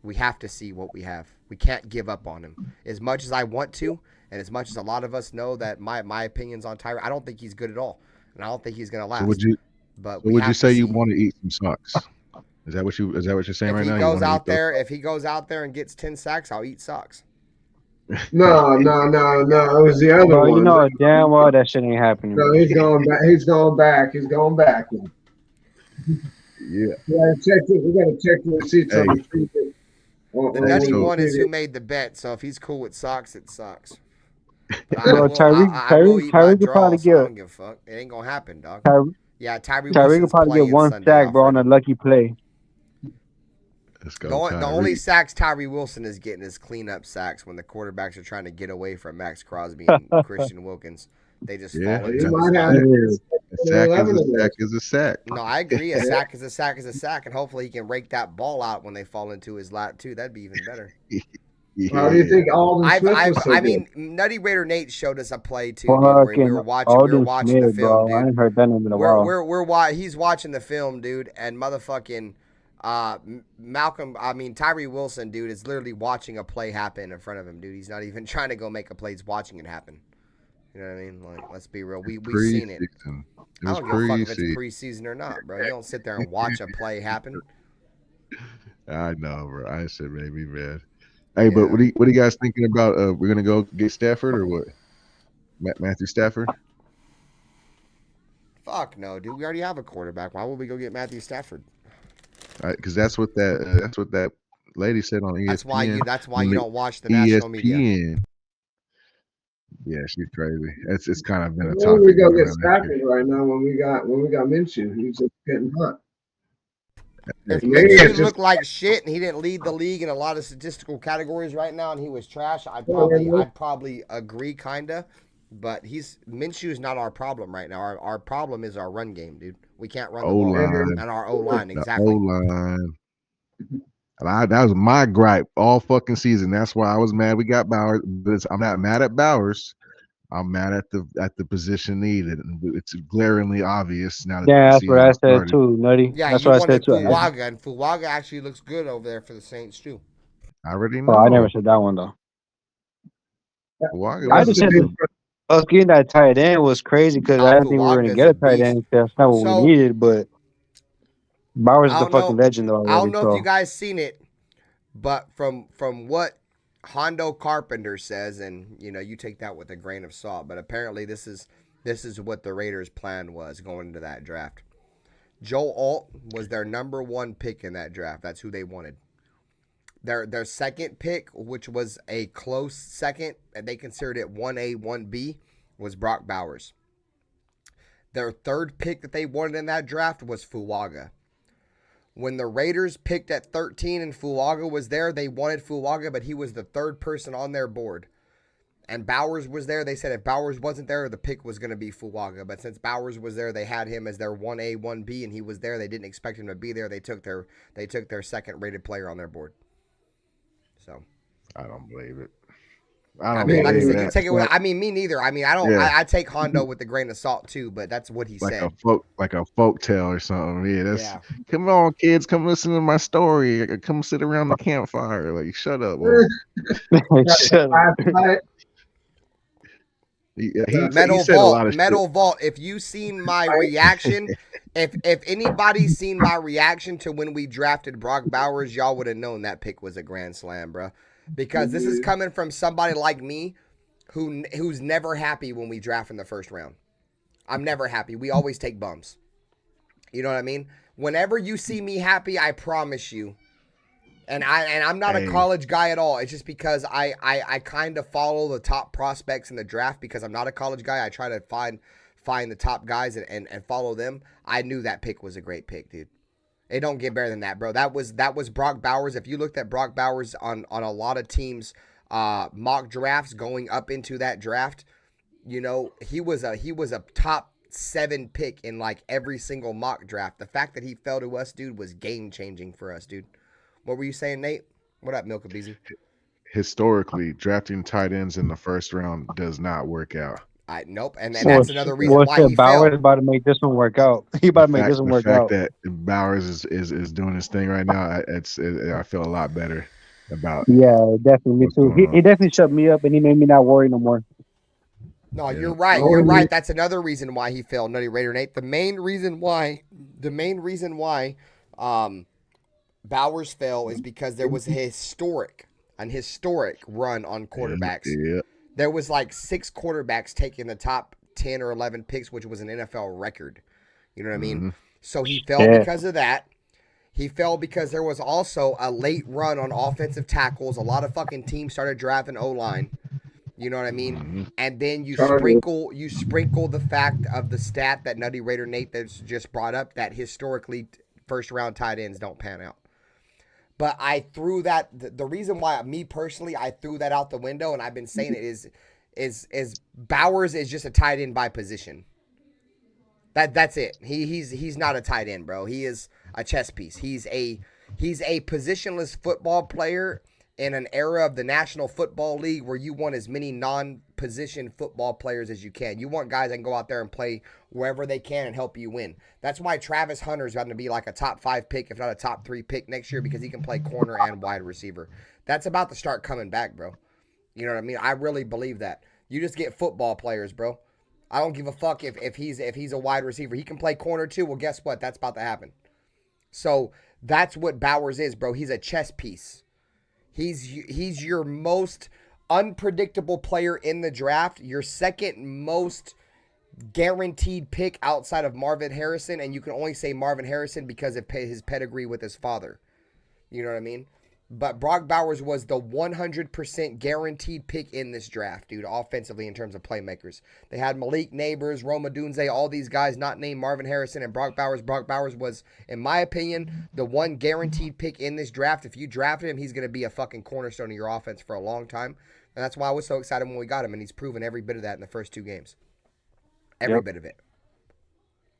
We have to see what we have. We can't give up on him. As much as I want to, and as much as a lot of us know that my opinions on Tyree, I don't think he's good at all, and I don't think he's going to last. But would you say you want to eat some socks? Is that what you're saying right now? If he goes out there and gets 10 sacks, I'll eat socks. No. It was the other one. You know damn well that shit ain't happening. No, he's going back. He's going back. Yeah. We gotta check the receipts on the street. The nutty one is who made the bet. So if he's cool with socks, it sucks. Tyree could probably get. I don't give a fuck. It ain't gonna happen, dog. Tyree could probably get 1 sack, bro, on a lucky play. The only sacks Tyree Wilson is getting is cleanup sacks when the quarterbacks are trying to get away from Max Crosby and Christian Wilkins. They just fall into his A sack is a sack. No, I agree. A sack is a sack, and hopefully he can rake that ball out when they fall into his lap too. That'd be even better. How do you think Alden Smith was so I mean, Nutty Raider Nate showed us a play too. Dude, we were watching the film, bro. dude. I ain't heard that name in a while. He's watching the film, dude, and motherfucking Tyree Wilson, dude, is literally watching a play happen in front of him, dude. He's not even trying to go make a play. He's watching it happen. You know what I mean? Like, let's be real. We've seen it. I don't give a fuck if it's preseason or not, bro. You don't sit there and watch a play happen. I know, bro. I said maybe, man. Hey, but what are you guys thinking about? We're gonna go get Stafford or what? Matthew Stafford? Fuck no, dude. We already have a quarterback. Why would we go get Matthew Stafford? Because that's what that lady said on ESPN. That's why you don't watch the national media. Yeah, she's crazy. It's kind of been a Why topic. we go get Stafford right now when we got Minshew? He's just getting hot. If Minshew looked like shit and he didn't lead the league in a lot of statistical categories right now and he was trash, I'd probably agree, kinda. But Minshew's not our problem right now. Our problem is our run game, dude. We can't run the ball. And our O-line, exactly. O-line. That was my gripe all fucking season. That's why I was mad we got Bowers. But I'm not mad at Bowers. I'm mad at the position needed. It's glaringly obvious now. That's what I said too, Nutty. Yeah, that's you what I wanted said too. Fuaga, and Fuaga actually looks good over there for the Saints too. I already know. Oh, I never said that one though. Fuaga, I just said us getting that tight end was crazy because I didn't think we were going to get a tight end. That's not what we needed, but Bowers is the fucking legend though. I don't know if you guys seen it, but from what Hondo Carpenter says, and you take that with a grain of salt, but apparently this is what the Raiders' plan was going into that draft. Joe Alt was their number one pick in that draft. That's who they wanted. Their second pick, which was a close second, and they considered it 1A, 1B, was Brock Bowers. Their third pick that they wanted in that draft was Fuaga. When the Raiders picked at 13 and Fuaga was there, they wanted Fuaga, but he was the third person on their board. And Bowers was there. They said if Bowers wasn't there, the pick was going to be Fuaga. But since Bowers was there, they had him as their 1A, 1B, and he was there. They didn't expect him to be there. They took their second rated player on their board. So I don't believe it. Like I said, you take it with. Me neither. I don't. Yeah. I take Hondo with a grain of salt too, but that's what he said. Like a folk tale or something. Yeah, Come on, kids, come listen to my story. Come sit around the campfire. Like, shut up. Shut up. Metal Vault. If you seen my reaction, if anybody's seen my reaction to when we drafted Brock Bowers, y'all would have known that pick was a grand slam, bro. Because this is coming from somebody like me who's never happy when we draft in the first round. I'm never happy. We always take bums. You know what I mean? Whenever you see me happy, I promise you. And I'm not a college guy at all. It's just because I kind of follow the top prospects in the draft because I'm not a college guy. I try to find the top guys and follow them. I knew that pick was a great pick, dude. It don't get better than that, bro. That was Brock Bowers. If you looked at Brock Bowers on a lot of teams' mock drafts going up into that draft, he was a top 7 pick in like every single mock draft. The fact that he fell to us, dude, was game changing for us, dude. What were you saying, Nate? What up, Milk Beezy? Historically, drafting tight ends in the first round does not work out. Nope, and that's another reason why he Bowers fell. About to make this one work out. He about to make this one work out. The fact that Bowers is doing his thing right now, I feel a lot better about. Yeah, definitely me too. He definitely shut me up, and he made me not worry no more. No, you're right. You're right. That's another reason why he fell, Nutty Raider Nate. The main reason why Bowers fell is because there was an historic run on quarterbacks. Yeah. There was like 6 quarterbacks taking the top 10 or 11 picks, which was an NFL record. You know what I mean? So he fell because of that. He fell because there was also a late run on offensive tackles. A lot of fucking teams started drafting O-line. You know what I mean? And then you sprinkle the fact of the stat that Nutty Raider Nate just brought up that historically first round tight ends don't pan out. But I threw that. The reason why me personally I threw that out the window, and I've been saying it is Bowers is just a tight end by position. That's it. He's not a tight end, bro. He is a chess piece. He's a positionless football player in an era of the National Football League where you want as many position football players as you can. You want guys that can go out there and play wherever they can and help you win. That's why Travis Hunter's going to be like a top 5 pick, if not a top 3 pick next year, because he can play corner and wide receiver. That's about to start coming back, bro. You know what I mean? I really believe that. You just get football players, bro. I don't give a fuck if he's a wide receiver. He can play corner too. Well, guess what? That's about to happen. So that's what Bowers is, bro. He's a chess piece. He's your most unpredictable player in the draft, your second most guaranteed pick outside of Marvin Harrison, and you can only say Marvin Harrison because of his pedigree with his father. You know what I mean? But Brock Bowers was the 100% guaranteed pick in this draft, dude, offensively in terms of playmakers. They had Malik Neighbors, Roma Dunze, all these guys not named Marvin Harrison and Brock Bowers. Brock Bowers was, in my opinion, the one guaranteed pick in this draft. If you drafted him, he's going to be a fucking cornerstone of your offense for a long time. And that's why I was so excited when we got him, and he's proven every bit of that in the first 2 games. Every bit of it.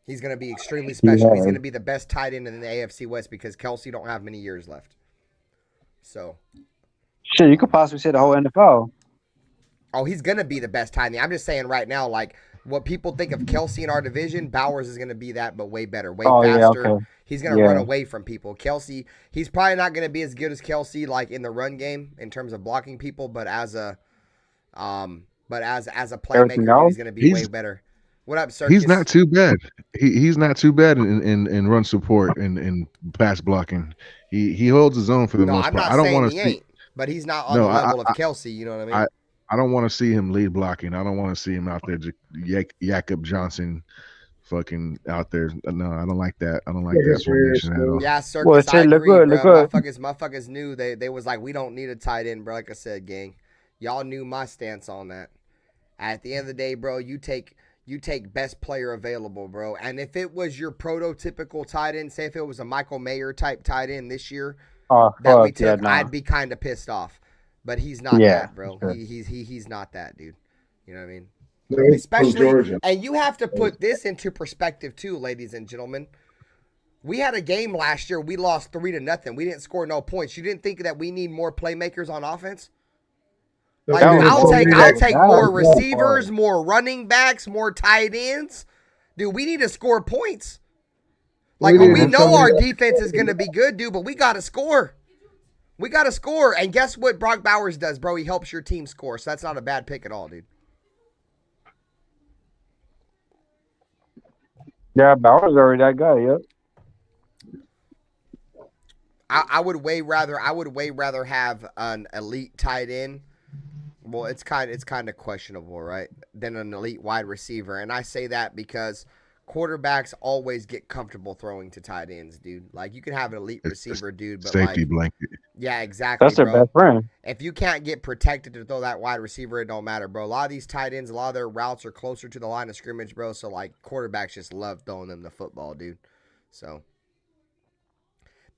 He's going to be extremely special. He's going to be the best tight end in the AFC West because Kelsey don't have many years left. So, shit, you could possibly say the whole NFL. Oh, he's gonna be the best tight end. I'm just saying right now, like what people think of Kelsey in our division, Bowers is gonna be that, but way better, way faster. Yeah, okay. He's gonna run away from people. Kelsey, he's probably not gonna be as good as Kelsey, like in the run game in terms of blocking people, but as a playmaker, he's gonna be way better. What up, Circus? He's not too bad. He's not too bad in run support and pass blocking. He holds his own for the most part. I don't want to see, ain't, but he's not on the level of Kelsey. You know what I mean? I don't want to see him lead blocking. I don't want to see him out there Jakob Johnson fucking out there. No, I don't like that. I don't like that formation at all. Yeah, Circus, I agree, bro. Motherfuckers knew they was like, we don't need a tight end, bro. Like I said, gang, y'all knew my stance on that. At the end of the day, bro, you take best player available, bro. And if it was your prototypical tight end, say if it was a Michael Mayer type tight end this year that we took, I'd be kind of pissed off. But he's not that, bro. Sure. He's not that, dude. You know what I mean? No, especially, and you have to put this into perspective too, ladies and gentlemen. We had a game last year. We lost 3-0. We didn't score no points. You didn't think that we need more playmakers on offense? Like, I'll take more receivers, more running backs, more tight ends. Dude, we need to score points. Like, we know our defense is going to be good, dude, but we got to score. We got to score. And guess what Brock Bowers does, bro? He helps your team score. So that's not a bad pick at all, dude. Yeah, Bowers already that guy, yep. I would way rather have an elite tight end. Well, it's kind of questionable, right? Than an elite wide receiver. And I say that because quarterbacks always get comfortable throwing to tight ends, dude. Like, you can have an elite receiver, dude, but safety blanket. Yeah, exactly. That's their best friend. If you can't get protected to throw that wide receiver, it don't matter, bro. A lot of these tight ends, a lot of their routes are closer to the line of scrimmage, bro. So, like, quarterbacks just love throwing them the football, dude. So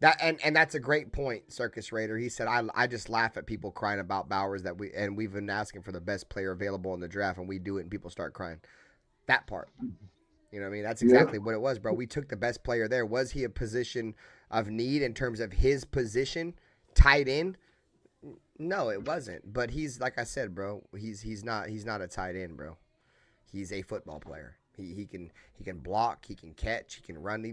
that and that's a great point, Circus Raider. He said, I just laugh at people crying about Bowers we've been asking for the best player available in the draft, and we do it and people start crying. That part. You know what I mean? That's exactly what it was, bro. We took the best player there. Was he a position of need in terms of his position, tight end? No, it wasn't. But he's, like I said, bro, he's not a tight end, bro. He's a football player. He can block, he can catch, he can run.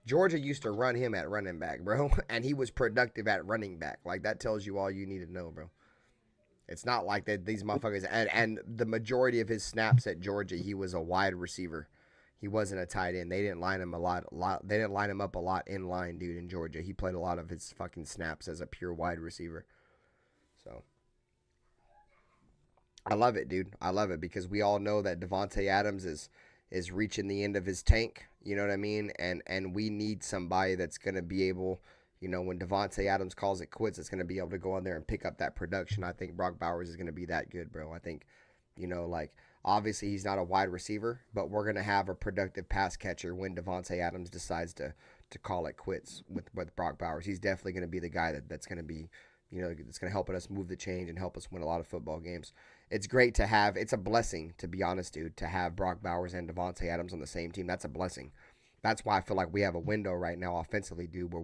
Georgia used to run him at running back, bro, and he was productive at running back. Like, that tells you all you need to know, bro. It's not like that these motherfuckers and the majority of his snaps at Georgia, he was a wide receiver. He wasn't a tight end. They didn't line him a lot. They didn't line him up a lot in line, dude. In Georgia, he played a lot of his fucking snaps as a pure wide receiver. So I love it, dude. I love it because we all know that Devontae Adams is reaching the end of his tank. You know what I mean? And we need somebody that's gonna be able, you know, when Devontae Adams calls it quits, it's gonna be able to go in there and pick up that production. I think Brock Bowers is gonna be that good, bro. I think, you know, like, obviously, he's not a wide receiver, but we're going to have a productive pass catcher when Devontae Adams decides to call it quits with Brock Bowers. He's definitely going to be the guy that's going to be, you know, that's going to help us move the change and help us win a lot of football games. It's great to have. It's a blessing, to be honest, dude, to have Brock Bowers and Devontae Adams on the same team. That's a blessing. That's why I feel like we have a window right now offensively, dude, where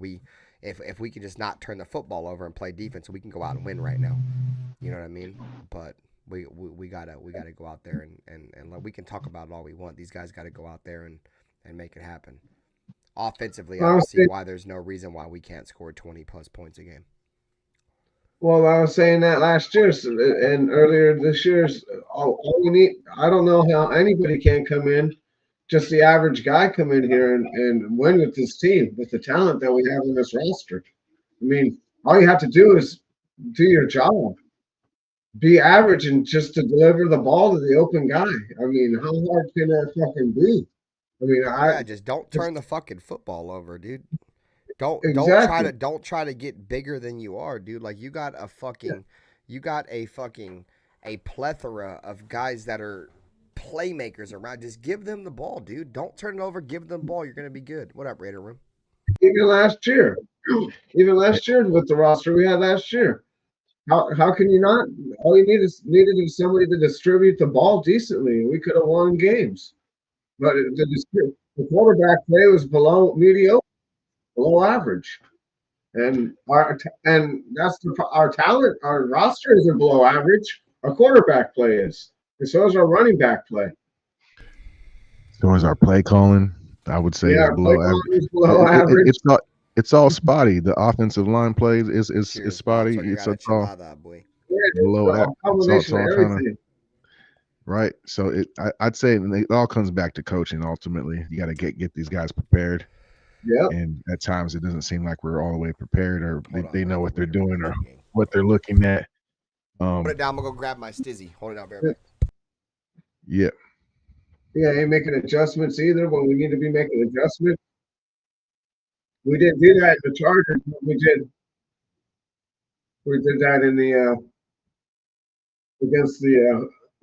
if we can just not turn the football over and play defense, we can go out and win right now. You know what I mean? But we gotta go out there and we can talk about it all we want. These guys got to go out there and make it happen. Offensively, I don't see why there's no reason why we can't score 20+ points a game. Well, I was saying that last year and earlier this year. All we need, I don't know how anybody can come in, just the average guy come in here and win with this team, with the talent that we have in this roster. I mean, all you have to do is do your job. Be average and just to deliver the ball to the open guy. I mean, how hard can that fucking be? I mean, just don't turn the fucking football over, dude. Don't try to get bigger than you are, dude. Like you got a plethora of guys that are playmakers around. Just give them the ball, dude. Don't turn it over. Give them the ball. You're gonna be good. What up, RaiderBen? Even last year with the roster we had last year, how can you not? All you needed is somebody to distribute the ball decently, and we could have won games. But the quarterback play was below mediocre, below average, and that's our talent. Our roster isn't below average. Our quarterback play is, and so is our running back play. So is our play calling. I would say is below average. It's all spotty. The offensive line plays is spotty. It's all below average. Right. So I'd say it all comes back to coaching. Ultimately, you got to get these guys prepared. Yeah. And at times it doesn't seem like we're all the way prepared, or they know what they're doing or what they're looking at. Put it down. I'm gonna go grab my stizzy. Hold it down, baby. Yeah. Yeah, ain't making adjustments either when we need to be making adjustments. We didn't do that in the Chargers. We did that in the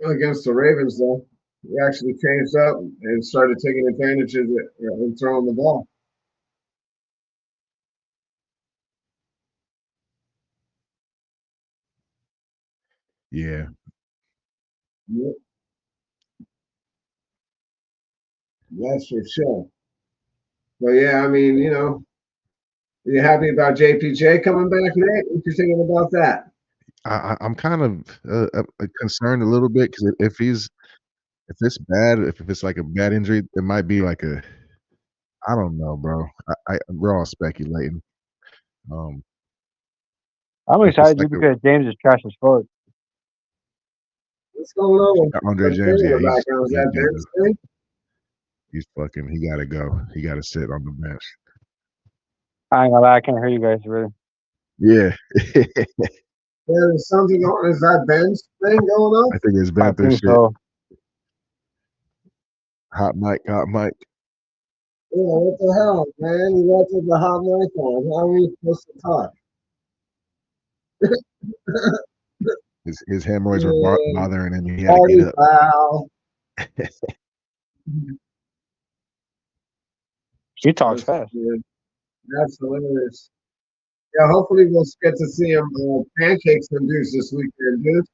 against the Ravens, though. We actually changed up and started taking advantage of it and throwing the ball. Yeah. Yep. That's for sure. But yeah, I mean, you happy about JPJ coming back, Nate? What you thinking about that? I'm kind of concerned a little bit because if it's bad, if it's like a bad injury, it might be like I don't know, bro. We're all speculating. I'm excited because James is trash as fuck. What's going on? Andre James, yeah, he's fucking. He got to go. He got to sit on the bench. I ain't gonna lie, I can't hear you guys really. Yeah. There's something on. Is that Ben's thing going on? I think it's Panthers shit. So. Hot mic. Yeah, what the hell, man? You left with the hot mic on. How are we supposed to talk? His hemorrhoids were bothering him. He had to get up. Wow. He talks fast. That's hilarious. Yeah, hopefully we'll get to see him pancakes and dudes this weekend, dude.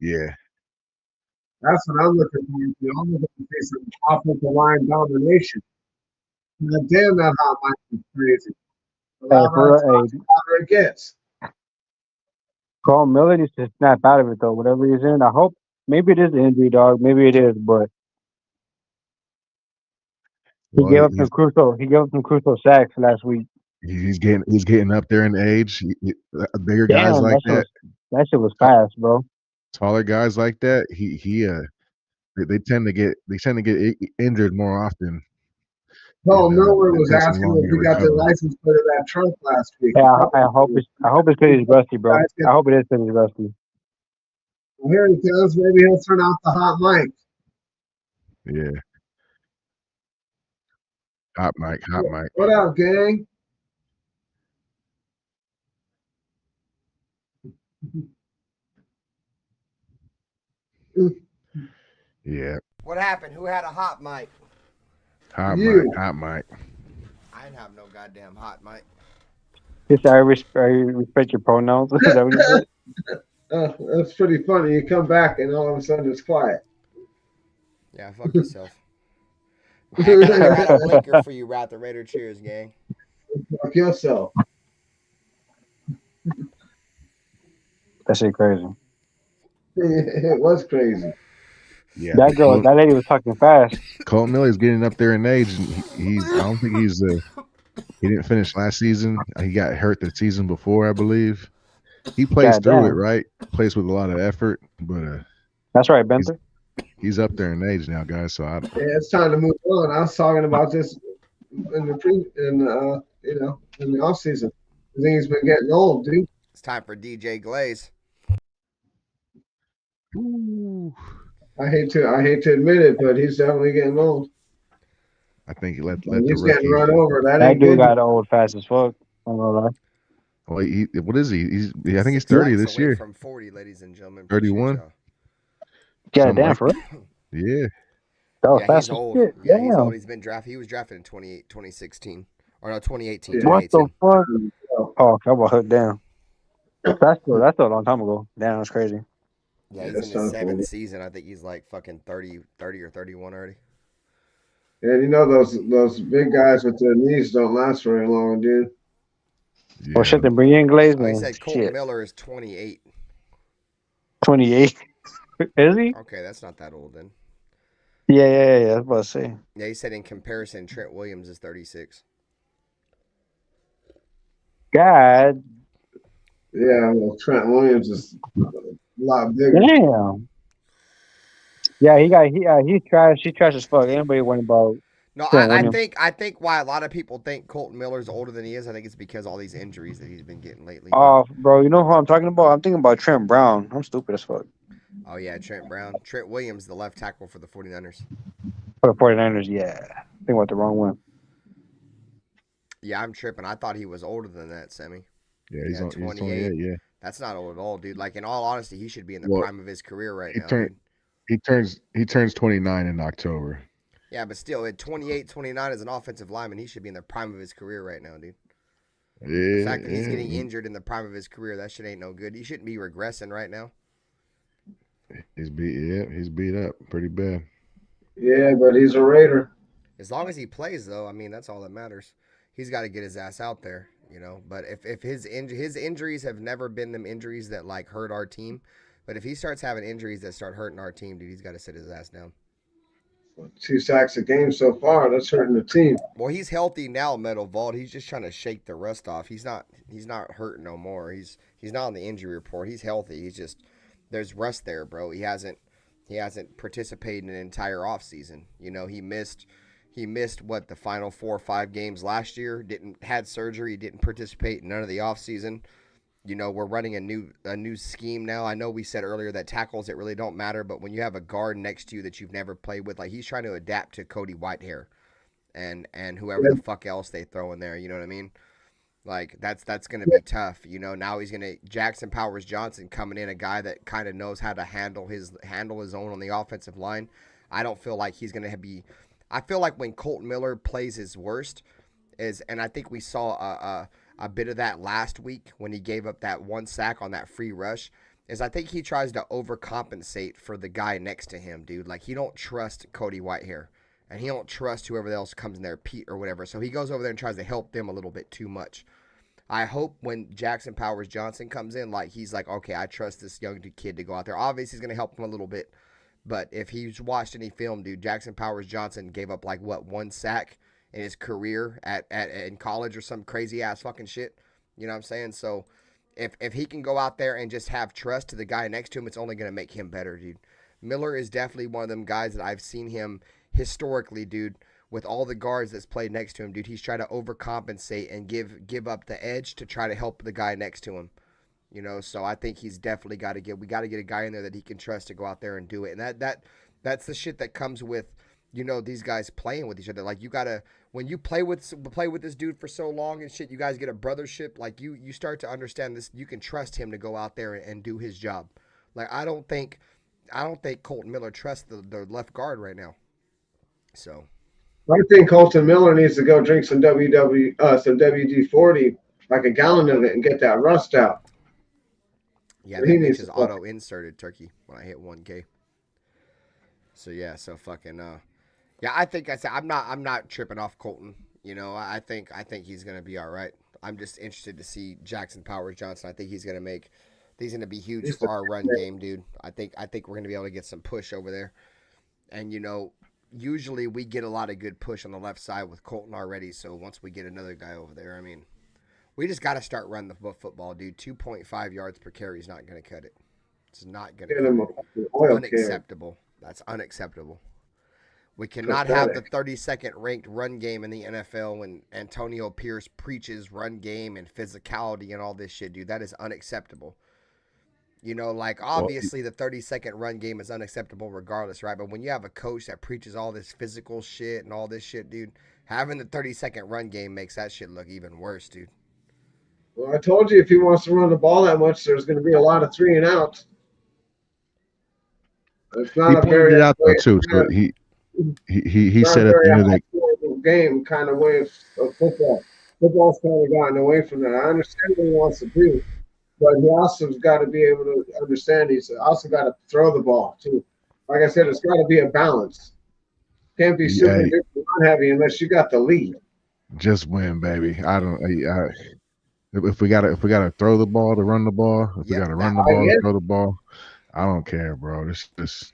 Yeah. That's what I'm looking for. I'm looking to see some offensive line domination. God damn, that hot mic is crazy. The louder it gets. Carl Miller needs to snap out of it though. Whatever he's in, I hope. Maybe it is the injury, dog. Maybe it is, but he gave up some crucial sacks last week. He's getting up there in age. Bigger guys like that. That shit was fast, bro. Taller guys like that, they tend to get injured more often. Paul Miller was asking if he got the license plate of that trunk last week. Yeah, I hope it's because he's rusty, bro. I hope it is because he's rusty. Well, here he comes. Maybe he'll turn off the hot mic. Yeah. Hot mic. What up, gang? Yeah. What happened? Who had a hot mic? Hot mic. I didn't have no goddamn hot mic. Yes, I respect your pronouns. Is that what you said? That's pretty funny. You come back and all of a sudden it's quiet. Yeah, fuck yourself. I got a linker for you, Rat the Raider Cheers, gang. Fuck yourself. That shit crazy. It was crazy. Yeah, That girl, that lady was talking fast. Colton Miller's getting up there in age, and he's. I don't think he's. He didn't finish last season. He got hurt the season before, I believe. He plays God through it, damn. right? Plays with a lot of effort, but That's right, Benther. he's up there in age now, guys. So Yeah, it's time to move on. I was talking about this in the off season. I think he's been getting old, dude. It's time for DJ Glaze. Ooh, I hate to admit it, but he's definitely getting old. I think let And the he's getting rookie. run over. That That ain't dude good. got old fast as fuck. I'm gonna lie. Well, what is he? I think he's 6 30 sacks this away year. from 40, ladies and gentlemen. Appreciate 31. y'all. God Something damn, like for real? Yeah. That was Yeah, fast he's as old. shit. Yeah, he's Damn. old. He's been drafted. He was drafted in 2016. Or no, 2018. Yeah. What the 2018. fuck? Oh, I was hooked down. That's still a long time ago. Damn, that's crazy. Yeah, he's That's in his not cool. 7th season. I think he's like fucking 30 or 31 already. And you know those big guys with their knees don't last very long, dude. Yeah. Oh shit, then bring in Glaze, Oh, he man. said Colton Shit. Miller is 28. 28. Is he? Okay, that's not that old then. Yeah. I was about to say. Yeah, he said in comparison, Trent Williams is 36. God Yeah, well, Trent Williams is a lot bigger. damn. Yeah, he's trash. He's trash as fuck. Anybody worrying about No, Trent I Williams? think why a lot of people think Colton Miller's older than he is, I think it's because all these injuries that he's been getting lately. Oh, bro, you know who I'm talking about? I'm thinking about Trent Brown. I'm stupid as fuck. Oh yeah, Trent Brown. Trent Williams, the left tackle for the 49ers. For the 49ers, yeah. Think about the wrong one. Yeah, I'm tripping. I thought he was older than that, Sammy. Yeah, he's 28. Yeah. That's not old at all, dude. Like in all honesty, he should be in the Well, prime of his career right He now. turned. Dude. He turns 29 in October. Yeah, but still, at 28, 29 as an offensive lineman, he should be in the prime of his career right now, dude. Yeah. The fact that he's getting injured in the prime of his career, that shit ain't no good. He shouldn't be regressing right now. He's beat up pretty bad. Yeah, but he's a Raider. As long as he plays, though, I mean, that's all that matters. He's got to get his ass out there, you know. But if his injuries have never been them injuries that like hurt our team, but if he starts having injuries that start hurting our team, dude, he's got to sit his ass down. 2 sacks a game so far. That's hurting the team. Well, he's healthy now, Metal Vault. He's just trying to shake the rust off. He's not hurting no more. He's not on the injury report. He's healthy. He's just there's rust there, bro. He hasn't participated in an entire offseason. You know, he missed what the final 4 or 5 games last year. Had surgery. Didn't participate in none of the offseason. You know, we're running a new scheme now. I know we said earlier that tackles, it really don't matter, but when you have a guard next to you that you've never played with, like he's trying to adapt to Cody Whitehair and whoever the fuck else they throw in there, you know what I mean? Like that's gonna be tough. You know, now he's gonna Jackson Powers Johnson coming in, a guy that kind of knows how to handle his own on the offensive line. I don't feel like he's gonna be. I feel like when Colton Miller plays his worst and I think we saw a bit of that last week when he gave up that 1 sack on that free rush, is I think he tries to overcompensate for the guy next to him, dude. Like he don't trust Cody Whitehair. And he don't trust whoever else comes in there, Pete or whatever. So he goes over there and tries to help them a little bit too much. I hope when Jackson Powers Johnson comes in, like he's like, okay, I trust this young kid to go out there. Obviously, he's going to help him a little bit. But if he's watched any film, dude, Jackson Powers Johnson gave up like, what, 1 sack in his career in college or some crazy ass fucking shit. You know what I'm saying? So if he can go out there and just have trust to the guy next to him, it's only going to make him better, dude. Miller is definitely one of them guys that I've seen him historically, dude, with all the guards that's played next to him, dude. He's trying to overcompensate and give up the edge to try to help the guy next to him. You know, so I think he's definitely got to get a guy in there that he can trust to go out there and do it. And that's the shit that comes with, you know, these guys playing with each other. Like you gotta, when you play with this dude for so long and shit, you guys get a brothership. Like you start to understand this. You can trust him to go out there and do his job. Like I don't think Colton Miller trusts the left guard right now. So I think Colton Miller needs to go drink some WD-40, like a gallon of it, and get that rust out. Yeah, that bitch is auto inserted, Turkey, when I hit 1K. So yeah, so fucking yeah, I think I said I'm not tripping off Colton. You know, I think he's gonna be all right. I'm just interested to see Jackson Powers Johnson. I think he's gonna make He's gonna be huge He's for the our run game, dude. I think we're gonna be able to get some push over there. And usually we get a lot of good push on the left side with Colton already. So once we get another guy over there, I mean, we just got to start running the football, dude. 2.5 yards per carry is not going to cut it. It's not going to cut it. Unacceptable. That's unacceptable. We cannot have the 32nd ranked run game in the NFL when Antonio Pierce preaches run game and physicality and all this shit, dude. That is unacceptable. Obviously the 32nd run game is unacceptable regardless, right? But when you have a coach that preaches all this physical shit and all this shit, dude, having the 32nd run game makes that shit look even worse, dude. Well, I told you if he wants to run the ball that much, there's going to be a lot of 3 and outs. It's not he a very pointed it out though too. So he said at the end of the game kind of way of football. Football's kind of gotten away from that. I understand what he wants to do, but he also's got to be able to understand. He's also got to throw the ball too. Like I said, it's got to be a balance. Can't be super run heavy unless you got the lead. Just win, baby. If we gotta throw the ball to run the ball, if we gotta run the ball to throw the ball, I don't care, bro. This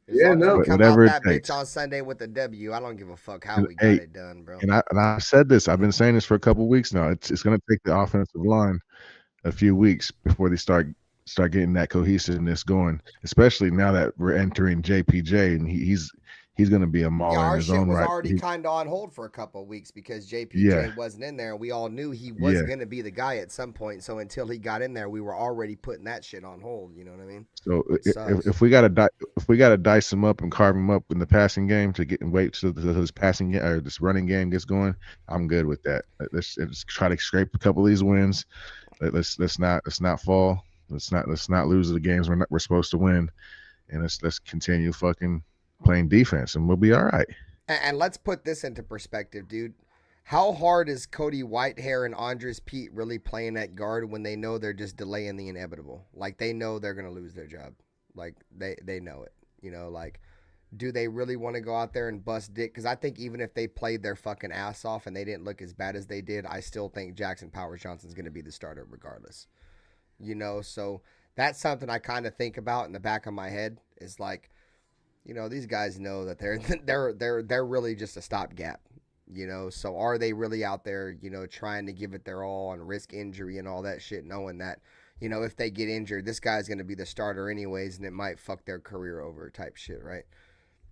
whatever it takes. Bitch on Sunday with the W, I don't give a fuck how we got it done, bro. And I said this. I've been saying this for a couple of weeks now. It's gonna take the offensive line a few weeks before they start getting that cohesiveness going. Especially now that we're entering JPJ and he's going to be a mauler in his own right. Our shit was already kind of on hold for a couple of weeks because JPJ wasn't in there. We all knew he was going to be the guy at some point. So until he got in there, we were already putting that shit on hold. You know what I mean? So if we gotta dice him up and carve him up in the passing game to get and wait till this passing game or this running game gets going, I'm good with that. Let's try to scrape a couple of these wins. Let's not fall. Let's not lose the games we're supposed to win, and let's continue fucking playing defense, and we'll be all right. And let's put this into perspective, dude. How hard is Cody Whitehair and Andres Pete really playing at guard when they know they're just delaying the inevitable? Like, they know they're going to lose their job. Like, they know it. Like, do they really want to go out there and bust dick? Because I think even if they played their fucking ass off and they didn't look as bad as they did, I still think Jackson Powers Johnson's going to be the starter regardless. So that's something I kind of think about in the back of my head is like, these guys know that they're really just a stopgap, so are they really out there, trying to give it their all and risk injury and all that shit, knowing that, if they get injured, this guy's going to be the starter anyways, and it might fuck their career over type shit, right?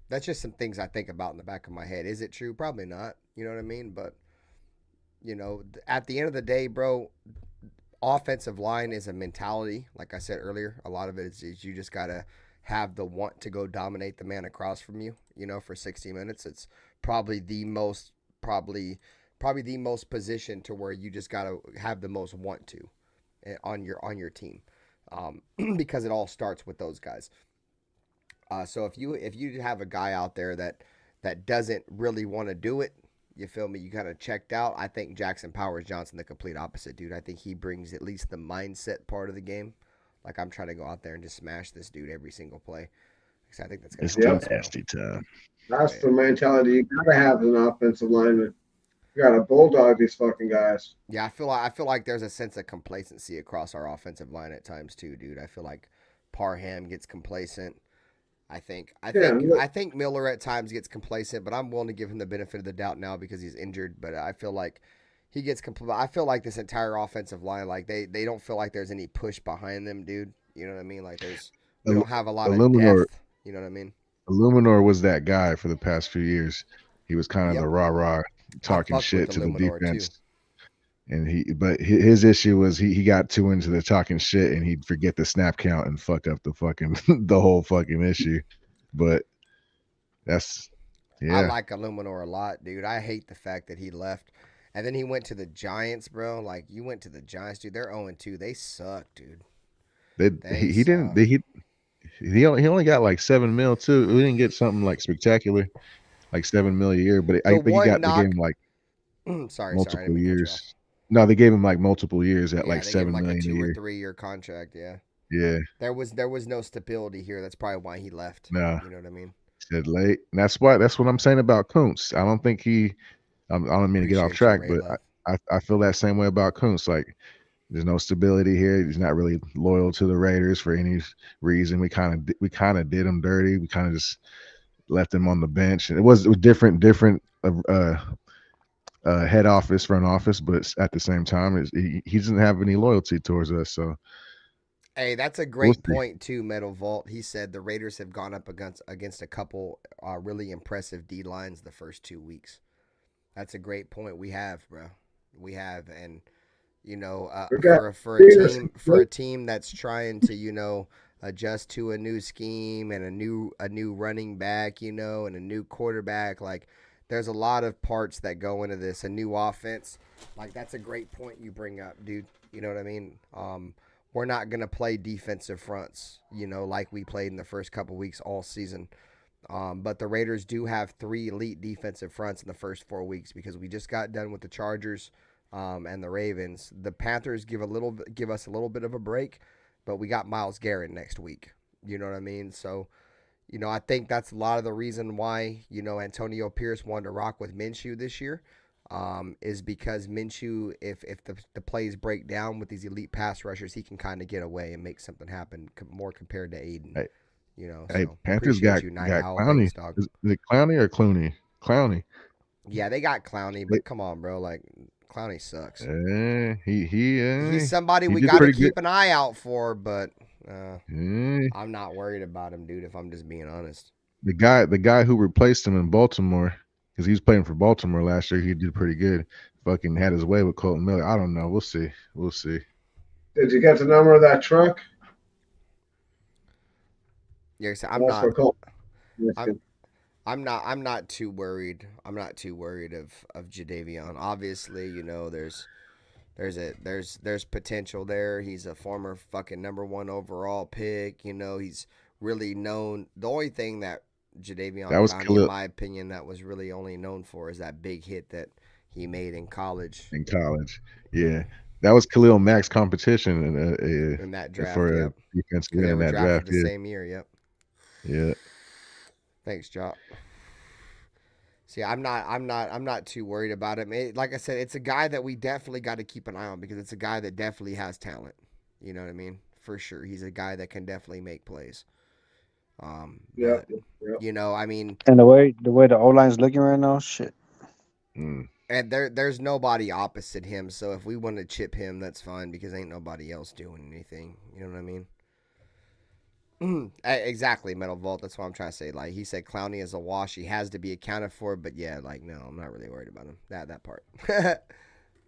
That's just some things I think about in the back of my head. Is it true? Probably not. You know what I mean? But, at the end of the day, bro, offensive line is a mentality. Like I said earlier, a lot of it is you just got to have the want to go dominate the man across from you, for 60 minutes. It's probably the most position to where you just got to have the most want to on your team, because it all starts with those guys. So if you have a guy out there that doesn't really want to do it, you feel me? You kind of checked out. I think Jackson Powers Johnson, the complete opposite, dude. I think he brings at least the mindset part of the game. Like, I'm trying to go out there and just smash this dude every single play. I think that's going to be nasty time. That's the mentality you gotta have as an offensive lineman. You gotta bulldog these fucking guys. Yeah, I feel like there's a sense of complacency across our offensive line at times too, dude. I feel like Parham gets complacent. I think Miller at times gets complacent, but I'm willing to give him the benefit of the doubt now because he's injured. But I feel like he gets I feel like this entire offensive line, like they don't feel like there's any push behind them, dude. You know what I mean? Like we don't have a lot of depth. You know what I mean? Illuminor was that guy for the past few years. He was kind of the rah-rah talking shit to the defense. Too. And but his issue was he got too into the talking shit and he'd forget the snap count and fuck up the fucking the whole fucking issue. But that's I like Illuminor a lot, dude. I hate the fact that he left. And then he went to the Giants, bro. Like, you went to the Giants, dude. They're 0-2. They suck, dude. He only got like $7 million too. We didn't get something like spectacular, like $7 million a year. But I think they gave him like multiple years. No, they gave him like multiple years at like $7 million a year. 2 or 3 year contract, yeah. Yeah. There was no stability here. That's probably why he left. No. You know what I mean? Said late. And that's what I'm saying about Kuntz. I don't think I don't mean to get off track, but I feel that same way about Kuntz. Like, There's no stability here. He's not really loyal to the Raiders for any reason. We kind of did him dirty. We kind of just left him on the bench. And it was different head office, front office, but at the same time, he doesn't have any loyalty towards us. So, hey, that's a we'll great see. point too, Metal Vault. He said the Raiders have gone up against a couple really impressive D lines the first 2 weeks. That's a great point. We have, bro. We have, and you know, for a team that's trying to, you know, adjust to a new scheme and a new running back, you know, and a new quarterback. Like, there's a lot of parts that go into this. A new offense, like, that's a great point you bring up, dude. You know what I mean? We're not gonna play defensive fronts, you know, like we played in the first couple weeks all season. But the Raiders do have 3 elite defensive fronts in the first 4 weeks because we just got done with the Chargers. And the Ravens. The Panthers give us a little bit of a break, but we got Myles Garrett next week. You know what I mean? So, you know, I think that's a lot of the reason why, you know, Antonio Pierce wanted to rock with Minshew this year, is because Minshew, if the plays break down with these elite pass rushers, he can kind of get away and make something happen more compared to Aiden. Hey, you know, hey, so Panthers got Clowney. Is it Clowney or Clooney? Clowney. Yeah, they got Clowney, but come on, bro, like. Clowney sucks. He's somebody we got to keep an eye out for, but I'm not worried about him, dude, if I'm just being honest. The guy who replaced him in Baltimore, because he was playing for Baltimore last year, he did pretty good. Fucking had his way with Colton Miller. I don't know. We'll see. Did you get the number of that truck? Yeah, so I'm not too worried. I'm not too worried of Jadeveon. Obviously, you know, there's potential there. He's a former fucking number 1 overall pick. You know, he's really known. The only thing that Jadeveon Clowney, in my opinion, that was really only known for is that big hit that he made in college. Yeah. That was Khalil Mack's competition in that draft for defensive in that draft. The yeah. same year, yep. Yeah. Thanks, Jock. See, I'm not too worried about him. Like I said, it's a guy that we definitely got to keep an eye on because it's a guy that definitely has talent. You know what I mean? For sure, he's a guy that can definitely make plays. Yeah. You know, I mean, and the way the O line's looking right now, shit. And there's nobody opposite him, so if we want to chip him, that's fine because ain't nobody else doing anything. You know what I mean? Exactly, Metal Vault. That's what I'm trying to say. Like he said, Clowney is a wash. He has to be accounted for, but yeah, like no, I'm not really worried about him. That part.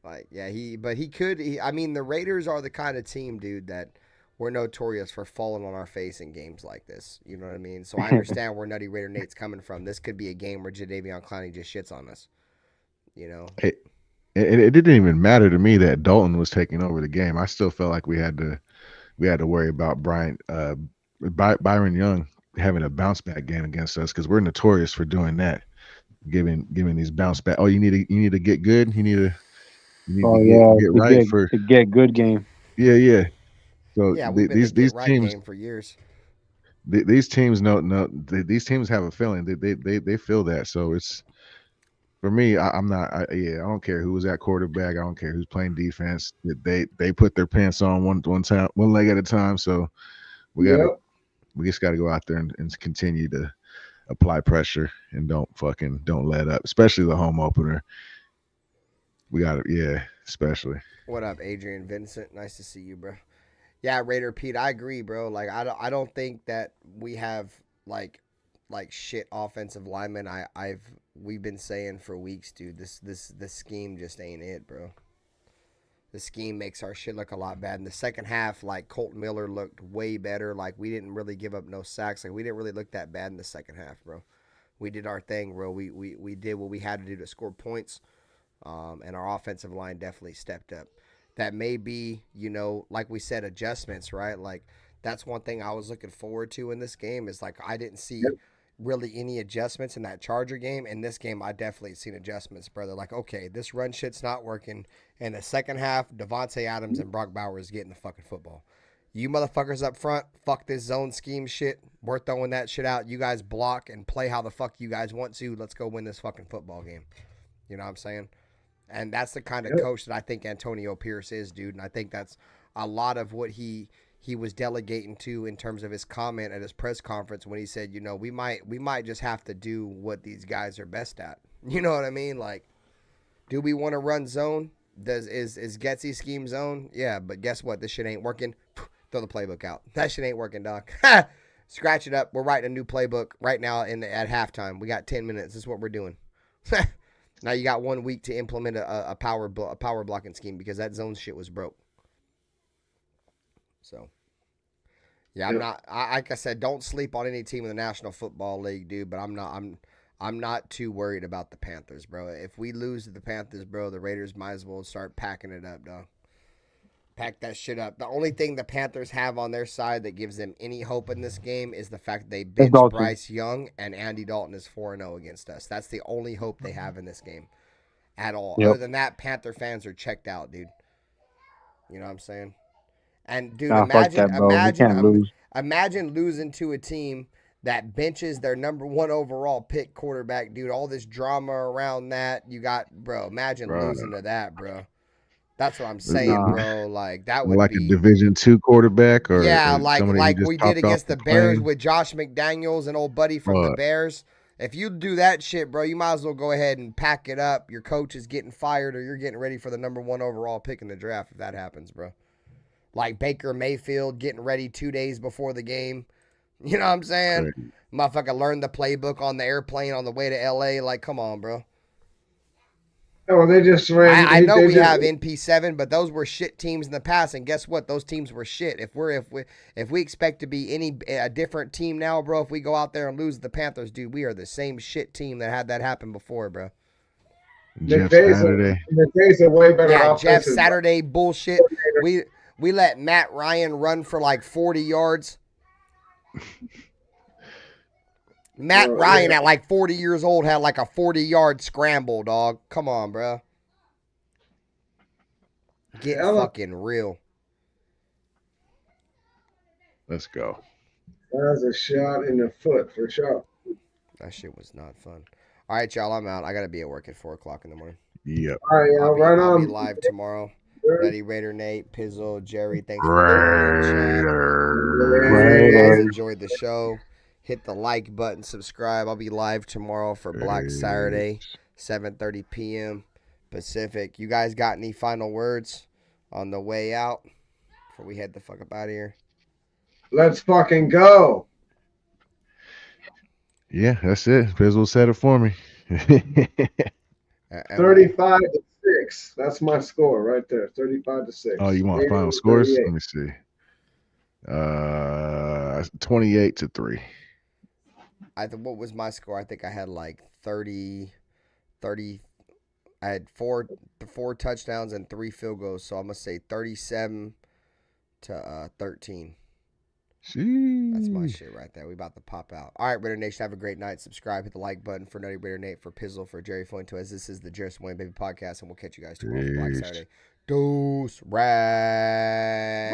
Like yeah, he could. I mean, the Raiders are the kind of team, dude, that we're notorious for falling on our face in games like this. You know what I mean? So I understand where Nutty Raider Nate's coming from. This could be a game where Jadeveon Clowney just shits on us. You know, it didn't even matter to me that Dalton was taking over the game. I still felt like we had to worry about Byron Young having a bounce back game against us because we're notorious for doing that, giving these bounce back. Oh, you need to get good. You need to get right to get good game. Yeah. So yeah, we've been these teams game for years. These teams these teams have a feeling they feel that. So it's for me. I don't care who was at quarterback. I don't care who's playing defense. They put their pants on one leg at a time. So we just got to go out there and continue to apply pressure and don't let up, especially the home opener. We got to, especially. What up, Adrian Vincent? Nice to see you, bro. Yeah, Raider Pete, I agree, bro. Like I don't think that we have like shit offensive linemen. We've been saying for weeks, dude. This scheme just ain't it, bro. The scheme makes our shit look a lot bad. In the second half, like Colton Miller looked way better. Like we didn't really give up no sacks. Like we didn't really look that bad in the second half, bro. We did our thing, bro. We did what we had to do to score points. And our offensive line definitely stepped up. That may be, you know, like we said, adjustments, right? Like that's one thing I was looking forward to in this game is like I didn't see really any adjustments in that Charger game. In this game, I definitely seen adjustments, brother. Like, okay, this run shit's not working. In the second half, Devontae Adams and Brock Bowers getting the fucking football. You motherfuckers up front, fuck this zone scheme shit. We're throwing that shit out. You guys block and play how the fuck you guys want to. Let's go win this fucking football game. You know what I'm saying? And that's the kind of coach that I think Antonio Pierce is, dude. And I think that's a lot of what he was delegating to in terms of his comment at his press conference when he said, you know, we might just have to do what these guys are best at. You know what I mean? Like, do we want to run zone? Is Getsy's scheme zone? Yeah, but guess what? This shit ain't working. Throw the playbook out. That shit ain't working, dog. Scratch it up. We're writing a new playbook right now at halftime. We got 10 minutes. This is what we're doing. Now you got 1 week to implement a power blocking scheme because that zone shit was broke. So, yeah, like I said, don't sleep on any team in the National Football League, dude. But I'm not too worried about the Panthers, bro. If we lose to the Panthers, bro, the Raiders might as well start packing it up, dog. Pack that shit up. The only thing the Panthers have on their side that gives them any hope in this game is the fact they bench Bryce Young and Andy Dalton is 4-0 against us. That's the only hope they have in this game at all. Yep. Other than that, Panther fans are checked out, dude. You know what I'm saying? And, dude, imagine losing to a team that benches their number 1 overall pick quarterback, dude. All this drama around that. You got, imagine losing to that, bro. That's what I'm saying, bro. Like, that would be a Division II quarterback, or like we did against the Bears with Josh McDaniels, an old buddy from the Bears. If you do that shit, bro, you might as well go ahead and pack it up. Your coach is getting fired, or you're getting ready for the number 1 overall pick in the draft if that happens, bro. Like Baker Mayfield getting ready 2 days before the game. You know what I'm saying? Crazy. Motherfucker learned the playbook on the airplane on the way to L.A. Like, come on, bro. Oh, they just ran. I know we have NP7, but those were shit teams in the past, and guess what? Those teams were shit. If we expect to be a different team now, bro, if we go out there and lose the Panthers, dude, we are the same shit team that had that happen before, bro. Jeff Saturday. McVay's a way better offensive. Jeff Saturday bullshit. We let Matt Ryan run for like 40 yards. Matt Ryan at like 40 years old had like a 40-yard scramble, dog. Come on, bro. Get fucking real. Let's go. That was a shot in the foot for sure. That shit was not fun. All right, y'all, I'm out. I got to be at work at 4 o'clock in the morning. Yep. All right, I'll be live tomorrow. Ready, Raider Nate, Pizzle, Jerry, thanks for Raider. You guys enjoyed the show. Hit the like button, subscribe. I'll be live tomorrow for Black Saturday, 7:30 p.m. Pacific. You guys got any final words on the way out before we head the fuck up out of here? Let's fucking go. Yeah, that's it. Pizzle said it for me. 35-6. That's my score right there. 35-6. Oh, you want final scores? Let me see. 28-3. What was my score? I think I had like 30. I had four touchdowns and 3 field goals, so I'm gonna say 37-13. That's my shit right there. We about to pop out. All right, Raider Nation, have a great night. Subscribe, hit the like button for Nutty Raider Nate, for Pizzle, for Jerry Fuentes. This is the Just Wayne Baby Podcast, and we'll catch you guys tomorrow for Black Saturday. Deuce, right.